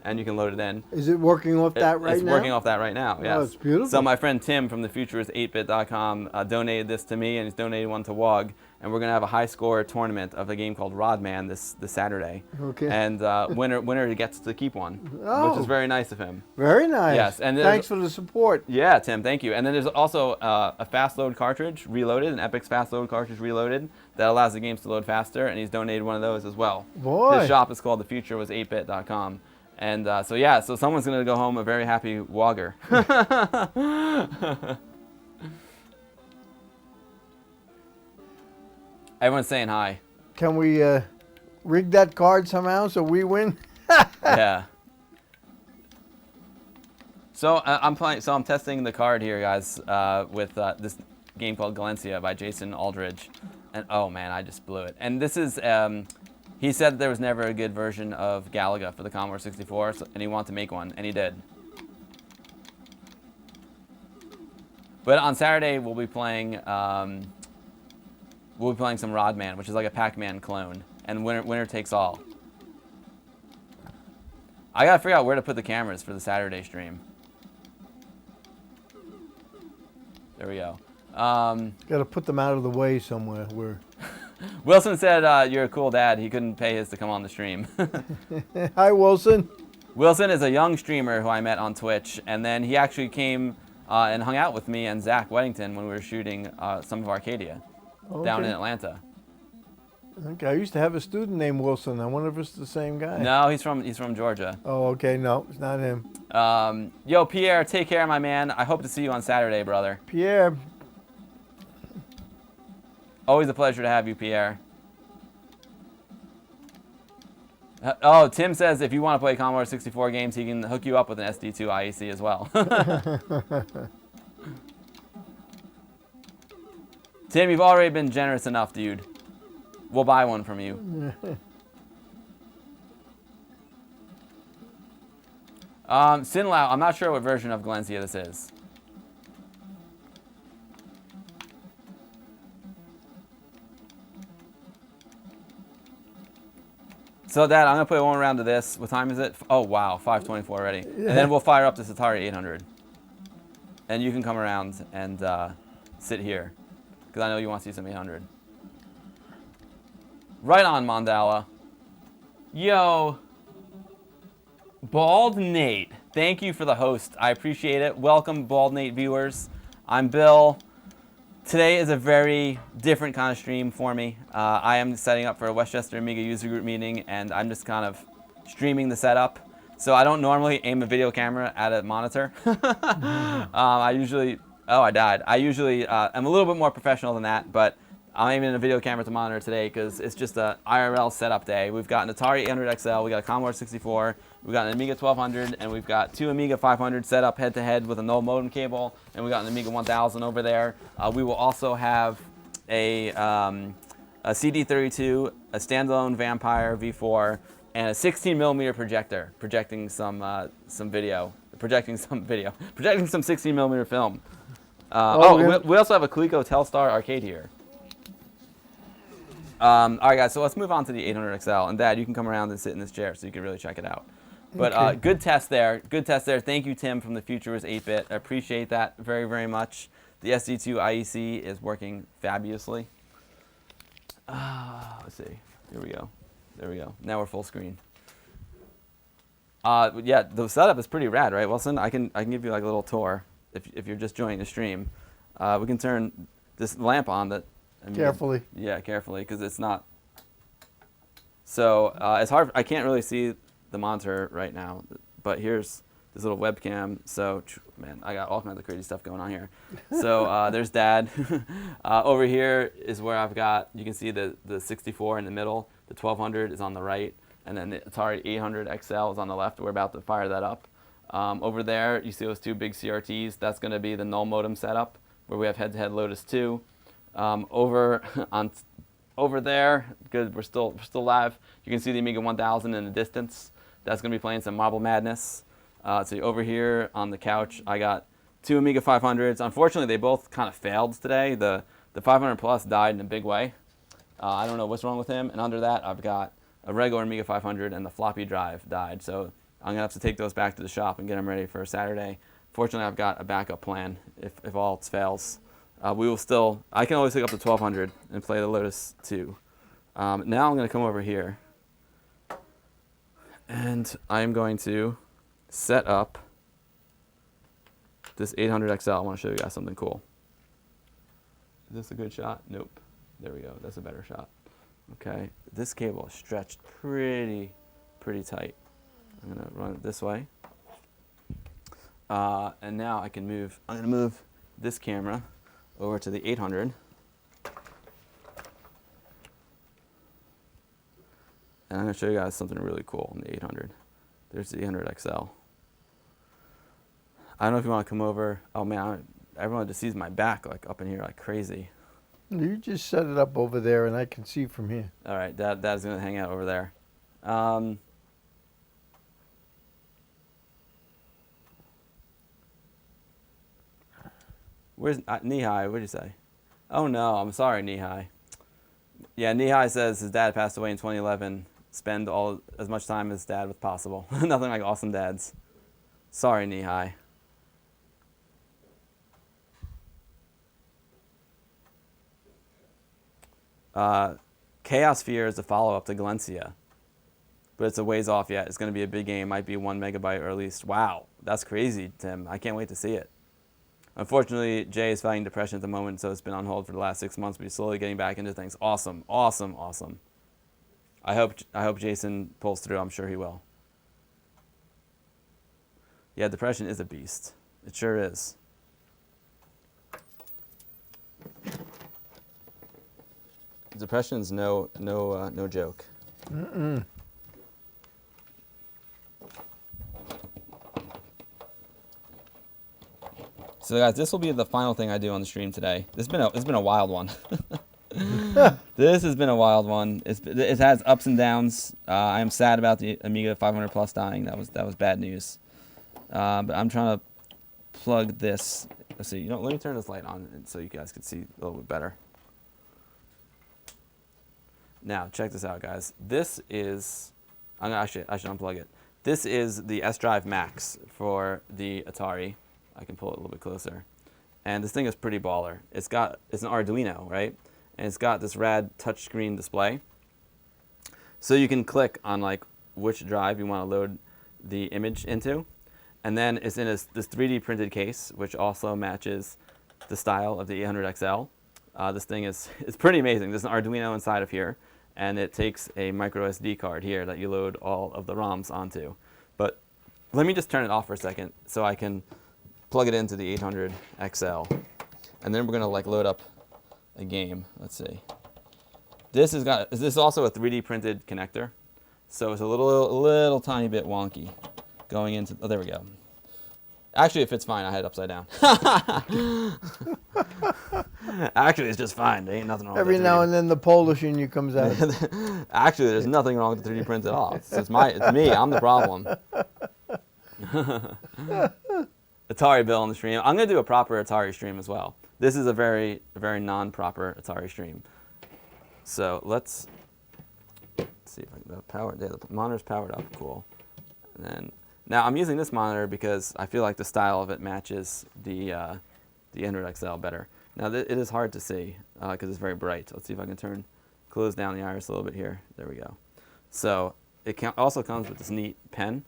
And you can load it in. Is it working off that right now? It's working off that right now, yes. Oh, it's beautiful. So my friend Tim from thefuturist8bit.com donated this to me, and he's donated one to WOG. And we're going to have a high score tournament of a game called Rodman this Saturday. Okay. And winner gets to keep one, which is very nice of him. Very nice. Yes, and thanks for the support. Yeah, Tim, thank you. And then there's also a fast load cartridge reloaded, an Epic's fast load cartridge reloaded, that allows the games to load faster, and he's donated one of those as well. Boy. His shop is called thefuturist8bit.com. And so someone's going to go home a very happy Wogger. Everyone's saying hi. Can we rig that card somehow so we win? Yeah. So I'm testing the card here, guys, with this game called Galencia by Jason Aldridge. And oh man, I just blew it. And this is he said there was never a good version of Galaga for the Commodore 64, and he wanted to make one, and he did. But on Saturday we'll be playing some Rodman, which is like a Pac-Man clone, and winner takes all. I gotta figure out where to put the cameras for the Saturday stream. There we go. Got to put them out of the way somewhere. Where Wilson said you're a cool dad. He couldn't pay his to come on the stream. Hi, Wilson. Wilson is a young streamer who I met on Twitch, and then he actually came and hung out with me and Zach Weddington when we were shooting some of Arcadia down in Atlanta. Okay, I used to have a student named Wilson. I wonder if it's the same guy. No, he's from Georgia. Oh, okay, no, it's not him. Yo, Pierre, take care, my man. I hope to see you on Saturday, brother. Pierre. Always a pleasure to have you, Pierre. Oh, Tim says if you want to play Commodore 64 games, he can hook you up with an SD2 IEC as well. Tim, you've already been generous enough, dude. We'll buy one from you. Sinlau, I'm not sure what version of Galencia this is. So, Dad, I'm going to put one round to this. What time is it? Oh, wow, 5:24 already. Yeah. And then we'll fire up this Atari 800. And you can come around and sit here, because I know you want to see some 800. Right on, Mandala. Yo, Bald Nate, thank you for the host. I appreciate it. Welcome, Bald Nate viewers. I'm Bill. Today is a very different kind of stream for me. I am setting up for a Westchester Amiga user group meeting, and I'm just kind of streaming the setup. So I don't normally aim a video camera at a monitor. I usually am a little bit more professional than that, but I'm aiming a video camera at the monitor today because it's just a IRL setup day. We've got an Atari 800 XL, we got a Commodore 64, we've got an Amiga 1200, and we've got two Amiga 500 set up head-to-head with a no modem cable, and we got an Amiga 1000 over there. We will also have a CD32, a standalone Vampire V4, and a 16mm projector projecting some 16mm film. We also have a Coleco Telstar arcade here. All right, guys, so let's move on to the 800 XL. And, Dad, you can come around and sit in this chair so you can really check it out. But okay. Good test there. Good test there. Thank you, Tim, from the Future was 8-Bit. I appreciate that very, very much. The SD2 IEC is working fabulously. Let's see. Here we go. There we go. Now we're full screen. Yeah, the setup is pretty rad, right, Wilson? I can give you like a little tour if you're just joining the stream. We can turn this lamp on that. Carefully. Yeah, carefully, because it's not. So it's hard. I can't really see the monitor right now, but here's this little webcam. So, man, I got all kinds of crazy stuff going on here. So there's Dad. Over here is where I've got, you can see the 64 in the middle. The 1200 is on the right. And then the Atari 800 XL is on the left. We're about to fire that up. Over there, you see those two big CRTs. That's going to be the null modem setup, where we have head-to-head Lotus 2. Over there, good. We're still live. You can see the Amiga 1000 in the distance. That's going to be playing some Marble Madness. So over here on the couch, I got two Amiga 500s. Unfortunately, they both kind of failed today. The 500 Plus died in a big way. I don't know what's wrong with him. And under that, I've got a regular Amiga 500, and the floppy drive died. So I'm going to have to take those back to the shop and get them ready for Saturday. Fortunately, I've got a backup plan if all else fails. I can always pick up the 1200 and play the Lotus 2. Now I'm going to come over here, and I'm going to set up this 800 XL. I want to show you guys something cool. Is this a good shot? Nope. There we go. That's a better shot. Okay. This cable is stretched pretty tight. I'm going to run it this way. And now I'm going to move this camera over to the 800. And I'm going to show you guys something really cool in the 800. There's the 800 XL. I don't know if you want to come over. Oh man, everyone just sees my back like up in here like crazy. You just set it up over there and I can see from here. All right, Dad's going to hang out over there. Where's Nihai? What'd you say? Oh no, I'm sorry, Nihai. Yeah, Nihai says his dad passed away in 2011. Spend as much time as dad was possible. Nothing like awesome dads. Sorry, Nihai. Chaos Fear is the follow-up to Galencia, but it's a ways off yet. It's going to be a big game. Might be 1 megabyte or at least. Wow, that's crazy, Tim. I can't wait to see it. Unfortunately, Jay is fighting depression at the moment, so it's been on hold for the last 6 months, but he's slowly getting back into things. Awesome, awesome, awesome. I hope Jason pulls through. I'm sure he will. Yeah, depression is a beast. It sure is. Depression's no joke. Mm-mm. So guys, this will be the final thing I do on the stream today. It's been a wild one. This has been a wild one. It has ups and downs. I am sad about the Amiga 500 Plus dying. That was bad news. But I'm trying to plug this. Let's see. Let me turn this light on so you guys can see a little bit better. Now check this out, guys. This is I should unplug it. This is the S Drive Max for the Atari. I can pull it a little bit closer. And this thing is pretty baller. It's an Arduino, right? And it's got this rad touchscreen display. So you can click on like which drive you want to load the image into. And then it's in this 3D printed case, which also matches the style of the 800XL. This thing is pretty amazing. There's an Arduino inside of here, and it takes a micro SD card here that you load all of the ROMs onto. But let me just turn it off for a second so I can plug it into the 800XL. And then we're gonna like load up a game. Let's see. This is also a 3D printed connector. So it's a little tiny bit wonky going into, oh, there we go. Actually, it fits fine. I had it upside down. Actually, it's just fine. There ain't nothing wrong with it. Every now and then the Polish in you comes out. Actually, there's nothing wrong with the 3D print at all. It's me. I'm the problem. Atari Bill on the stream. I'm going to do a proper Atari stream as well. This is a very non-proper Atari stream. So let's see if I can power it. The monitor's powered up. Cool. And then now I'm using this monitor because I feel like the style of it matches the 800XL better. Now it is hard to see because it's very bright. Let's see if I can close down the iris a little bit here. There we go. So it also comes with this neat pen,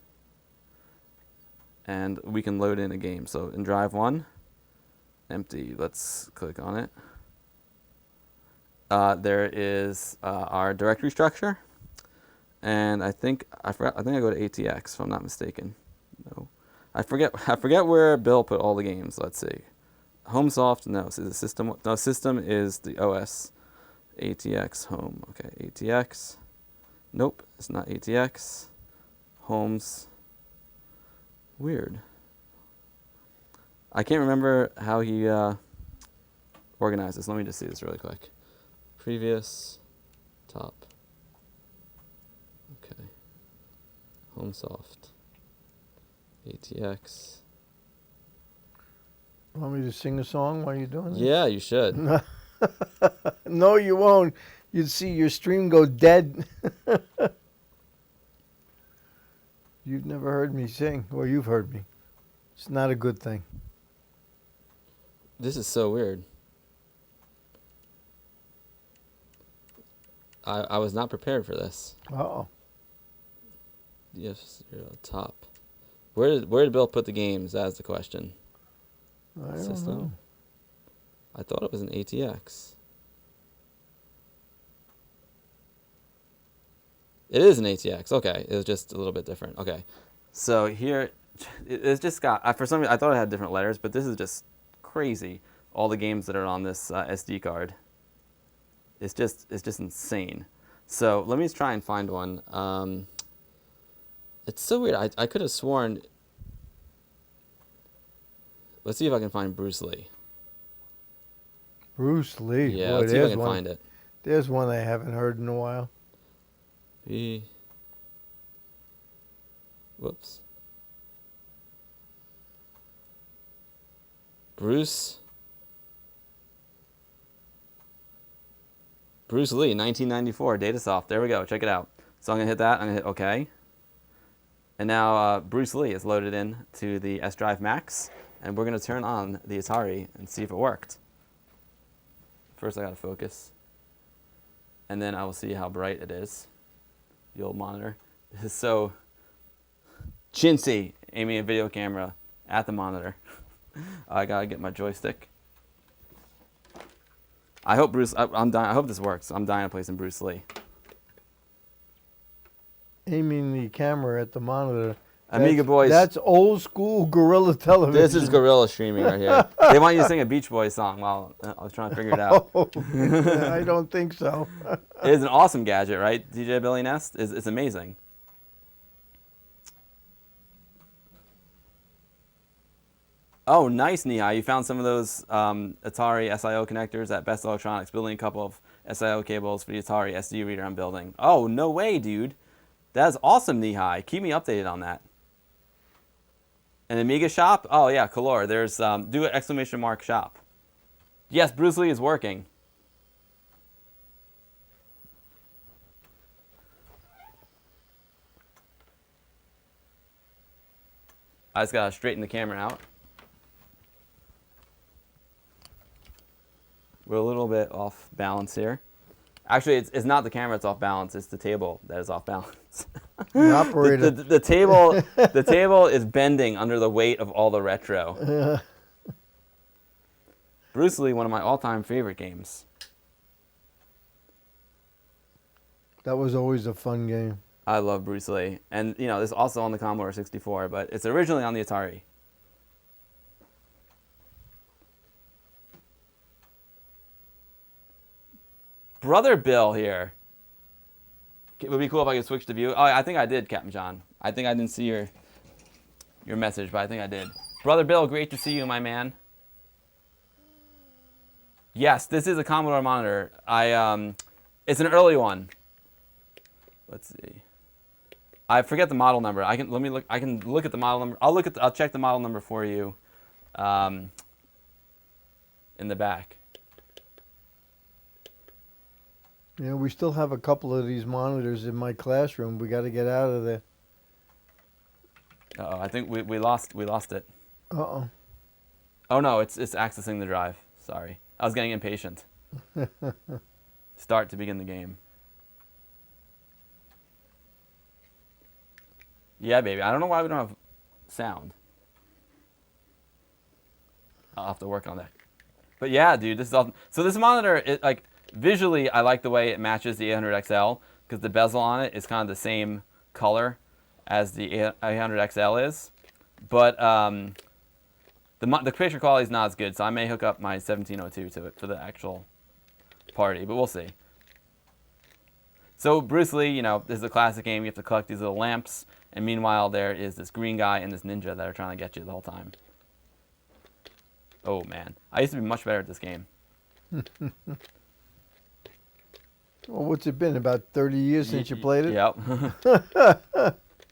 and we can load in a game. So in drive 1, empty. Let's click on it. There is our directory structure. And I think I go to ATX if I'm not mistaken. No, I forget where Bill put all the games. Let's see, HomeSoft. No, so the system. No, system is the OS. ATX home. Okay, ATX. Nope, it's not ATX. Homes. Weird. I can't remember how he organized this. Let me just see this really quick. Previous, top. Okay. HomeSoft. ATX. Want me to sing a song while you're doing this? Yeah, you should. No, you won't. You'd see your stream go dead. You've never heard me sing. Well, you've heard me. It's not a good thing. This is so weird. I was not prepared for this. Uh-oh. Yes, top. Where did Bill put the games? That's the question. I don't know. I thought it was an ATX. It is an ATX. Okay, it was just a little bit different. Okay, so here, it's just got. For some reason, I thought it had different letters, but this is just crazy. All the games that are on this SD card. It's just insane. So let me try and find one. It's so weird. I could have sworn. Let's see if I can find Bruce Lee. Bruce Lee. Yeah, boy, let's see if I can find it. There's one I haven't heard in a while. Whoops. Bruce Lee, 1994, Datasoft. There we go. Check it out. So I'm going to hit that. I'm going to hit OK. And now Bruce Lee is loaded in to the S Drive Max. And we're going to turn on the Atari and see if it worked. First, I got to focus. And then I will see how bright it is. The old monitor. This is so chintzy, aiming a video camera at the monitor. I got to get my joystick. I hope I hope this works. I'm dying to play some Bruce Lee. Aiming the camera at the monitor. Amiga boys. That's old school guerrilla television. This is guerrilla streaming right here. They want you to sing a Beach Boys song while I was trying to figure it out. Oh, I don't think so. It is an awesome gadget, right? DJ Billy Nest? It's amazing. Oh, nice, Nihai. You found some of those Atari SIO connectors at Best Electronics, building a couple of SIO cables for the Atari SD reader I'm building. Oh, no way, dude. That's awesome, Nihai. Keep me updated on that. An Amiga shop? Oh, yeah, Color. There's, do an ! shop. Yes, Bruce Lee is working. I just gotta straighten the camera out. We're a little bit off balance here. Actually, it's not the camera that's off balance. It's the table that is off balance. The operator. the table is bending under the weight of all the retro. Bruce Lee, one of my all-time favorite games. That was always a fun game. I love Bruce Lee. And, you know, this is also on the Commodore 64, but it's originally on the Atari. Brother Bill here. It would be cool if I could switch to view. Oh, I think I did, Captain John. I think I didn't see your message, but I think I did. Brother Bill, great to see you, my man. Yes, this is a Commodore monitor. It's an early one. Let's see. I forget the model number. I can look at the model number. I'll check the model number for you in the back. Yeah, we still have a couple of these monitors in my classroom. We got to get out of there. Uh-oh, I think we lost it. Uh-oh. Oh no, it's accessing the drive. Sorry. I was getting impatient. Start to begin the game. Yeah, baby. I don't know why we don't have sound. I'll have to work on that. But yeah, dude, this is awesome. So this monitor, visually, I like the way it matches the 800XL because the bezel on it is kind of the same color as the 800XL is. But the picture quality is not as good, so I may hook up my 1702 to it for the actual party, but we'll see. So Bruce Lee, you know, this is a classic game. You have to collect these little lamps, and meanwhile there is this green guy and this ninja that are trying to get you the whole time. Oh man, I used to be much better at this game. Well, what's it been, about 30 years since you played it? Yep.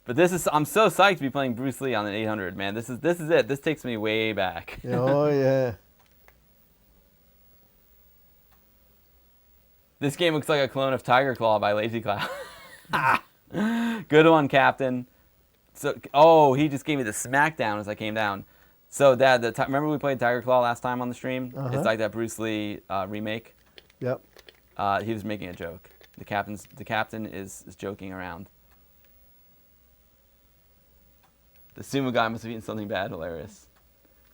But I'm so psyched to be playing Bruce Lee on an 800, man. This is it. This takes me way back. Oh, yeah. This game looks like a clone of Tiger Claw by Lazy Cloud. Good one, Captain. So, he just gave me the smackdown as I came down. So, Dad, remember we played Tiger Claw last time on the stream? Uh-huh. It's like that Bruce Lee remake. Yep. He was making a joke. The captain is joking around. The sumo guy must have eaten something bad. Hilarious.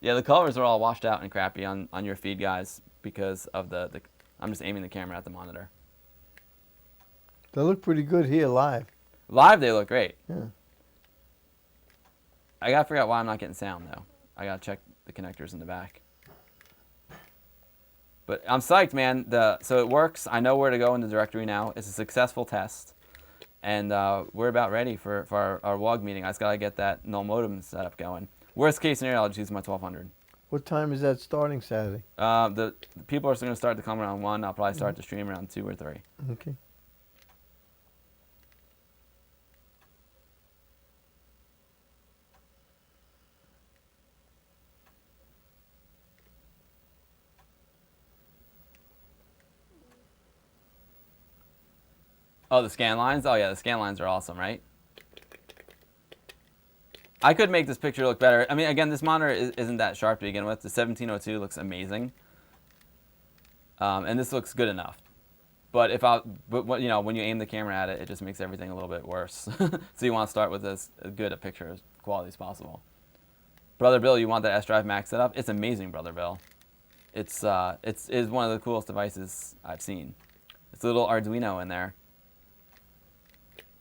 Yeah, the colors are all washed out and crappy on your feed, guys, because of the I'm just aiming the camera at the monitor. They look pretty good here live. Live, they look great. Yeah. I gotta figure out why I'm not getting sound, though. I gotta check the connectors in the back. But I'm psyched, man. So it works. I know where to go in the directory now. It's a successful test. And we're about ready for our WOG meeting. I just got to get that null modem setup going. Worst case scenario, I'll just use my 1200. What time is that starting Saturday? The people are going to start to come around 1. I'll probably start the stream around 2 or 3. Okay. Oh, the scan lines? Oh, yeah, the scan lines are awesome, right? I could make this picture look better. I mean, again, this monitor isn't that sharp to begin with. The 1702 looks amazing. And this looks good enough. But you know, when you aim the camera at it, it just makes everything a little bit worse. So you want to start with as good a picture quality as possible. Brother Bill, you want that S Drive Max setup? It's amazing, Brother Bill. It's one of the coolest devices I've seen. It's a little Arduino in there.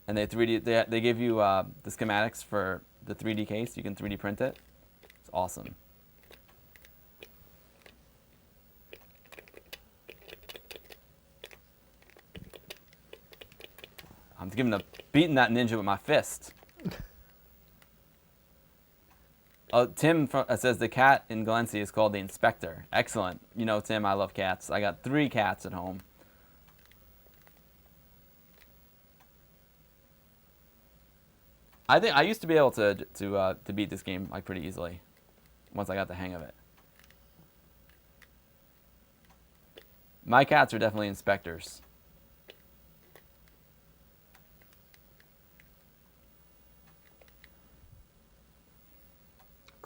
And they give you the schematics for the 3D case. You can 3D print it. It's awesome. I'm beating that ninja with my fist. Tim says the cat in Glency is called the Inspector. Excellent. You know, Tim, I love cats. I got 3 cats at home. I think I used to be able to beat this game like pretty easily once I got the hang of it. My cats are definitely inspectors.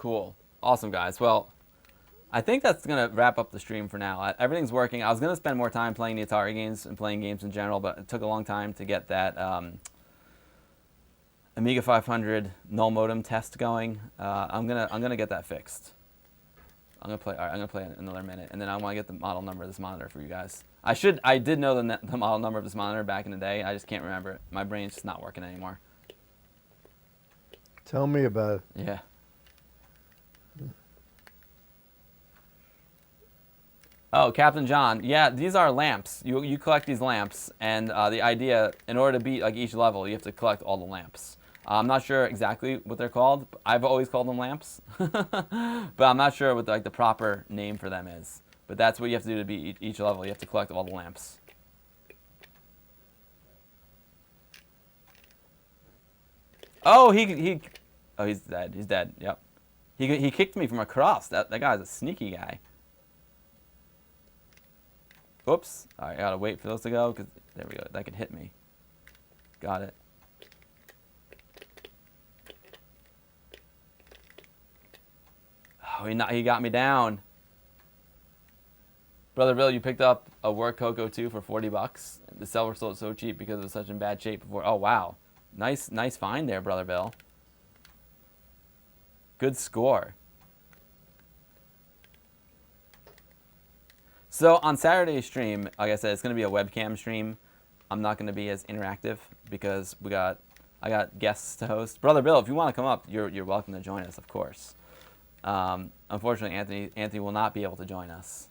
Cool. Awesome, guys. Well, I think that's going to wrap up the stream for now. Everything's working. I was going to spend more time playing the Atari games and playing games in general, but it took a long time to get that Amiga 500 null modem test going. I'm gonna get that fixed. I'm gonna play in another minute, and then I want to get the model number of this monitor for you guys. I did know the model number of this monitor back in the day. I just can't remember it. My brain's just not working anymore. Tell me about it. Yeah. Oh, Captain John. Yeah, these are lamps. You collect these lamps, and the idea, in order to beat like each level, you have to collect all the lamps. I'm not sure exactly what they're called. I've always called them lamps, but I'm not sure what the proper name for them is. But that's what you have to do to beat each level. You have to collect all the lamps. Oh, he's dead. He's dead. Yep. He kicked me from across. That guy's a sneaky guy. Oops. All right, I gotta wait for those to go, because there we go. That could hit me. Got it. Oh, he got me down. Brother Bill, you picked up a Work Coco 2 for 40 bucks. The seller sold it so cheap because it was such in bad shape before. Oh, wow. Nice find there, Brother Bill. Good score. So on Saturday's stream, like I said, it's going to be a webcam stream. I'm not going to be as interactive because I got guests to host. Brother Bill, if you want to come up, you're welcome to join us, of course. Unfortunately, Anthony will not be able to join us.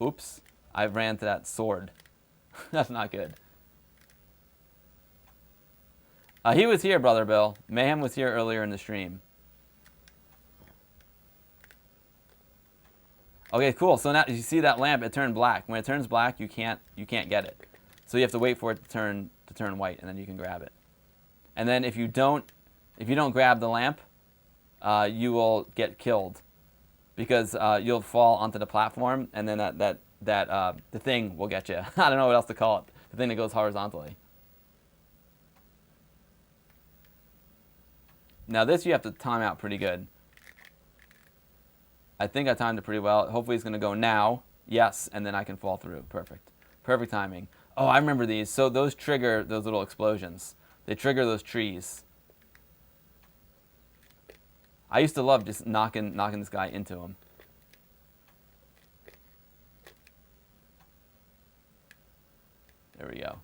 Oops, I ran to that sword. That's not good. He was here, Brother Bill. Mayhem was here earlier in the stream. Okay, cool. So now you see that lamp, it turned black. When it turns black, you can't get it. So you have to wait for it to turn white, and then you can grab it. And then if you don't grab the lamp, you will get killed, because you'll fall onto the platform, and then the thing will get you. I don't know what else to call it. The thing that goes horizontally. Now this you have to time out pretty good. I think I timed it pretty well. Hopefully it's going to go now. Yes, and then I can fall through. Perfect. Perfect timing. Oh, I remember these. So those trigger those little explosions. They trigger those trees. I used to love just knocking this guy into him. There we go.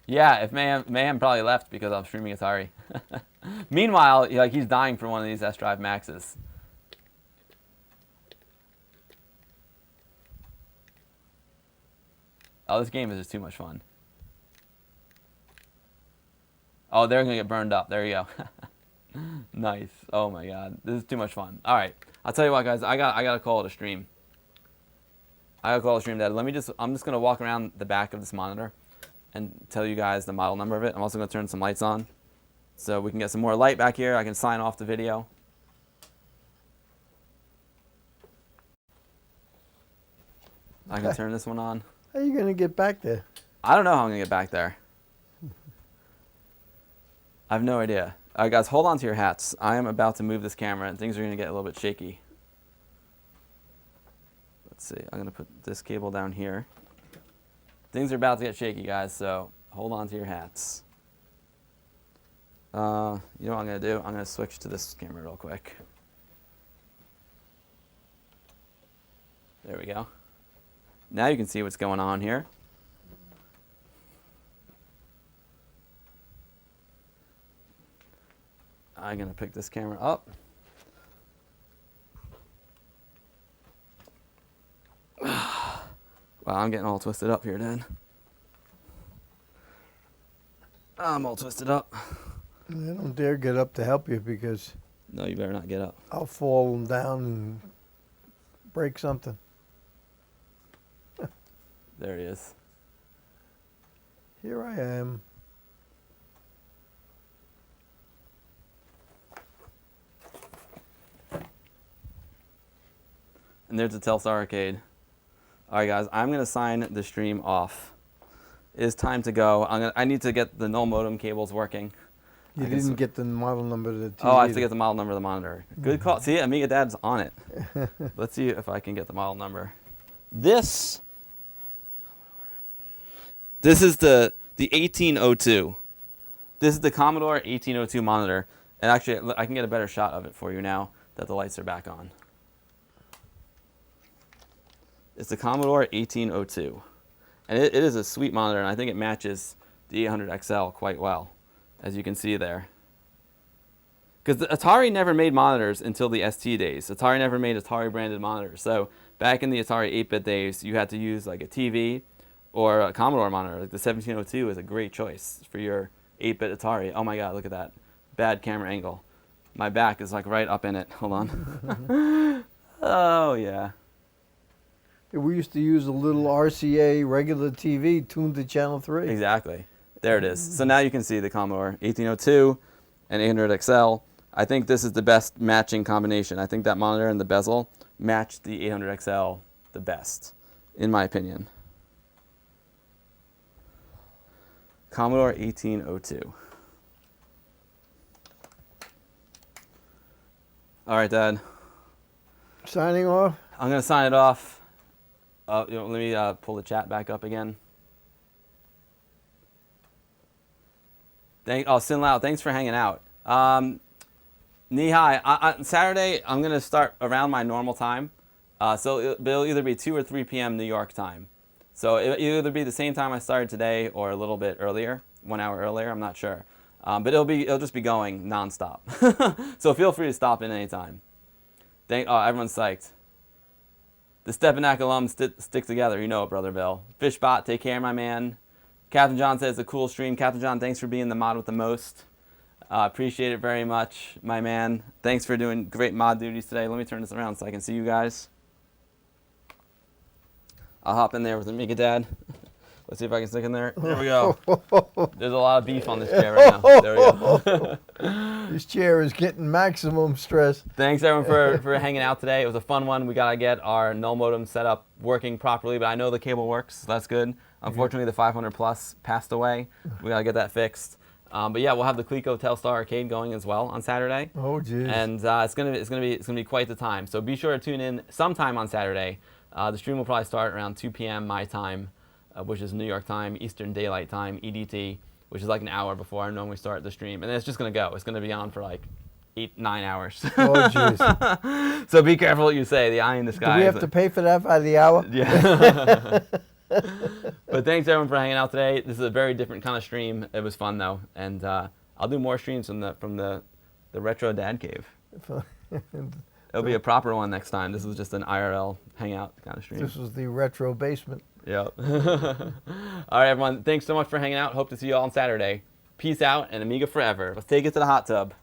Yeah, if Mayhem probably left because I'm streaming Atari. Meanwhile, he's dying for one of these S-Drive Maxes. Oh, this game is just too much fun. Oh, they're gonna get burned up. There you go. Nice. Oh my God, this is too much fun. All right, I'll tell you what, guys. I gotta call it a stream. I gotta call it a stream, Dad. I'm just gonna walk around the back of this monitor and tell you guys the model number of it. I'm also gonna turn some lights on so we can get some more light back here. I can sign off the video. I can turn this one on. How are you gonna get back there? I don't know how I'm gonna get back there. I have no idea. All right, guys, hold on to your hats. I am about to move this camera, and things are gonna get a little bit shaky. Let's see. I'm gonna put this cable down here. Things are about to get shaky, guys, so hold on to your hats. You know what I'm gonna do? I'm gonna switch to this camera real quick. There we go. Now you can see what's going on here. I'm going to pick this camera up. Wow, I'm getting all twisted up here, Dan. I'm all twisted up. I don't dare get up to help you because... No, you better not get up. I'll fall down and break something. There he is. Here I am. And there's the Telstar Arcade. All right, guys, I'm going to sign the stream off. It is time to go. I need to get the null modem cables working. You didn't get the model number of the TV. Oh, I have to get the model number of the monitor. Good call. See, Amiga Dad's on it. Let's see if I can get the model number. This is the 1802. This is the Commodore 1802 monitor. And actually, I can get a better shot of it for you now that the lights are back on. It's the Commodore 1802. And it is a sweet monitor, and I think it matches the 800 XL quite well, as you can see there. Because Atari never made monitors until the ST days. Atari never made Atari branded monitors. So back in the Atari 8-bit days, you had to use like a TV or a Commodore monitor. Like the 1702 is a great choice for your 8-bit Atari. Oh my God, look at that. Bad camera angle. My back is like right up in it. Hold on. Oh yeah. We used to use a little RCA regular TV tuned to channel 3. Exactly. There it is. So now you can see the Commodore 1802 and 800 XL. I think this is the best matching combination. I think that monitor and the bezel match the 800 XL the best, in my opinion. Commodore 1802. All right, Dad. Signing off? I'm going to sign it off. Let me pull the chat back up again. Sin Lao, thanks for hanging out. Nihai, Saturday I'm going to start around my normal time. So it'll either be 2 or 3 p.m. New York time. So it'll either be the same time I started today or a little bit earlier, 1 hour earlier, I'm not sure. But it'll just be going nonstop. So feel free to stop in anytime. Everyone's psyched. The Stepanak alums stick together. You know it, Brother Bill. Fishbot, take care, my man. Captain John says, a cool stream. Captain John, thanks for being the mod with the most. Appreciate it very much, my man. Thanks for doing great mod duties today. Let me turn this around so I can see you guys. I'll hop in there with Amiga Dad. Let's see if I can stick in there. There we go. There's a lot of beef on this chair right now. There we go. This chair is getting maximum stress. Thanks, everyone, for hanging out today. It was a fun one. We got to get our null modem set up working properly, but I know the cable works. So that's good. Unfortunately, the 500 Plus passed away. We got to get that fixed. But yeah, we'll have the Clico Telstar Arcade going as well on Saturday. Oh, geez. And it's gonna be quite the time. So be sure to tune in sometime on Saturday. The stream will probably start around 2 p.m. my time, which is New York time, Eastern Daylight Time, EDT, which is like an hour before I normally start the stream. And then it's just going to go. It's going to be on for like 8-9 hours. Oh, jeez. So be careful what you say. The eye in the sky. Do we have to pay for that by the hour? Yeah. But thanks, everyone, for hanging out today. This is a very different kind of stream. It was fun, though. And I'll do more streams from the Retro Dad Cave. It'll be a proper one next time. This was just an IRL hangout kind of stream. This was the retro basement. Yep. All right, everyone. Thanks so much for hanging out. Hope to see you all on Saturday. Peace out and Amiga forever. Let's take it to the hot tub.